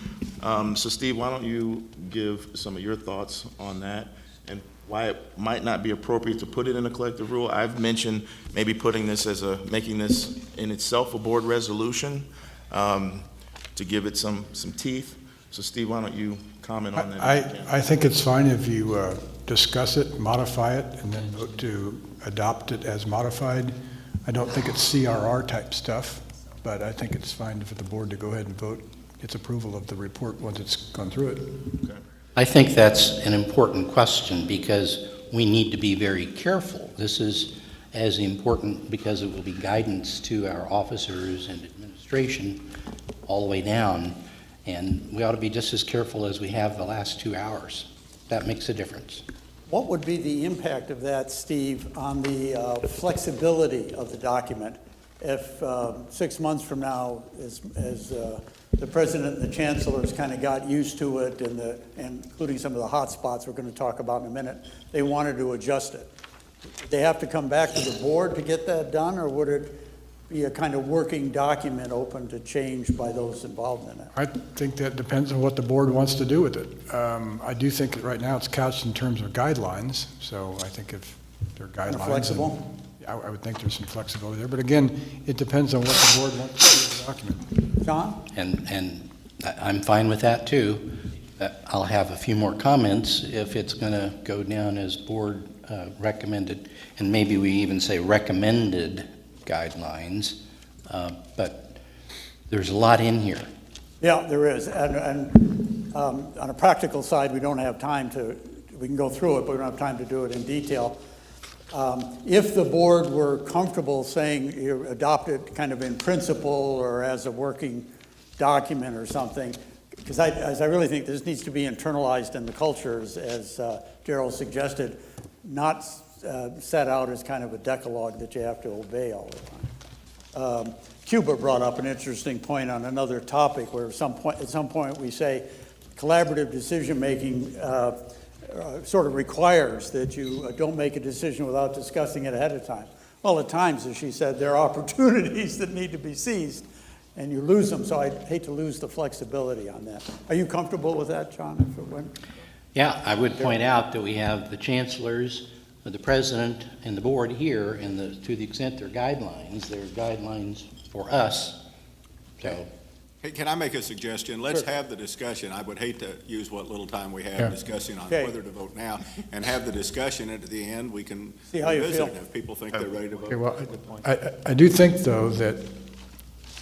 So Steve, why don't you give some of your thoughts on that and why it might not be appropriate to put it in a collective rule. I've mentioned maybe putting this making this in itself a board resolution to give it some teeth. So Steve, why don't you comment on that? I think it's fine if you discuss it, modify it, and then vote to adopt it as modified. I don't think it's CRR type stuff, but I think it's fine for the board to go ahead and vote its approval of the report once it's gone through it. Okay. I think that's an important question because we need to be very careful. This is as important because it will be guidance to our officers and administration all the way down, and we ought to be just as careful as we have the last 2 hours. That makes a difference. What would be the impact of that, Steve, on the flexibility of the document if 6 months from now, as the president and the chancellors kind of got used to it, and including some of the hot spots we're going to talk about in a minute, they wanted to adjust it? Would they have to come back to the board to get that done, or would it be a kind of working document open to change by those involved in it? I think that depends on what the board wants to do with it. I do think that right now it's couched in terms of guidelines, so I think if there are guidelines. Flexible? I would think there's some flexibility there, but again, it depends on what the board wants to do with the document. John? And I'm fine with that too. I'll have a few more comments if it's going to go down as board recommended, and maybe we even say recommended guidelines, but there's a lot in here. Yeah, there is, and on a practical side, we don't have time we can go through it, but we don't have time to do it in detail. If the board were comfortable saying you adopt it kind of in principle or as a working document or something, because I really think this needs to be internalized in the cultures, as Darrell suggested, not set out as kind of a decalogue that you have to obey all the time. Cuba brought up an interesting point on another topic where at some point we say collaborative decision-making sort of requires that you don't make a decision without discussing it ahead of time. Well, at times, as she said, there are opportunities that need to be seized, and you lose them, so I'd hate to lose the flexibility on that. Are you comfortable with that, John, if it went? Yeah, I would point out that we have the chancellors, the president, and the board here, and to the extent they're guidelines for us. So. Hey, can I make a suggestion? Let's have the discussion. I would hate to use what little time we have discussing on whether to vote now, and have the discussion, and at the end, we can see how you revisit feel. it if people think they're ready to vote. Okay, well, I do think, though, that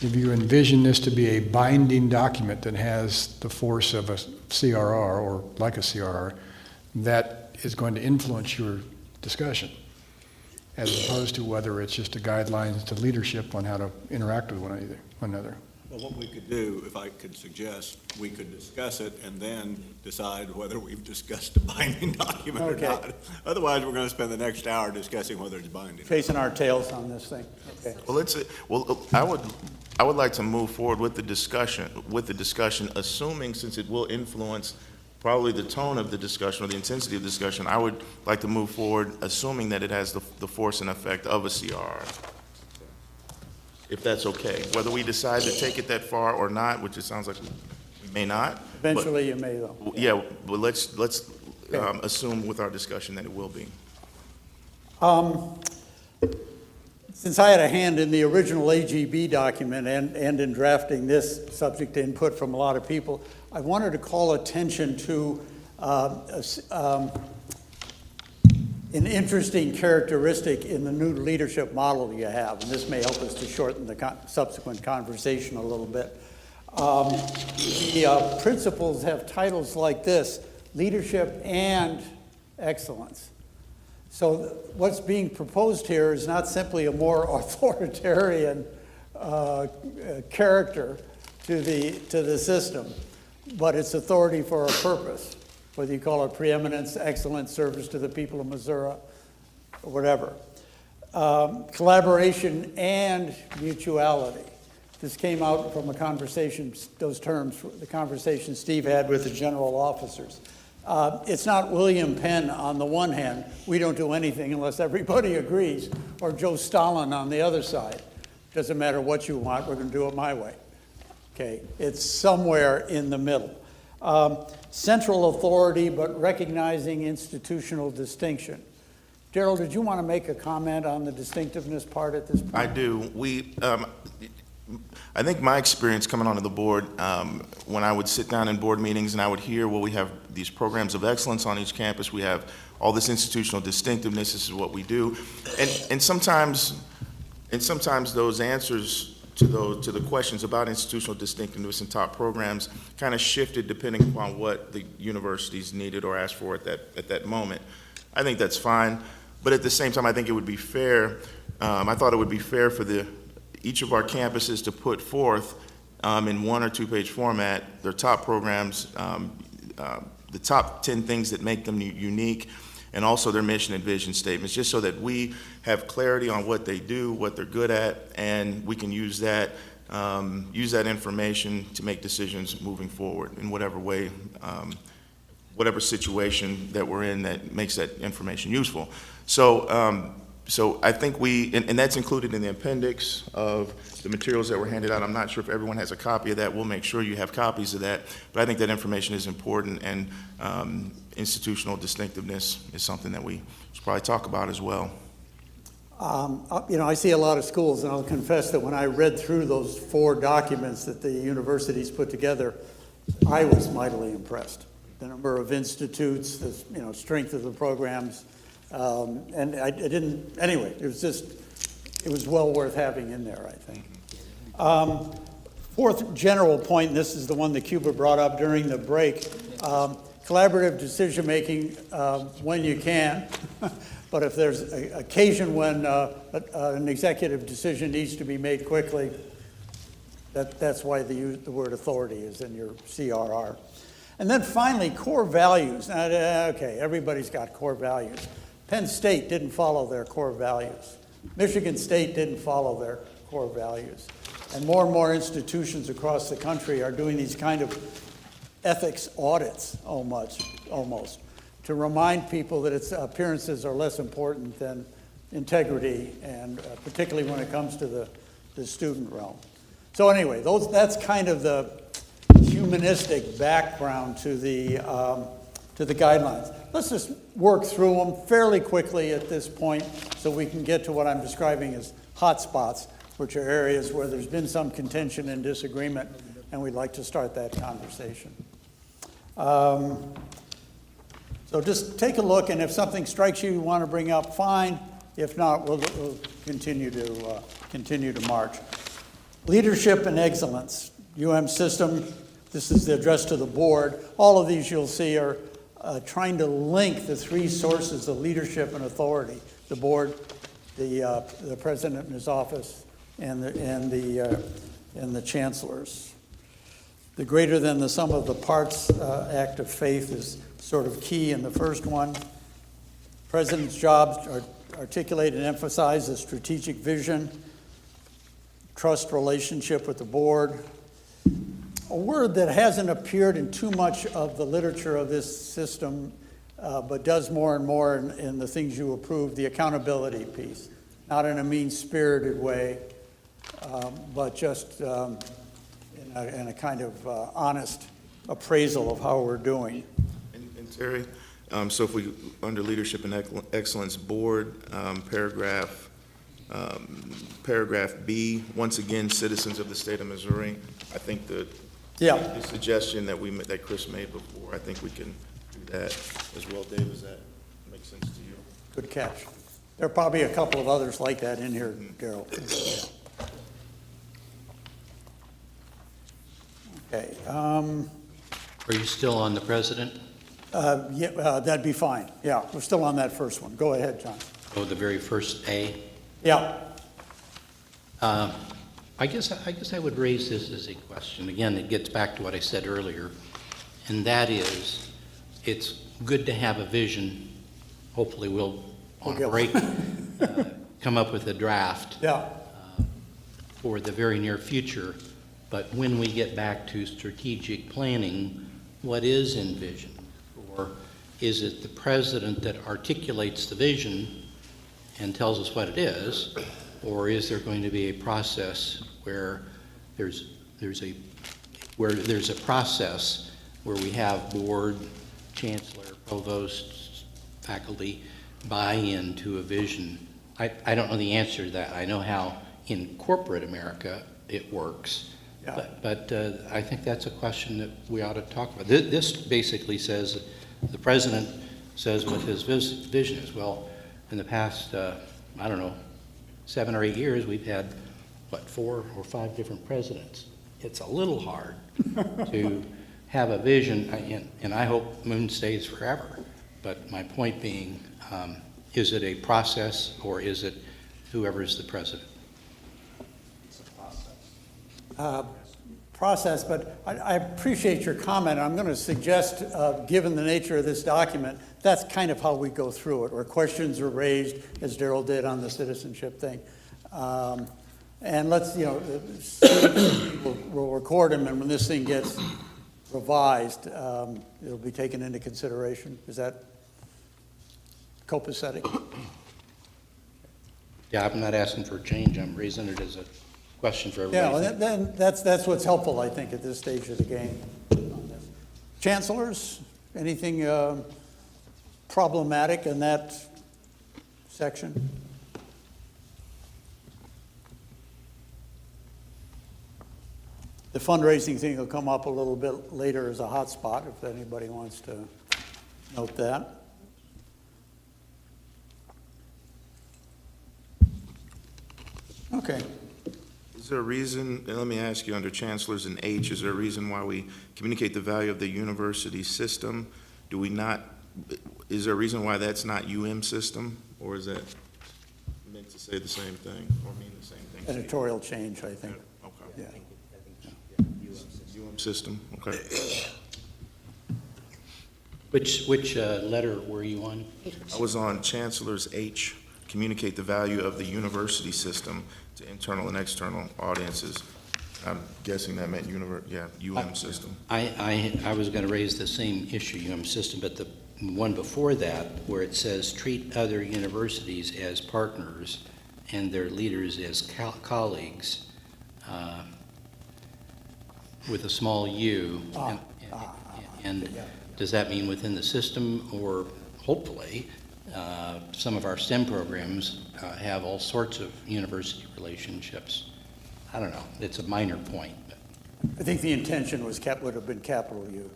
if you envision this to be a binding document that has the force of a CRR, or like a CRR, that is going to influence your discussion, as opposed to whether it's just a guidelines to leadership on how to interact with one another. Well, what we could do, if I could suggest, we could discuss it and then decide whether we've discussed a binding document or Okay. not. Otherwise, we're going to spend the next hour discussing whether it's binding. Chasing our tails on this thing. Okay. Well, I would like to move forward with the discussion, assuming, since it will influence probably the tone of the discussion or the intensity of the discussion, I would like to move forward, assuming that it has the force and effect of a CRR. If that's okay. Whether we decide to take it that far or not, which it sounds like we may not. but- Eventually, you may, though. Yeah, but let's assume with our discussion that it will be. Since I had a hand in the original AGB document and in drafting this, subject to input from a lot of people, I wanted to call attention to an interesting characteristic in the new leadership model you have, and this may help us to shorten the subsequent conversation a little bit. The principles have titles like this: leadership and excellence. So what's being proposed here is not simply a more authoritarian character to the system, but it's authority for a purpose, whether you call it preeminence, excellence, service to the people of Missouri, or whatever. Collaboration and mutuality. This came out from a conversation, those terms, the conversation Steve had with the general officers. It's not William Penn on the one hand, we don't do anything unless everybody agrees, or Joe Stalin on the other side. Doesn't matter what you want, we're going to do it my way. Okay, it's somewhere in the middle. Central authority, but recognizing institutional distinction. Darrell, did you want to make a comment on the distinctiveness part at this point? I do. I think my experience coming onto the board, when I would sit down in board meetings and I would hear, well, we have these programs of excellence on each campus, we have all this institutional distinctiveness, this is what we do. And sometimes those answers to the questions about institutional distinctiveness and top programs kind of shifted depending upon what the universities needed or asked for at that moment. I think that's fine, but at the same time, I think it would be fair, I thought it would be fair for each of our campuses to put forth in 1 or 2 page format their top programs, the top 10 things that make them unique, and also their mission and vision statements, just so that we have clarity on what they do, what they're good at, and we can use that information to make decisions moving forward in whatever way, whatever situation that we're in that makes that information useful. So I think and that's included in the appendix of the materials that were handed out. I'm not sure if everyone has a copy of that. We'll make sure you have copies of that. But I think that information is important, and institutional distinctiveness is something that we should probably talk about as well. I see a lot of schools, and I'll confess that when I read through those 4 documents that the universities put together, I was mightily impressed. The number of institutes, the strength of the programs. And I didn't, anyway, it was well worth having in there, I think. Fourth general point, and this is the one that Cuba brought up during the break, collaborative decision-making when you can, but if there's an occasion when an executive decision needs to be made quickly, that's why the word authority is in your CRR. And then finally, core values. Now, okay, everybody's got core values. Penn State didn't follow their core values. Michigan State didn't follow their core values. And more institutions across the country are doing these kind of ethics audits almost to remind people that its appearances are less important than integrity, and particularly when it comes to the student realm. So anyway, that's kind of the humanistic background to the guidelines. Let's just work through them fairly quickly at this point so we can get to what I'm describing as hot spots, which are areas where there's been some contention and disagreement, and we'd like to start that conversation. So just take a look, and if something strikes you want to bring up, fine. If not, we'll continue to march. Leadership and excellence, UM system. This is the address to the board. All of these you'll see are trying to link the 3 sources of leadership and authority: the board, the president and his office, and the and the chancellors. The greater than the sum of the parts act of faith is sort of key in the first one. President's job are articulate and emphasize a strategic vision, trust relationship with the board. A word that hasn't appeared in too much of the literature of this system, but does more and more in the things you approve, the accountability piece. Not in a mean-spirited way, but just in a kind of honest appraisal of how we're doing. And Terry, so if we, under Leadership and Excellence Board, paragraph B, once again, citizens of the state of Missouri, I think the suggestion that Chris made before, I think we can do that as well. Dave, does that make sense to you? Good catch. There are probably a couple of others like that in here, Daryl. Okay. Are you still on the president? That'd be fine. Yeah, we're still on that first one. Go ahead, John. Oh, the very first A? Yeah. I guess I would raise this as a question. Again, it gets back to what I said earlier, and that is, it's good to have a vision. Hopefully we'll, on a break, come up with a draft for the very near future. But when we get back to strategic planning, what is envisioned? Or is it the president that articulates the vision and tells us what it is? Or is there going to be a process where there's a process where we have board, chancellor, provost, faculty buy into a vision? I don't know the answer to that. I know how in corporate America it works. But I think that's a question that we ought to talk about. This basically says the president says what his vision is. Well, in the past, 7 or 8 years, we've had, 4 or 5 different presidents. It's a little hard to have a vision, and I hope Moon stays forever. But my point being, is it a process or is it whoever is the president? Process, but I appreciate your comment. I'm going to suggest, given the nature of this document, that's kind of how we go through it, where questions are raised, as Daryl did on the citizenship thing. And let's, we'll record them, and when this thing gets revised, it'll be taken into consideration. Is that copacetic? Yeah, I'm not asking for a change. I'm raising it as a question for everybody. Yeah, well, then that's what's helpful, I think, at this stage of the game. Chancellors, anything problematic in that section? The fundraising thing will come up a little bit later as a hot spot, if anybody wants to note that. Okay. Is there a reason, and let me ask you, under chancellors in H, is there a reason why we communicate the value of the university system? Do we not, is there a reason why that's not system? Or is that meant to say the same thing, or mean the same thing? Editorial change, I think. Okay. Yeah. System, okay. Which letter were you on? I was on Chancellor's H, communicate the value of the university system to internal and external audiences. I'm guessing that meant system. I was going to raise the same issue, system, but the one before that, where it says treat other universities as partners and their leaders as colleagues, with a small u, and does that mean within the system, or hopefully some of our STEM programs have all sorts of university relationships? I don't know, it's a minor point. I think the intention would have been capital U,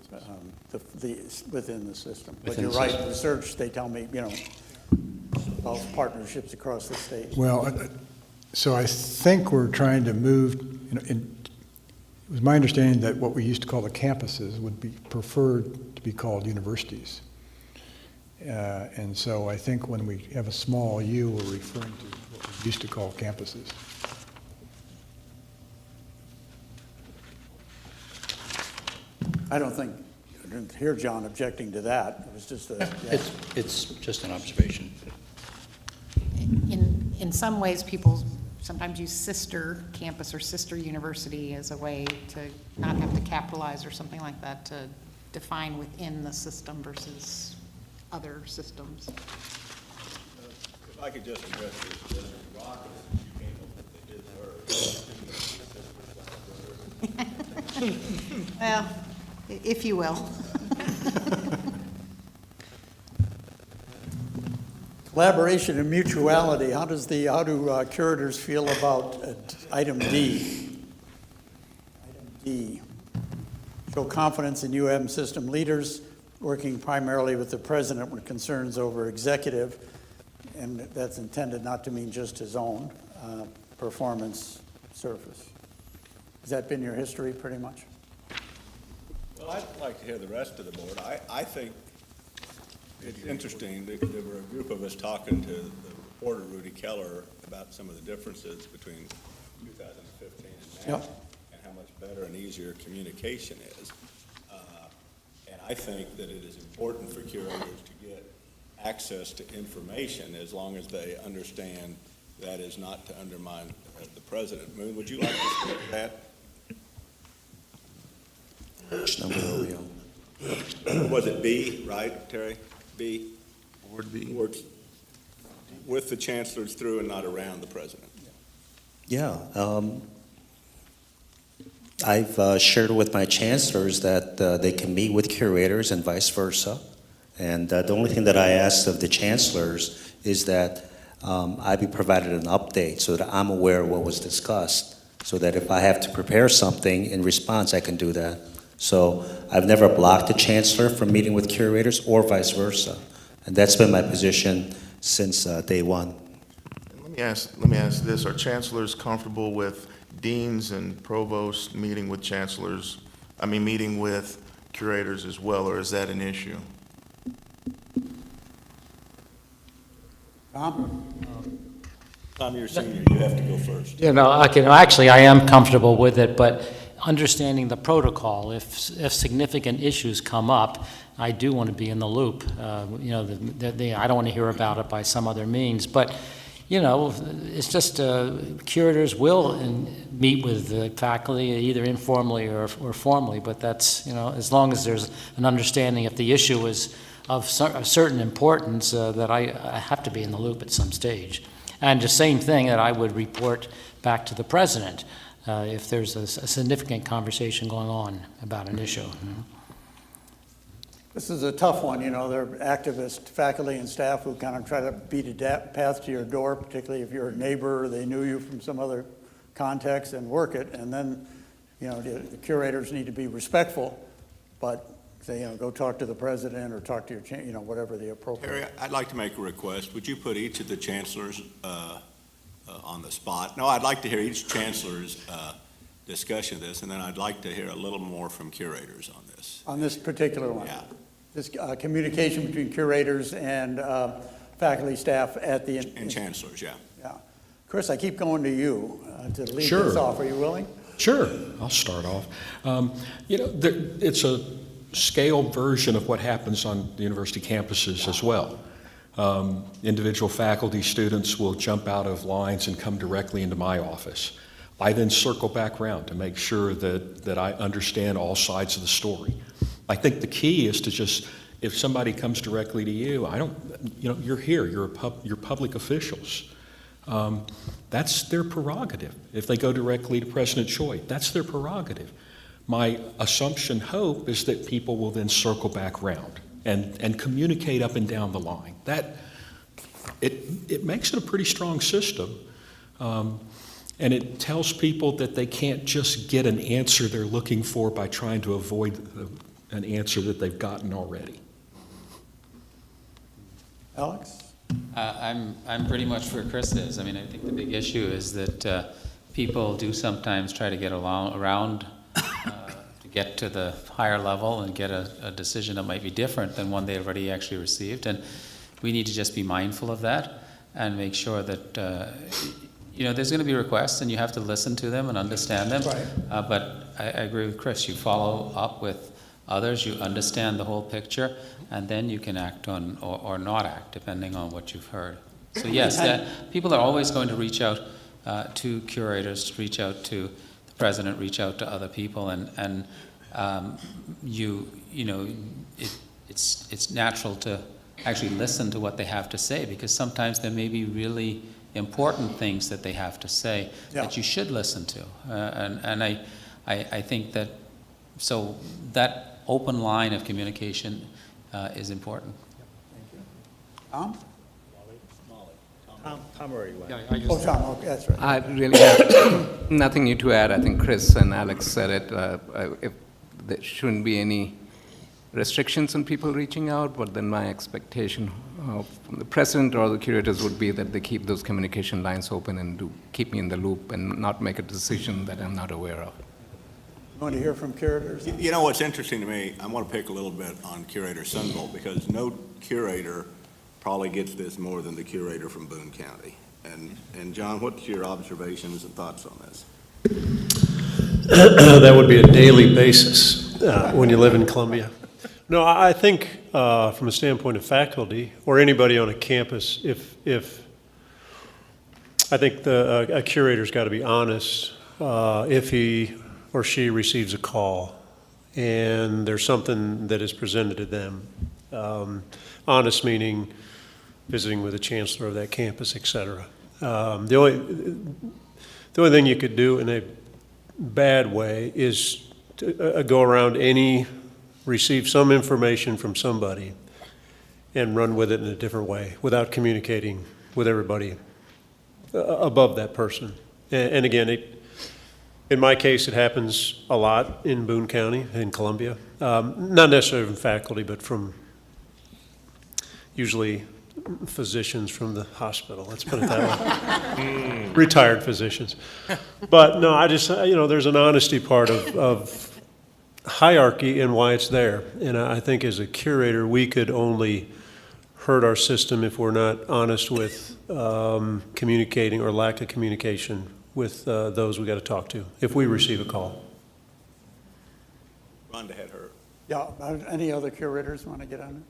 within the system. But you're right, research, they tell me, all partnerships across the state. Well, so I think we're trying to move, it was my understanding that what we used to call the campuses would be preferred to be called universities. And so I think when we have a small u, we're referring to what we used to call campuses. I didn't hear John objecting to that. It was just a, yeah. It's just an observation. In some ways, people sometimes use sister campus or sister university as a way to not have to capitalize or something like that to define within the system versus other systems. If I could just address this, Rock, you came up with it. Well, if you will. Collaboration and mutuality, how do curators feel about item D? Item D, show confidence in UM system leaders, working primarily with the president when concerns over executive, and that's intended not to mean just his own performance surface. Has that been your history, pretty much? Well, I'd like to hear the rest of the board. I think it's interesting that there were a group of us talking to the reporter, Rudy Keller, about some of the differences between 2015 and now, and how much better and easier communication is. And I think that it is important for curators to get access to information as long as they understand that is not to undermine the president. Moon, would you like to speak to that? Which number are we on? Was it B, right, Terry? B? Board B. Works with the chancellors through and not around the president. Yeah. I've shared with my chancellors that they can meet with curators and vice versa. And the only thing that I asked of the chancellors is that I be provided an update so that I'm aware of what was discussed, so that if I have to prepare something in response, I can do that. So I've never blocked the chancellor from meeting with curators or vice versa. And that's been my position since day one. Let me ask this, are chancellors comfortable with deans and provosts meeting with meeting with curators as well, or is that an issue? Tom, you're senior, you have to go first. Actually, I am comfortable with it, but understanding the protocol, if significant issues come up, I do want to be in the loop. I don't want to hear about it by some other means, but it's just curators will meet with the faculty either informally or formally, but that's, as long as there's an understanding if the issue is of a certain importance, that I have to be in the loop at some stage. And the same thing that I would report back to the president if there's a significant conversation going on about an issue. This is a tough one, there are activist faculty and staff who kind of try to beat a path to your door, particularly if you're a neighbor or they knew you from some other context and work it. And then, the curators need to be respectful, but say, go talk to the president or talk to your, whatever the appropriate. Terry, I'd like to make a request. Would you put each of the chancellors on the spot? No, I'd like to hear each chancellor's discussion of this, and then I'd like to hear a little more from curators on this. On this particular one? Yeah. This communication between curators and faculty, staff at the... And chancellors, yeah. Yeah. Chris, I keep going to you to lead Sure. this off. Are you willing? Sure, I'll start off. It's a scaled version of what happens on the university campuses as well. Individual faculty, students will jump out of lines and come directly into my office. I then circle back around to make sure that I understand all sides of the story. I think the key is to just, if somebody comes directly to you, you're here, you're public officials. That's their prerogative. If they go directly to President Choi, that's their prerogative. My assumption, hope, is that people will then circle back around and communicate up and down the line. It makes it a pretty strong system. And it tells people that they can't just get an answer they're looking for by trying to avoid an answer that they've gotten already. Alex? I'm pretty much where Chris is. I think the big issue is that people do sometimes try to get around to get to the higher level and get a decision that might be different than one they already actually received. And we need to just be mindful of that and make sure that there's going to be requests and you have to listen to them and understand them. Right. But I agree with Chris. You follow up with Others, you understand the whole picture, and then you can act on, or not act, depending on what you've heard. So yes, people are always going to reach out to curators, reach out to the president, reach out to other people, and it's natural to actually listen to what they have to say, because sometimes there may be really important things that they have to say that you should listen to. And I think that, so that open line of communication is important. Tom? Tom already went. Oh, Tom, okay, that's right. I really have nothing new to add. I think Chris and Alex said it. If there shouldn't be any restrictions on people reaching out, but then my expectation from the president or the curators would be that they keep those communication lines open and do keep me in the loop and not make a decision that I'm not aware of. You want to hear from curators? You know what's interesting to me, I want to pick a little bit on Curator Sunvolt, because no curator probably gets this more than the curator from Boone County. And John, what's your observations and thoughts on this? That would be a daily basis when you live in Columbia. No, I think from a standpoint of faculty or anybody on a campus, if I think a curator's got to be honest if he or she receives a call and there's something that is presented to them. Honest meaning visiting with the chancellor of that campus, et cetera. The only thing you could do in a bad way is to go around receive some information from somebody and run with it in a different way without communicating with everybody above that person. And again, in my case, it happens a lot in Boone County, in Columbia. Not necessarily from faculty, but from usually physicians from the hospital, let's put it that way. Retired physicians. But no, I just, there's an honesty part of hierarchy and why it's there. And I think as a curator, we could only hurt our system if we're not honest with communicating or lack of communication with those we got to talk to if we receive a call. Rhonda had her. Yeah, any other curators want to get on it?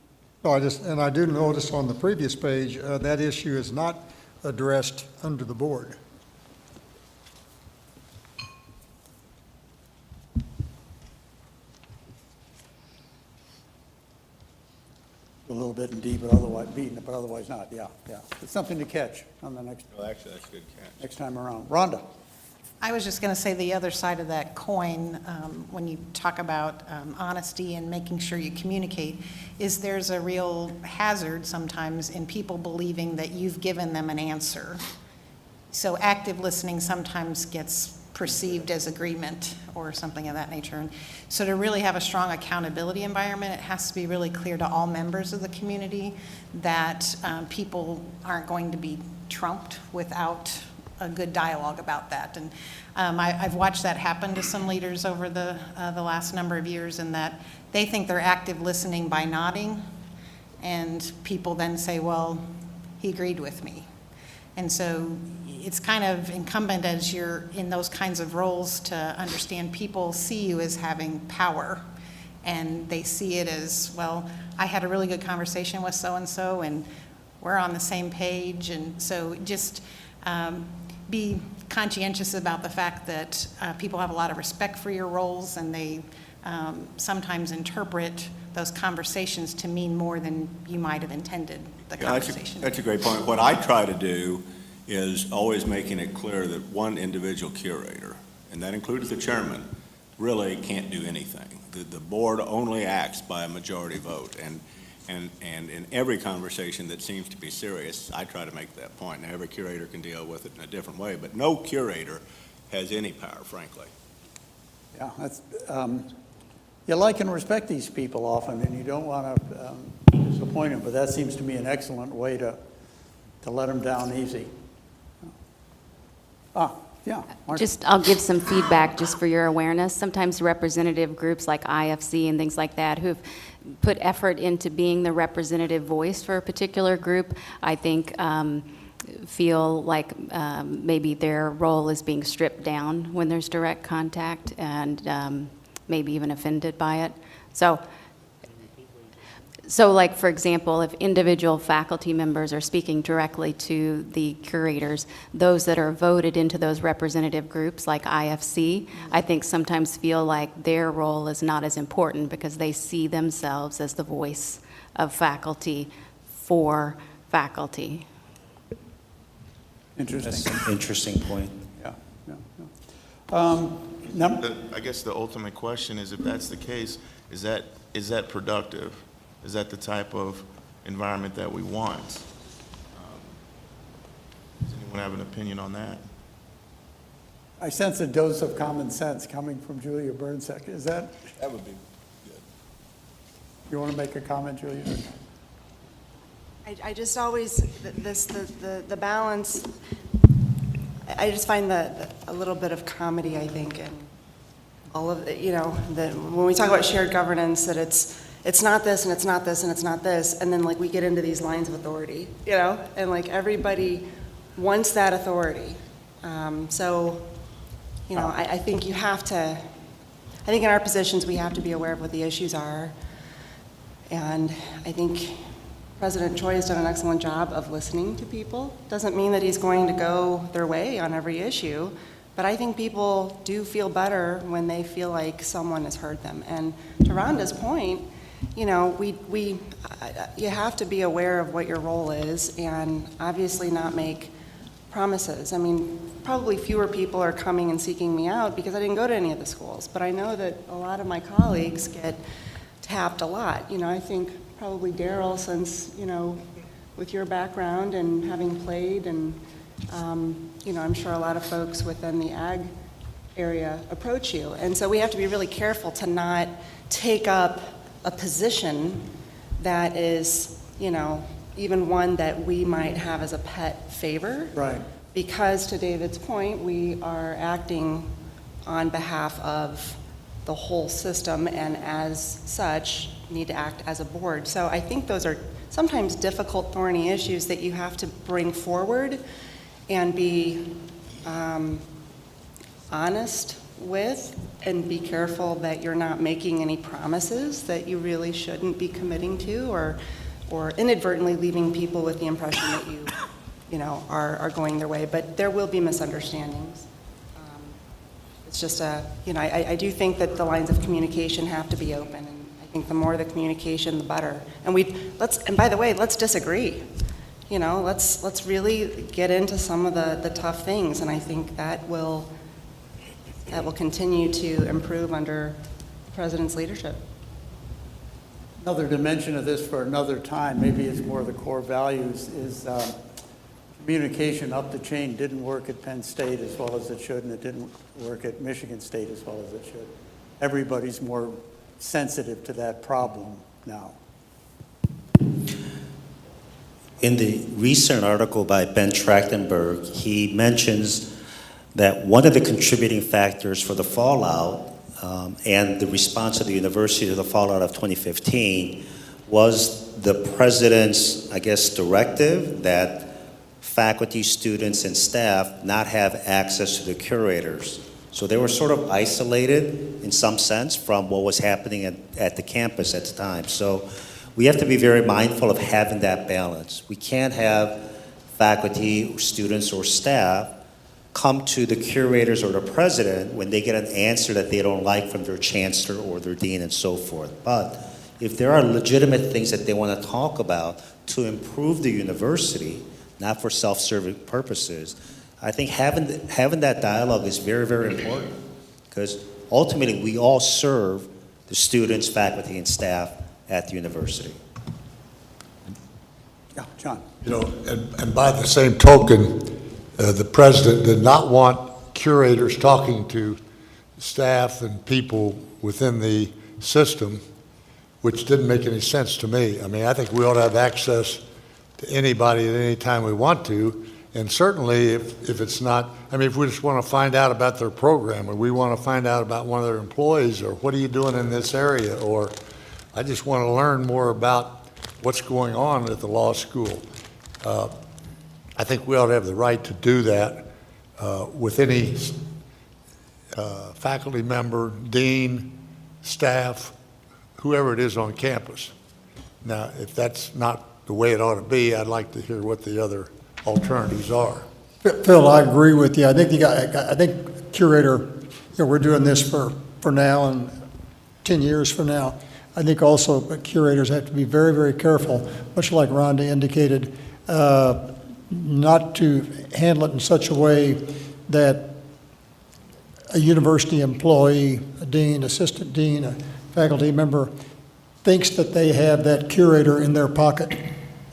No, I do notice on the previous page, that issue is not addressed under the board. A little bit in D, but otherwise, beaten, but otherwise not, yeah. It's something to catch on the next, Well, actually, that's a good catch. next time around. Rhonda? I was just going to say the other side of that coin, when you talk about honesty and making sure you communicate, is there's a real hazard sometimes in people believing that you've given them an answer. So active listening sometimes gets perceived as agreement or something of that nature. And so to really have a strong accountability environment, it has to be really clear to all members of the community that people aren't going to be trumped without a good dialogue about that. And I've watched that happen to some leaders over the last number of years, in that they think they're active listening by nodding, and people then say, well, he agreed with me. And so it's kind of incumbent as you're in those kinds of roles to understand people see you as having power, and they see it as, well, I had a really good conversation with so-and-so and we're on the same page. And so just be conscientious about the fact that people have a lot of respect for your roles, and they sometimes interpret those conversations to mean more than you might have intended the conversation. That's a great point. What I try to do is always making it clear that one individual curator, and that includes the chairman, really can't do anything. The board only acts by a majority vote, and in every conversation that seems to be serious, I try to make that point. Now, every curator can deal with it in a different way, but no curator has any power, frankly. Yeah, that's, you like and respect these people often, and you don't want to disappoint them, but that seems to me an excellent way to let them down easy. Yeah. I'll give some feedback just for your awareness. Sometimes representative groups like IFC and things like that, who've put effort into being the representative voice for a particular group, I think feel like maybe their role is being stripped down when there's direct contact, and maybe even offended by it. So like, for example, if individual faculty members are speaking directly to the curators, those that are voted into those representative groups, like IFC, I think sometimes feel like their role is not as important because they see themselves as the voice of faculty for faculty. Interesting. That's an interesting point. Yeah, yeah, I guess the ultimate question is, if that's the case, is that productive? Is that the type of environment that we want? Does anyone have an opinion on that? I sense a dose of common sense coming from Julia Burnsek. Is that? That would be good. You want to make a comment, Julia? I just always, the balance, I just find that a little bit of comedy, I think, in all of it, that when we talk about shared governance, that it's not this, and it's not this, and it's not this, and then like we get into these lines of authority, and like everybody wants that authority. I think you have to, I think in our positions, we have to be aware of what the issues are. And I think President Choi has done an excellent job of listening to people. Doesn't mean that he's going to go their way on every issue, but I think people do feel better when they feel like someone has heard them. And to Rhonda's point, you have to be aware of what your role is and obviously not make promises. I mean, probably fewer people are coming and seeking me out because I didn't go to any of the schools, but I know that a lot of my colleagues get tapped a lot. I think probably Daryl, since, with your background and having played, and, I'm sure a lot of folks within the ag area approach you. And so we have to be really careful to not take up a position that is, even one that we might have as a pet favor. Right. Because to David's point, we are acting on behalf of the whole system, and as such, need to act as a board. So I think those are sometimes difficult, thorny issues that you have to bring forward and be honest with, and be careful that you're not making any promises that you really shouldn't be committing to, or inadvertently leaving people with the impression that you are going their way. But there will be misunderstandings. It's just I do think that the lines of communication have to be open, and I think the more the communication, the better. And by the way, let's disagree. Let's really get into some of the tough things, and I think that will continue to improve under the President's leadership. Another dimension of this for another time, maybe it's more of the core values, is communication up the chain didn't work at Penn State as well as it should, and it didn't work at Michigan State as well as it should. Everybody's more sensitive to that problem now. In the recent article by Ben Trachtenberg, he mentions that one of the contributing factors for the fallout and the response of the university to the fallout of 2015 was the president's, directive that faculty, students, and staff not have access to the curators. So they were sort of isolated in some sense from what was happening at the campus at the time. So we have to be very mindful of having that balance. We can't have faculty, or students, or staff come to the curators or the president when they get an answer that they don't like from their chancellor or their dean and so forth. But if there are legitimate things that they want to talk about to improve the university, not for self-serving purposes, I think having that dialogue is very, very important, because ultimately we all serve the students, faculty, and staff at the university. Yeah, John. And by the same token, the president did not want curators talking to staff and people within the system, which didn't make any sense to me. I mean, I think we ought to have access to anybody at any time we want to, and certainly if it's not, if we just want to find out about their program, or we want to find out about one of their employees, or what are you doing in this area, or I just want to learn more about what's going on at the law school. I think we ought to have the right to do that with any faculty member, dean, staff, whoever it is on campus. Now, if that's not the way it ought to be, I'd like to hear what the other alternatives are. Phil, I agree with you. I think curator, we're doing this for now and 10 years from now. I think also curators have to be very, very careful, much like Rhonda indicated, not to handle it in such a way that a university employee, a dean, assistant dean, a faculty member thinks that they have that curator in their pocket.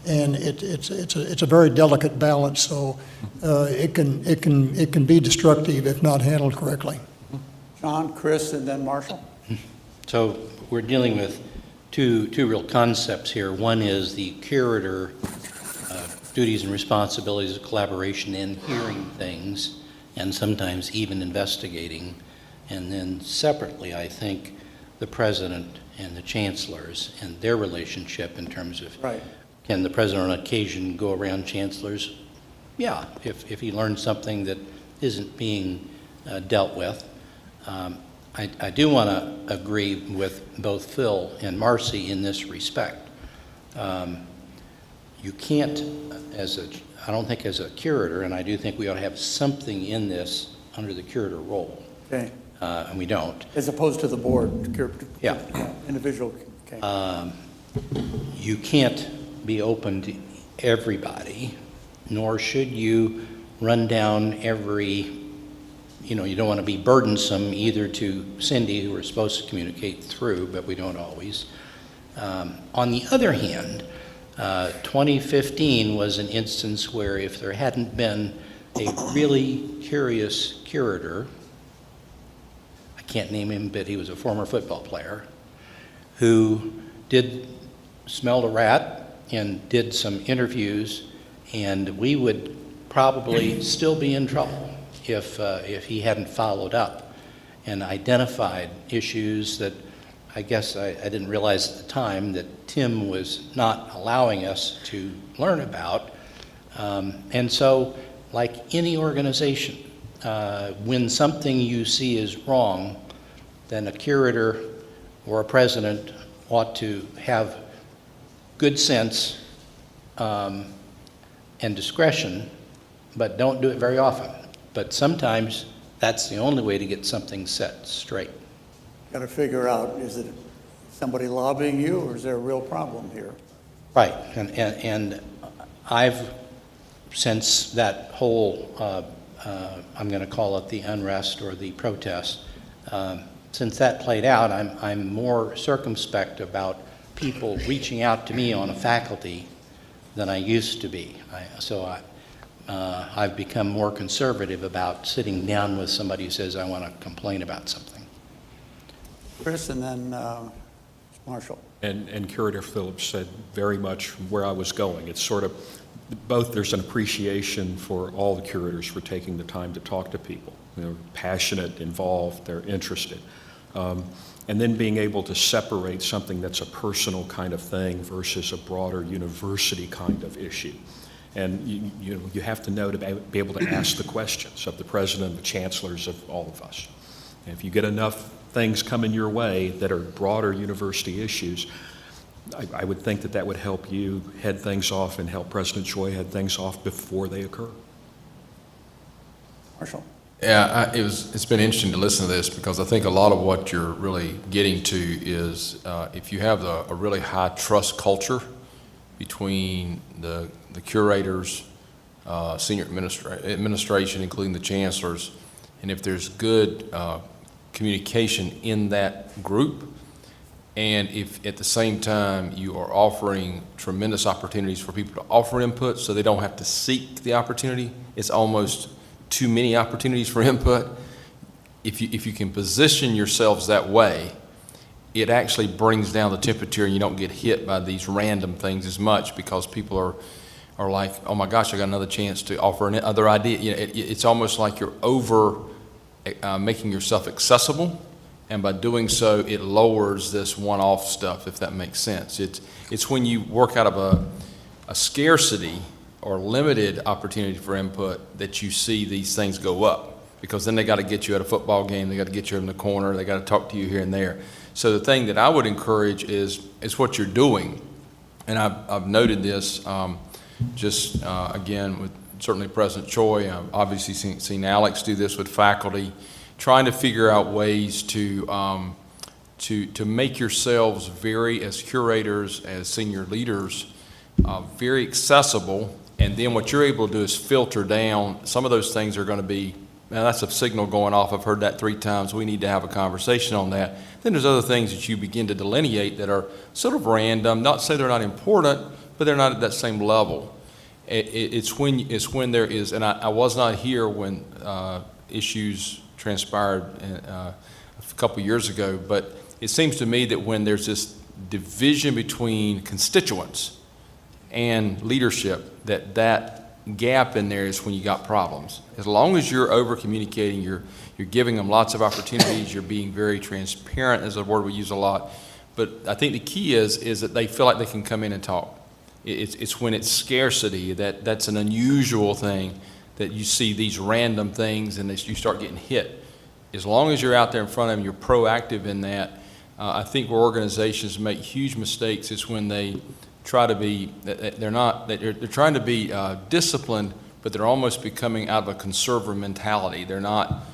And it's a very delicate balance, so it can be destructive if not handled correctly. John, Chris, and then Marshall. So we're dealing with two real concepts here. One is the curator duties and responsibilities of collaboration in hearing things and sometimes even investigating. And then separately, I think, the president and the chancellors and their relationship in terms of, right. Can the president on occasion go around chancellors? Yeah, if he learns something that isn't being dealt with. I do want to agree with both Phil and Marcy in this respect. You can't, I don't think as a curator, and I do think we ought to have something in this under the curator role. Okay. And we don't. As opposed to the board. Yeah. Individual. Okay. You can't be open to everybody, nor should you run down every, you don't want to be burdensome either to Cindy, who we're supposed to communicate through, but we don't always. On the other hand, 2015 was an instance where if there hadn't been a really curious curator, I can't name him, but he was a former football player, who did smell a rat and did some interviews, and we would probably still be in trouble if he hadn't followed up and identified issues that I guess I didn't realize at the time that Tim was not allowing us to learn about. And so, like any organization, when something you see is wrong, then a curator or a president ought to have good sense and discretion, but don't do it very often. But sometimes that's the only way to get something set straight. Got to figure out, is it somebody lobbying you, or is there a real problem here? Right, and I've, since that whole, I'm going to call it the unrest or the protest, since that played out, I'm more circumspect about people reaching out to me on a faculty than I used to be. I've become more conservative about sitting down with somebody who says, I want to complain about something. Chris, and then Marshall. And Curator Phillips said very much where I was going. It's sort of both, there's an appreciation for all the curators for taking the time to talk to people. They're passionate, involved, they're interested. And then being able to separate something that's a personal kind of thing versus a broader university kind of issue. And you have to know to be able to ask the questions of the president, the chancellors, of all of us. And if you get enough things coming your way that are broader university issues, I would think that would help you head things off and help President Choi head things off before they occur. Marshall. Yeah, it's been interesting to listen to this, because I think a lot of what you're really getting to is if you have a really high trust culture between the curators, senior administration, including the chancellors, and if there's good communication in that group, and if at the same time you are offering tremendous opportunities for people to offer input so they don't have to seek the opportunity, it's almost too many opportunities for input. If you can position yourselves that way, it actually brings down the temperature, and you don't get hit by these random things as much, because people are like, oh my gosh, I got another chance to offer another idea. It's almost like you're over making yourself accessible, and by doing so, it lowers this one-off stuff, if that makes sense. It's when you work out of a scarcity or limited opportunity for input that you see these things go up. because then they got to get you at a football game, they got to get you in the corner, they got to talk to you here and there. So the thing that I would encourage is what you're doing. And I've noted this again with certainly President Choi. I've obviously seen Alex do this with faculty, trying to figure out ways to make yourselves as curators, as senior leaders, very accessible. And then what you're able to do is filter down. Some of those things are going to be, now that's a signal going off. I've heard that 3 times. We need to have a conversation on that. Then there's other things that you begin to delineate that are sort of random. Not to say they're not important, but they're not at that same level. It's when there is, and I was not here when issues transpired a couple years ago, but it seems to me that when there's this division between constituents and leadership, that gap in there is when you got problems. As long as you're over-communicating, you're giving them lots of opportunities, you're being very transparent, is a word we use a lot. But I think the key is that they feel like they can come in and talk. It's when it's scarcity that's an unusual thing, that you see these random things and you start getting hit. As long as you're out there in front of them, you're proactive in that. I think where organizations make huge mistakes is when they try to be, they're trying to be disciplined, but they're almost becoming out of a conservative mentality. They're not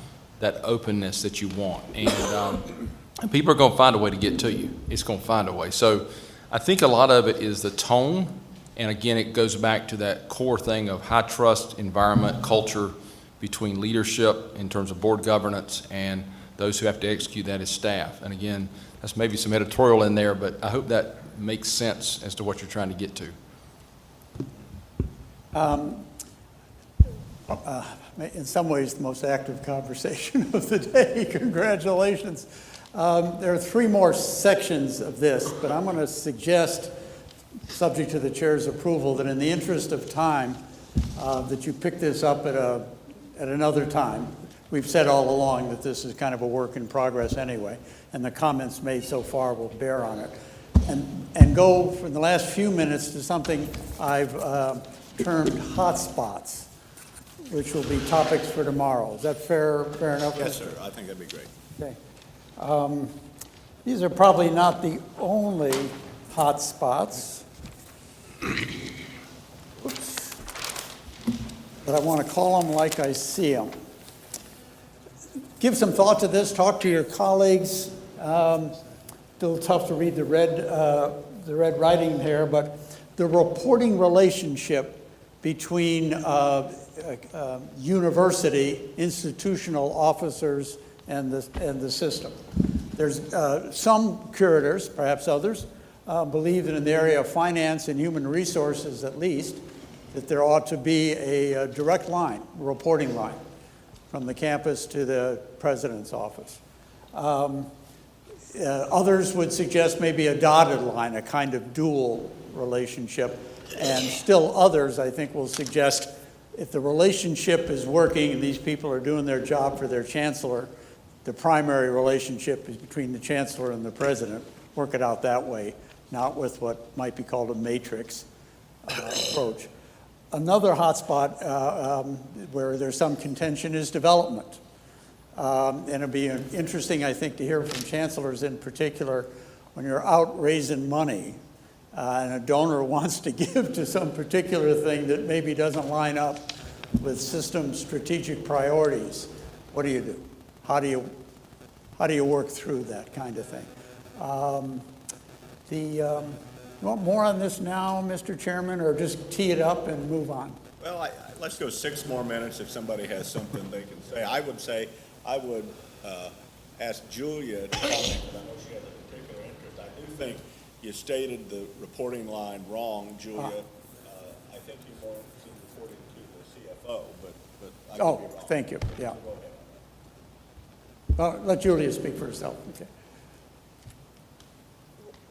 that openness that you want. And people are going to find a way to get to you. It's going to find a way. So I think a lot of it is the tone. And again, it goes back to that core thing of high trust environment, culture between leadership in terms of board governance and those who have to execute that as staff. And again, that's maybe some editorial in there, but I hope that makes sense as to what you're trying to get to. In some ways, the most active conversation of the day. Congratulations. There are 3 more sections of this, but I'm going to suggest, subject to the chair's approval, that in the interest of time, that you pick this up at another time. We've said all along that this is kind of a work in progress anyway, and the comments made so far will bear on it. And go for the last few minutes to something I've termed hotspots, which will be topics for tomorrow. Is that fair enough? Yes, sir. I think that'd be great. Okay. These are probably not the only hotspots. Oops. But I want to call them like I see them. Give some thought to this. Talk to your colleagues. Still tough to read the red writing here, but the reporting relationship between university, institutional officers, and the system. There's some curators, perhaps others, believe that in the area of finance and human resources at least, that there ought to be a direct line, a reporting line, from the campus to the president's office. Others would suggest maybe a dotted line, a kind of dual relationship. And still others, I think, will suggest if the relationship is working and these people are doing their job for their chancellor, the primary relationship is between the chancellor and the president. Work it out that way, not with what might be called a matrix approach. Another hotspot where there's some contention is development. And it'd be interesting, I think, to hear from chancellors in particular when you're out raising money and a donor wants to give to some particular thing that maybe doesn't line up with system strategic priorities. What do you do? How do you work through that kind of thing? You want more on this now, Mr. Chairman, or just tee it up and move on? Well, let's go 6 more minutes if somebody has something they can say. I would ask Julia to comment, because I know she has a particular interest. I do think you stated the reporting line wrong, Julia. I think you're more interested in reporting to the CFO, but I could be wrong. Thank you, yeah. Let Julia speak for herself, okay.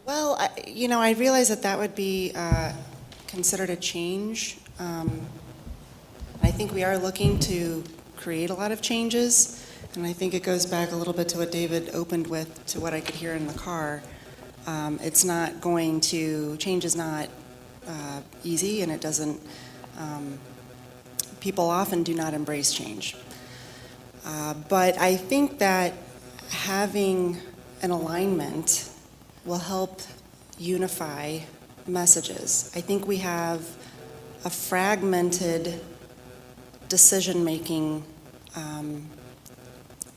Well, I realize that would be considered a change. I think we are looking to create a lot of changes, and I think it goes back a little bit to what David opened with, to what I could hear in the car. Change is not easy, and it doesn't, people often do not embrace change. But I think that having an alignment will help unify messages. I think we have a fragmented decision-making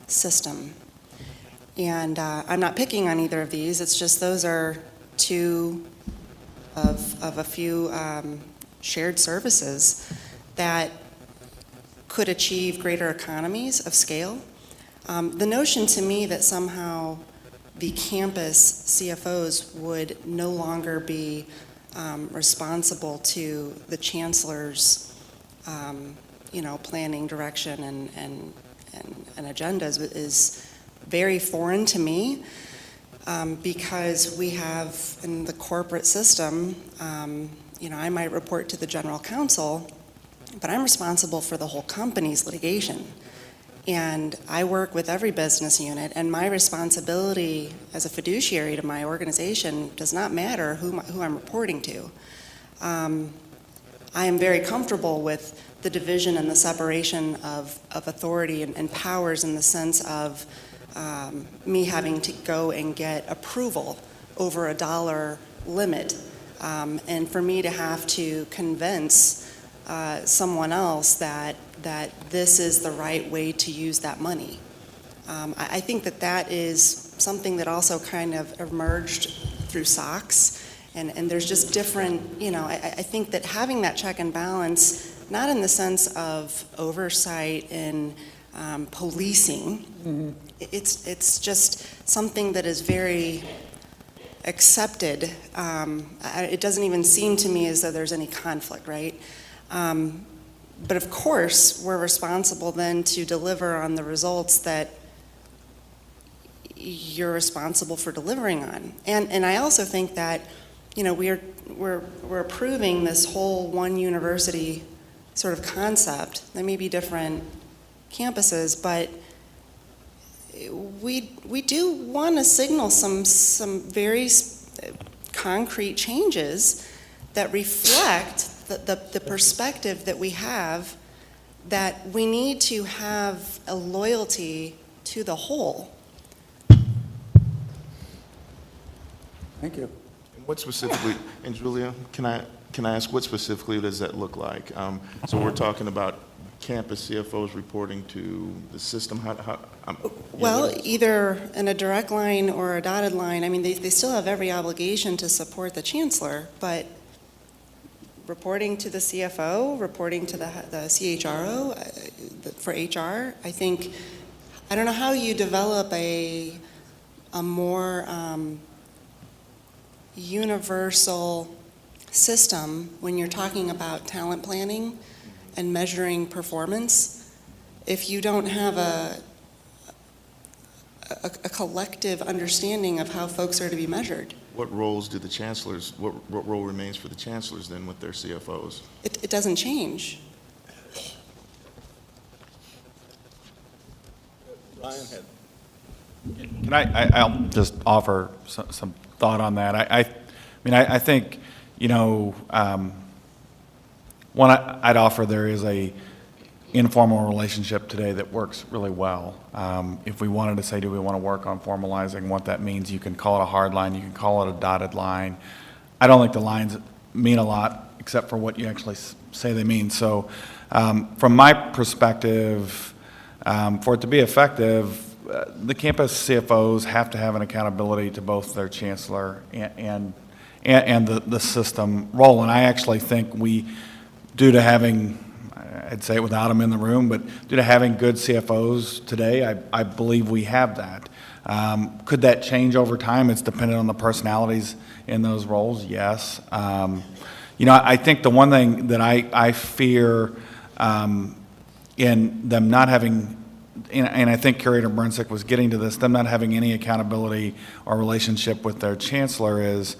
system. And I'm not picking on either of these, it's just those are two of a few shared services that could achieve greater economies of scale. The notion to me that somehow the campus CFOs would no longer be responsible to the chancellor's planning, direction, and agendas is very foreign to me, because we have in the corporate system, I might report to the general counsel, but I'm responsible for the whole company's litigation. And I work with every business unit, and my responsibility as a fiduciary to my organization does not matter who I'm reporting to. I am very comfortable with the division and the separation of authority and powers in the sense of me having to go and get approval over a dollar limit, and for me to have to convince someone else that this is the right way to use that money. I think that is something that also kind of emerged through SOX, and there's just different, I think that having that check and balance, not in the sense of oversight and policing, it's just something that is very accepted. It doesn't even seem to me as though there's any conflict, right? But of course, we're responsible then to deliver on the results that you're responsible for delivering on. And I also think that, we're approving this whole one university sort of concept. There may be different campuses, but we do want to signal some very concrete changes that reflect the perspective that we have, that we need to have a loyalty to the whole. Thank you. What specifically, and Julia, can I ask, what specifically does that look like? So we're talking about campus CFOs reporting to the system? Well, either in a direct line or a dotted line. I mean, they still have every obligation to support the chancellor, but reporting to the CFO, reporting to the CHRO for HR, I think, I don't know how you develop a more universal system when you're talking about talent planning and measuring performance if you don't have a collective understanding of how folks are to be measured. What roles do the chancellors, what role remains for the chancellors then with their CFOs? It doesn't change. Ryan had. Can I'll just offer some thought on that. I think, one I'd offer, there is a informal relationship today that works really well. If we wanted to say, do we want to work on formalizing what that means, you can call it a hard line, you can call it a dotted line. I don't think the lines mean a lot except for what you actually say they mean. So from my perspective, for it to be effective, the campus CFOs have to have an accountability to both their chancellor and the system role. And I actually think we, due to having, I'd say it without them in the room, but due to having good CFOs today, I believe we have that. Could that change over time? It's dependent on the personalities in those roles, yes. I think the one thing that I fear in them not having, and I think Curator Brunsick was getting to this, them not having any accountability or relationship with their chancellor is,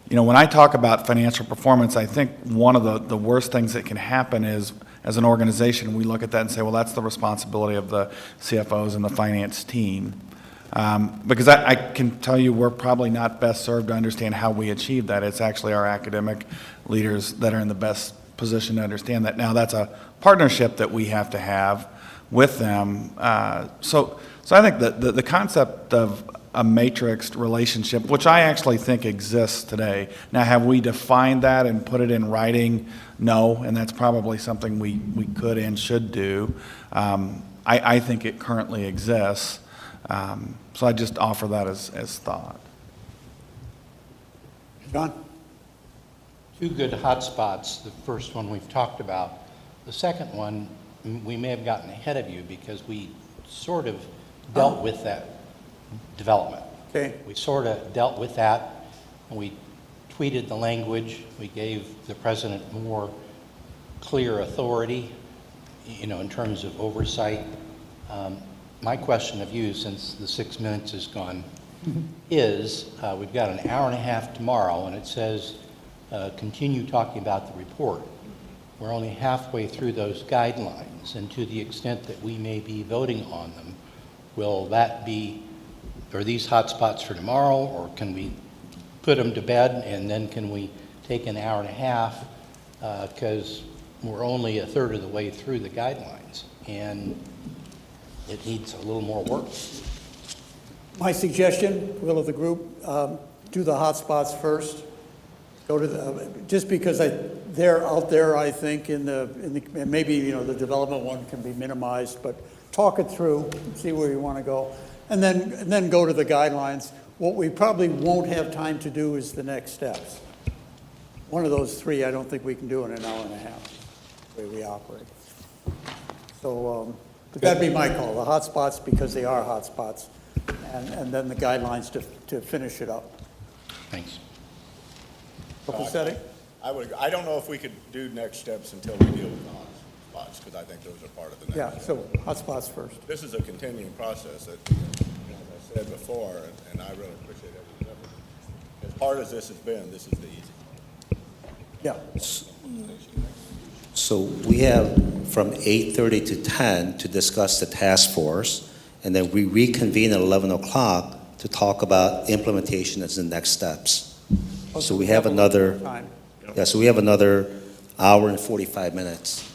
when I talk about financial performance, I think one of the worst things that can happen is, as an organization, we look at that and say, well, that's the responsibility of the CFOs and the finance team. Because I can tell you we're probably not best served to understand how we achieve that. It's actually our academic leaders that are in the best position to understand that. Now, that's a partnership that we have to have with them. So I think that the concept of a matrixed relationship, which I actually think exists today. Now, have we defined that and put it in writing? No, and that's probably something we could and should do. I think it currently exists. So I just offer that as thought. John? Two good hotspots. The first one we've talked about. The second one, we may have gotten ahead of you because we sort of dealt with that development. Okay. We sort of dealt with that, and we tweeted the language. We gave the president more clear authority, in terms of oversight. My question of you, since the 6 minutes is gone, is we've got an hour and a half tomorrow, and it says continue talking about the report. We're only halfway through those guidelines, and to the extent that we may be voting on them, will that be, are these hotspots for tomorrow, or can we put them to bed, and then can we take an hour and a half, because we're only a third of the way through the guidelines, and it needs a little more work. My suggestion, will of the group, do the hotspots first. Go to the, just because they're out there, I think, and maybe, the development one can be minimized, but talk it through, see where you want to go, and then go to the guidelines. What we probably won't have time to do is the next steps. One of those three, I don't think we can do in an hour and a half, the way we operate. So, but that'd be my call, the hotspots, because they are hotspots, and then the guidelines to finish it up. Thanks. Copacetic? I don't know if we could do next steps until we deal with the hotspots, because I think those are part of the next. Yeah, so hotspots first. This is a continuing process that, as I said before, and I really appreciate everyone's effort. As hard as this has been, this is the easy. Yeah. So we have from 8:30 to 10 to discuss the task force, and then we reconvene at 11 o'clock to talk about implementation as the next steps. So we have another, so we have another hour and 45 minutes.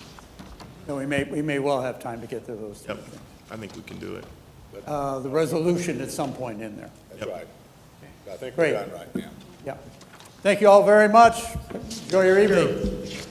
No, we may well have time to get to those. Yep, I think we can do it. The resolution at some point in there. That's right. I think Great. we're done right now. Yeah. Thank you all very much. Enjoy your evening.